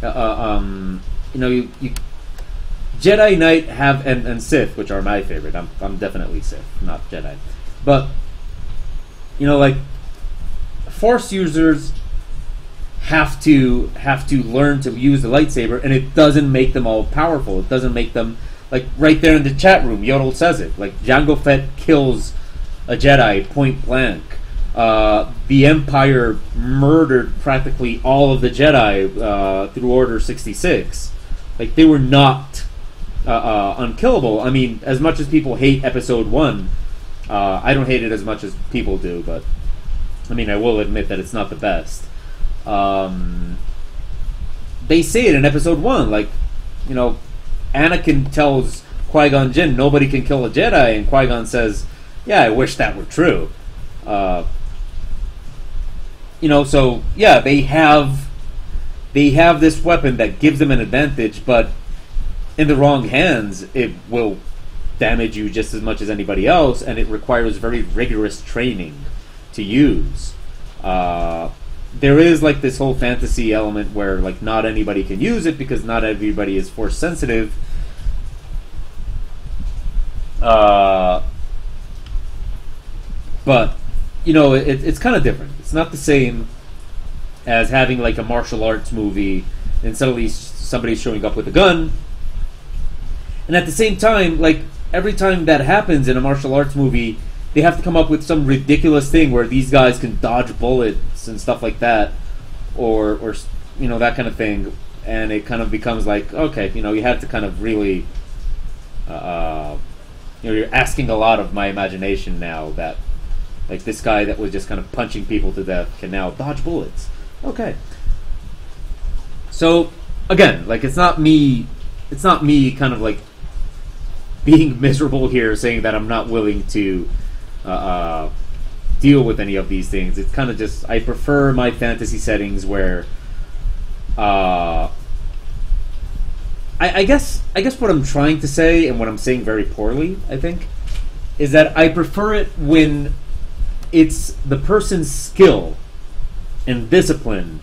You Jedi Knight have and Sith, which are my favorite. I'm definitely Sith, not Jedi. But you know, like, Force users have to learn to use the lightsaber, and it doesn't make them all powerful. It doesn't make them, like, right there in the chat room, Yodel says it. Like, Jango Fett kills a Jedi point blank. The Empire murdered practically all of the Jedi through Order 66. Like, they were not unkillable. I mean, as much as people hate Episode 1, I don't hate it as much as people do, but I mean, I will admit that it's not the best. They say it in Episode 1, like, you know, Anakin tells Qui-Gon Jinn, nobody can kill a Jedi, and Qui-Gon says, yeah, I wish that were true. You know, so, yeah, they have this weapon that gives them an advantage, but in the wrong hands, it will damage you just as much as anybody else, and it requires very rigorous training to use. There is, like, this whole fantasy element where, like, not anybody can use it because not everybody is force sensitive. But, you know, it's kind of different. It's not the same as having, like, a martial arts movie and suddenly somebody's showing up with a gun. And at the same time, like, every time that happens in a martial arts movie, they have to come up with some ridiculous thing where these guys can dodge bullets and stuff like that, or you know, that kind of thing, and it kind of becomes like, okay, you know, you have to kind of really, you know, you're asking a lot of my imagination now that, like, this guy that was just kind of punching people to death can now dodge bullets. Okay. So again, like, it's not me kind of like being miserable here, saying that I'm not willing to deal with any of these things. It's kind of just, I prefer my fantasy settings where I guess what I'm trying to say, and what I'm saying very poorly, I think, is that I prefer it when it's the person's skill and discipline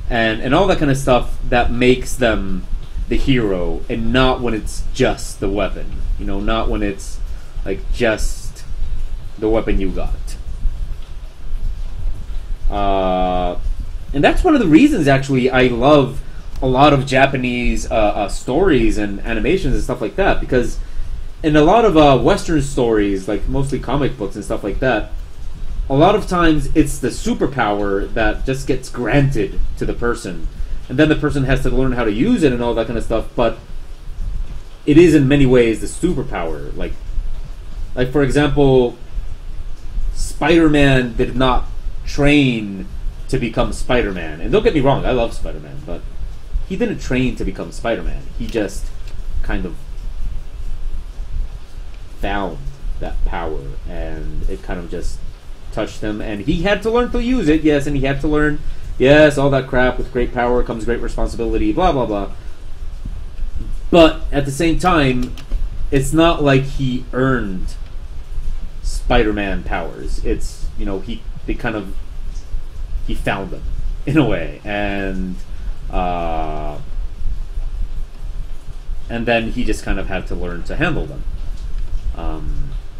and all that kind of stuff that makes them the hero, and not when it's just the weapon. You know, not when it's like just the weapon you got. And that's one of the reasons, actually, I love a lot of Japanese stories and animations and stuff like that, because in a lot of Western stories, like mostly comic books and stuff like that, a lot of times it's the superpower that just gets granted to the person, and then the person has to learn how to use it and all that kind of stuff. But it is in many ways the superpower. Like for example, Spider-Man did not train to become Spider-Man. And don't get me wrong, I love Spider-Man, but he didn't train to become Spider-Man. He just kind of found that power, and it kind of just touched him, and he had to learn to use it, yes, and he had to learn, yes, all that crap, with great power comes great responsibility, blah, blah, blah. But at the same time, it's not like he earned Spider-Man powers. It's, you know, he they kind of he found them in a way, and then he just kind of had to learn to handle them.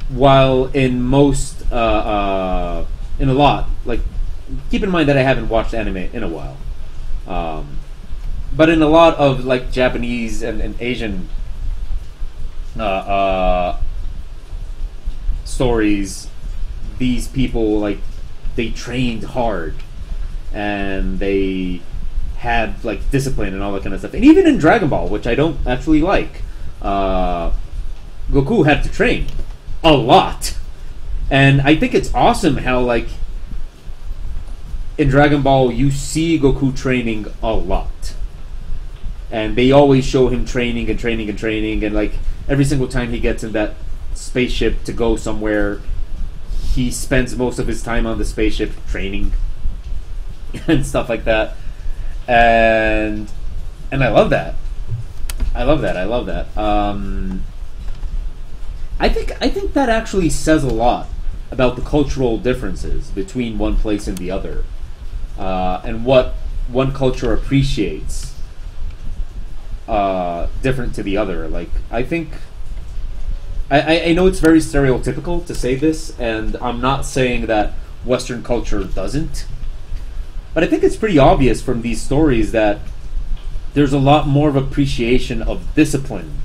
While in most in a lot, like, keep in mind that I haven't watched anime in a while, but in a lot of like Japanese and Asian stories, these people, like, they trained hard and they had like discipline and all that kind of stuff. And even in Dragon Ball, which I don't actually like, Goku had to train a lot. And I think it's awesome how, like, in Dragon Ball you see Goku training a lot. And they always show him training and training and training, and like every single time he gets in that spaceship to go somewhere, he spends most of his time on the spaceship training and stuff like that. And I love that. I love that. I think that actually says a lot about the cultural differences between one place and the other, and what one culture appreciates different to the other. Like, I think I know it's very stereotypical to say this, and I'm not saying that Western culture doesn't, but I think it's pretty obvious from these stories that there's a lot more of appreciation of discipline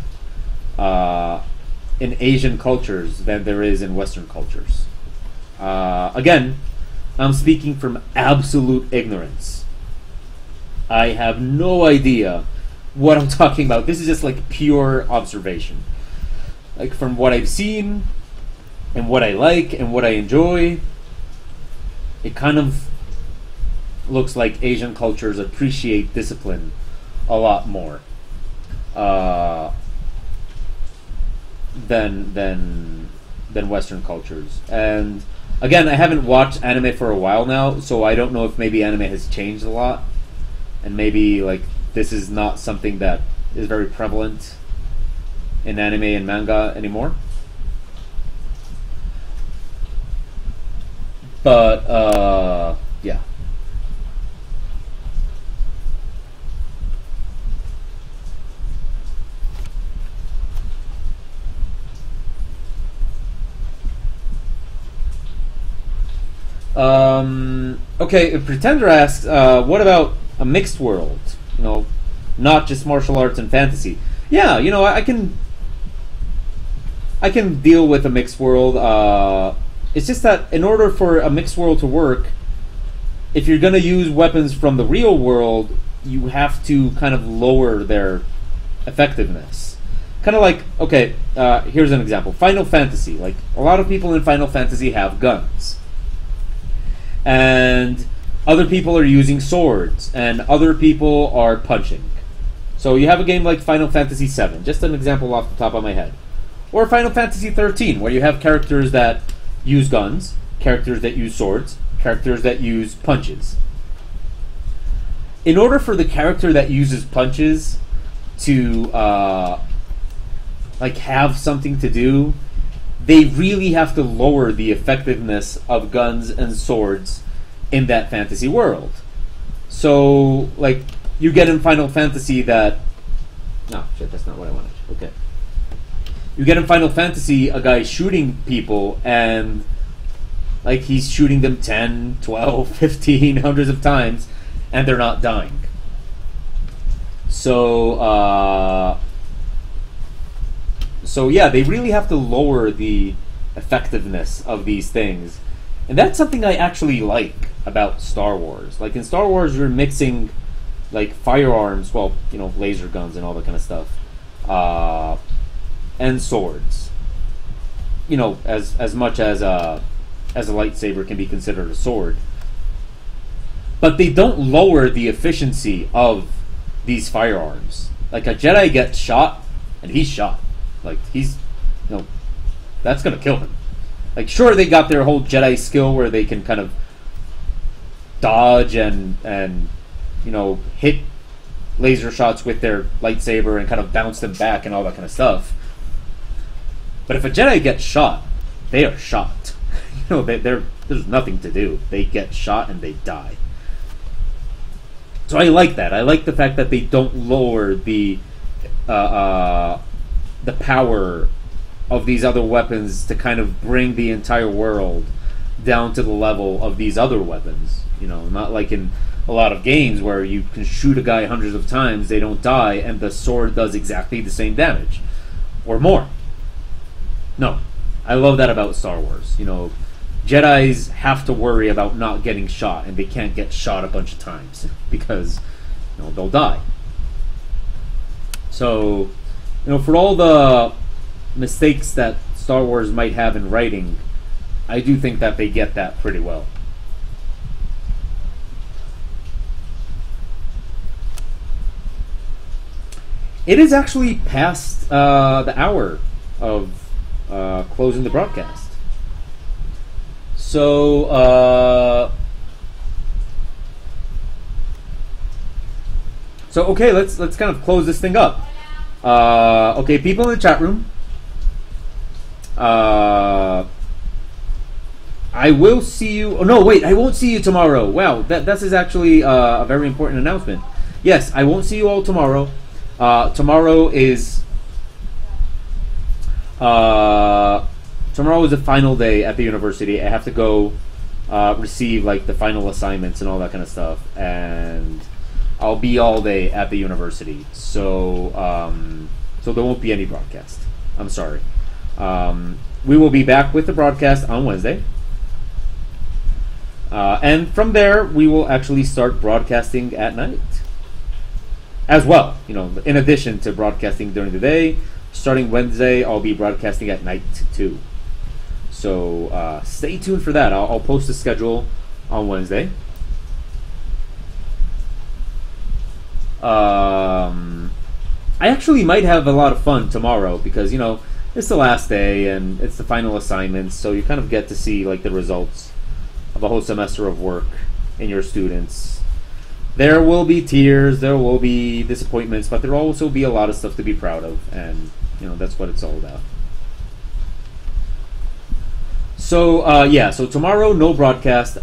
in Asian cultures than there is in Western cultures. Again, I'm speaking from absolute ignorance. I have no idea what I'm talking about. This is just like pure observation. Like, from what I've seen and what I like and what I enjoy, it kind of looks like Asian cultures appreciate discipline a lot more than Western cultures. And again, I haven't watched anime for a while now, so I don't know if maybe anime has changed a lot, and maybe like this is not something that is very prevalent in anime and manga anymore. But yeah. Okay, Pretender asks, what about a mixed world? You know, not just martial arts and fantasy. Yeah, you know, I can deal with a mixed world. It's just that in order for a mixed world to work, if you're going to use weapons from the real world, you have to kind of lower their effectiveness. Kind of like, okay, here's an example. Final Fantasy. Like, a lot of people in Final Fantasy have guns. And other people are using swords, and other people are punching. So you have a game like Final Fantasy VII, just an example off the top of my head. Or Final Fantasy XIII, where you have characters that use guns, characters that use swords, characters that use punches. In order for the character that uses punches to like have something to do, they really have to lower the effectiveness of guns and swords in that fantasy world. So, like, you get in Final Fantasy that... No, shit, that's not what I wanted. Okay. You get in Final Fantasy a guy shooting people, and, like, he's shooting them 10, 12, 15, hundreds of times, and they're not dying. So yeah, they really have to lower the effectiveness of these things. And that's something I actually like about Star Wars. Like, in Star Wars, you're mixing, like, firearms, well, you know, laser guns and all that kind of stuff, and swords. You know, as much as a lightsaber can be considered a sword. But they don't lower the efficiency of these firearms. Like, a Jedi gets shot, and he's shot. Like, he's, you know, that's gonna kill him. Like, sure, they got their whole Jedi skill where they can kind of dodge and you know, hit laser shots with their lightsaber and kind of bounce them back and all that kind of stuff. But if a Jedi gets shot, they are shot. You know, they're there's nothing to do. They get shot and they die. So I like that. I like the fact that they don't lower the power of these other weapons to kind of bring the entire world down to the level of these other weapons. You know, not like in a lot of games where you can shoot a guy hundreds of times, they don't die, and the sword does exactly the same damage. Or more. No. I love that about Star Wars. You know, Jedis have to worry about not getting shot, and they can't get shot a bunch of times because, you know, they'll die. So, you know, for all the mistakes that Star Wars might have in writing, I do think that they get that pretty well. It is actually past the hour of closing the broadcast. So, okay, let's kind of close this thing up. Okay, people in the chat room. I will see you. Oh no, wait! I won't see you tomorrow. Wow, that is actually a very important announcement. Yes, I won't see you all tomorrow. Tomorrow is the final day at the university. I have to go receive like the final assignments and all that kind of stuff, and I'll be all day at the university. So there won't be any broadcast. I'm sorry. We will be back with the broadcast on Wednesday. And from there, we will actually start broadcasting at night as well. You know, in addition to broadcasting during the day, starting Wednesday, I'll be broadcasting at night too. So stay tuned for that. I'll post the schedule on Wednesday. I actually might have a lot of fun tomorrow because, you know, it's the last day and it's the final assignments, so you kind of get to see like the results of a whole semester of work in your students. There will be tears, there will be disappointments, but there will also be a lot of stuff to be proud of, and you know, that's what it's all about. So so tomorrow no broadcast.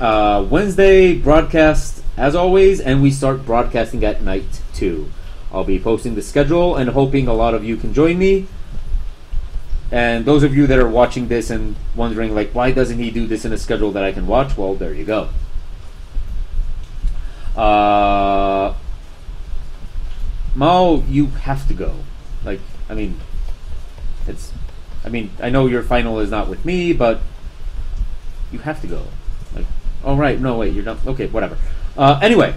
Wednesday broadcast as always, and we start broadcasting at night too. I'll be posting the schedule and hoping a lot of you can join me. And those of you that are watching this and wondering, like, why doesn't he do this in a schedule that I can watch? Well, there you go. Mao, you have to go. Like, I mean, I know your final is not with me, but you have to go. Like, oh, right, no, wait, you're not. Okay, whatever. Anyway,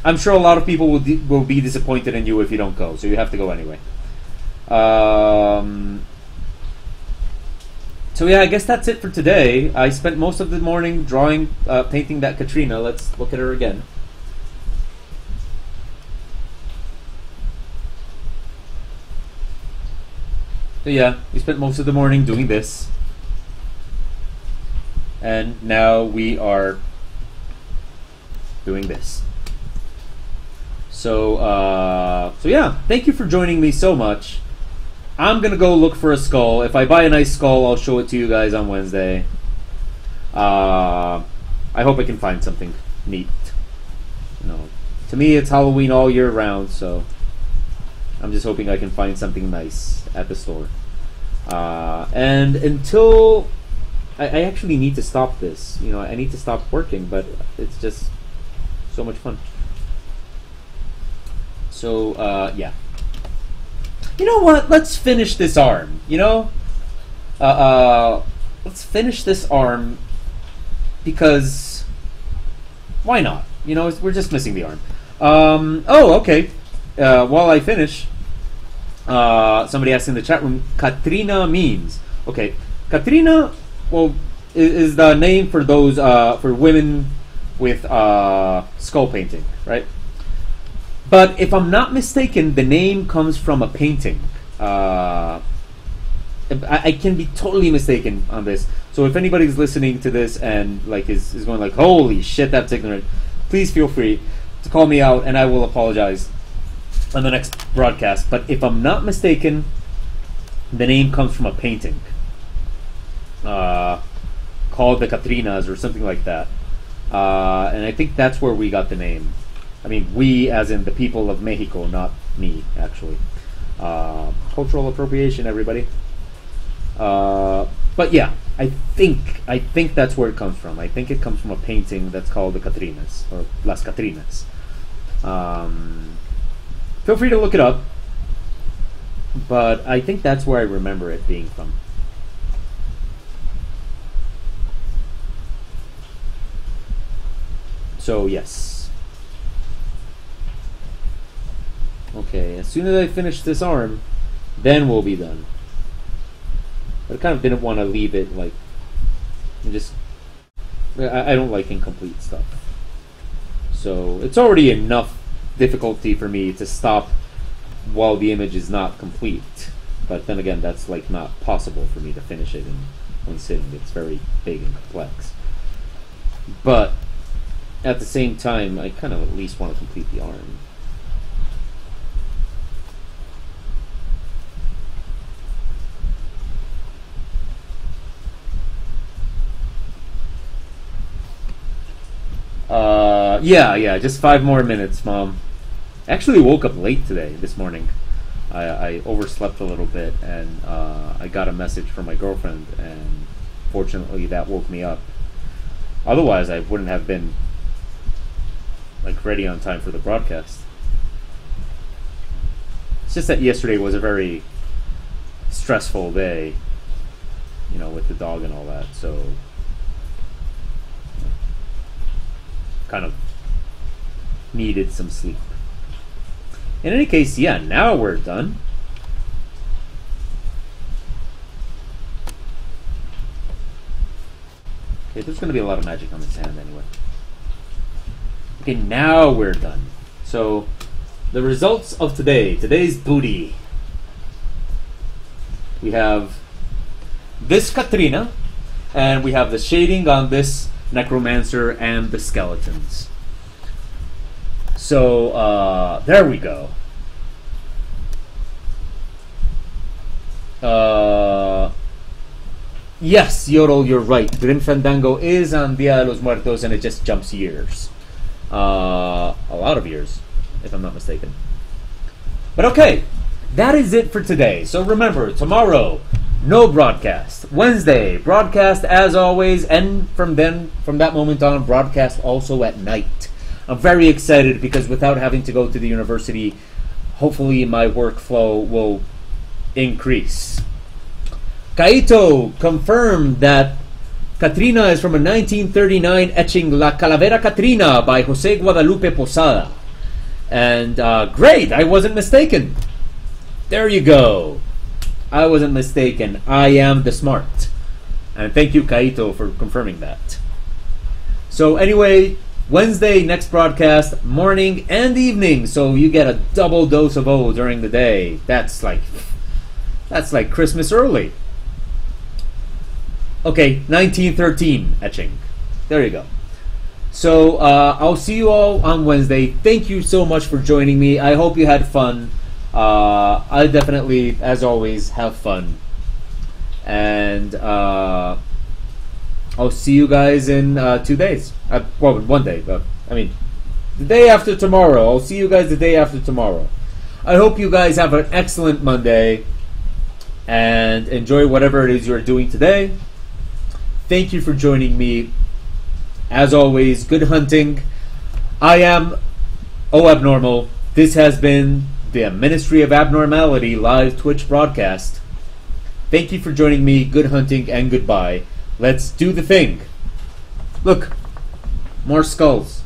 I'm sure a lot of people will be disappointed in you if you don't go, so you have to go anyway. So yeah, I guess that's it for today. I spent most of the morning drawing, painting that Katrina. Let's look at her again. So yeah, we spent most of the morning doing this. And now we are doing this. So yeah, thank you for joining me so much. I'm going to go look for a skull. If I buy a nice skull, I'll show it to you guys on Wednesday. I hope I can find something neat. You know, to me, it's Halloween all year round, so I'm just hoping I can find something nice at the store. And until... I actually need to stop this. You know, I need to stop working, but it's just so much fun. So, yeah. You know what? Let's finish this arm, you know? Let's finish this arm because why not? You know, we're just missing the arm. Oh, okay. While I finish, somebody asked in the chat room, Katrina means. Okay, Katrina, well, is the name for those, for women with skull painting, right? But if I'm not mistaken, the name comes from a painting. I can be totally mistaken on this. So if anybody's listening to this and like is going like, holy shit, that's ignorant, please feel free to call me out and I will apologize on the next broadcast. But if I'm not mistaken, the name comes from a painting. called the Catrinas or something like that. And I think that's where we got the name. I mean, we as in the people of Mexico, not me, actually. Cultural appropriation, everybody. But yeah, I think that's where it comes from. I think it comes from a painting that's called the Catrinas, or Las Catrinas. Feel free to look it up, but I think that's where I remember it being from. So yes. Okay, as soon as I finish this arm, then we'll be done. But I kind of didn't want to leave it like, just, I don't like incomplete stuff. So it's already enough difficulty for me to stop while the image is not complete. But then again, that's like not possible for me to finish it in one sitting. It's very big and complex. But at the same time, I kind of at least want to complete the arm. Yeah, just 5 more minutes, Mom. I actually woke up late this morning. I overslept a little bit, and I got a message from my girlfriend, and fortunately that woke me up. Otherwise, I wouldn't have been like ready on time for the broadcast. It's just that yesterday was a very stressful day, you know, with the dog and all that, so kind of needed some sleep. In any case, yeah, now we're done. Okay, there's going to be a lot of magic on this hand anyway. Okay, now we're done. So, the results of today's booty. We have this Katrina, and we have the shading on this necromancer and the skeletons. So, there we go. Yes, Yodel, you're right. Grim Fandango is on Dia de los Muertos, and it just jumps years. A lot of years, if I'm not mistaken. But okay, that is it for today. So remember, tomorrow, no broadcast. Wednesday, broadcast as always, and from that moment on, broadcast also at night. I'm very excited because without having to go to the university, hopefully my workflow will increase. Kaito confirmed that Catrina is from a 1939 etching La Calavera Catrina by Jose Guadalupe Posada. And great, I wasn't mistaken. There you go. I wasn't mistaken. I am the smart. And thank you, Kaito, for confirming that. So anyway, Wednesday, next broadcast, morning and evening. So you get a double dose of O during the day. That's like Christmas early. Okay, 1913 etching. There you go. So I'll see you all on Wednesday. Thank you so much for joining me. I hope you had fun. I definitely, as always, have fun. And I'll see you guys in 2 days. Well, 1 day. But I mean, the day after tomorrow. I'll see you guys the day after tomorrow. I hope you guys have an excellent Monday. And enjoy whatever it is you're doing today. Thank you for joining me. As always, good hunting. I am Abnormal. This has been the Ministry of Abnormality live Twitch broadcast. Thank you for joining me. Good hunting and goodbye. Let's do the thing. Look, more skulls.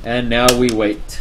And now we wait.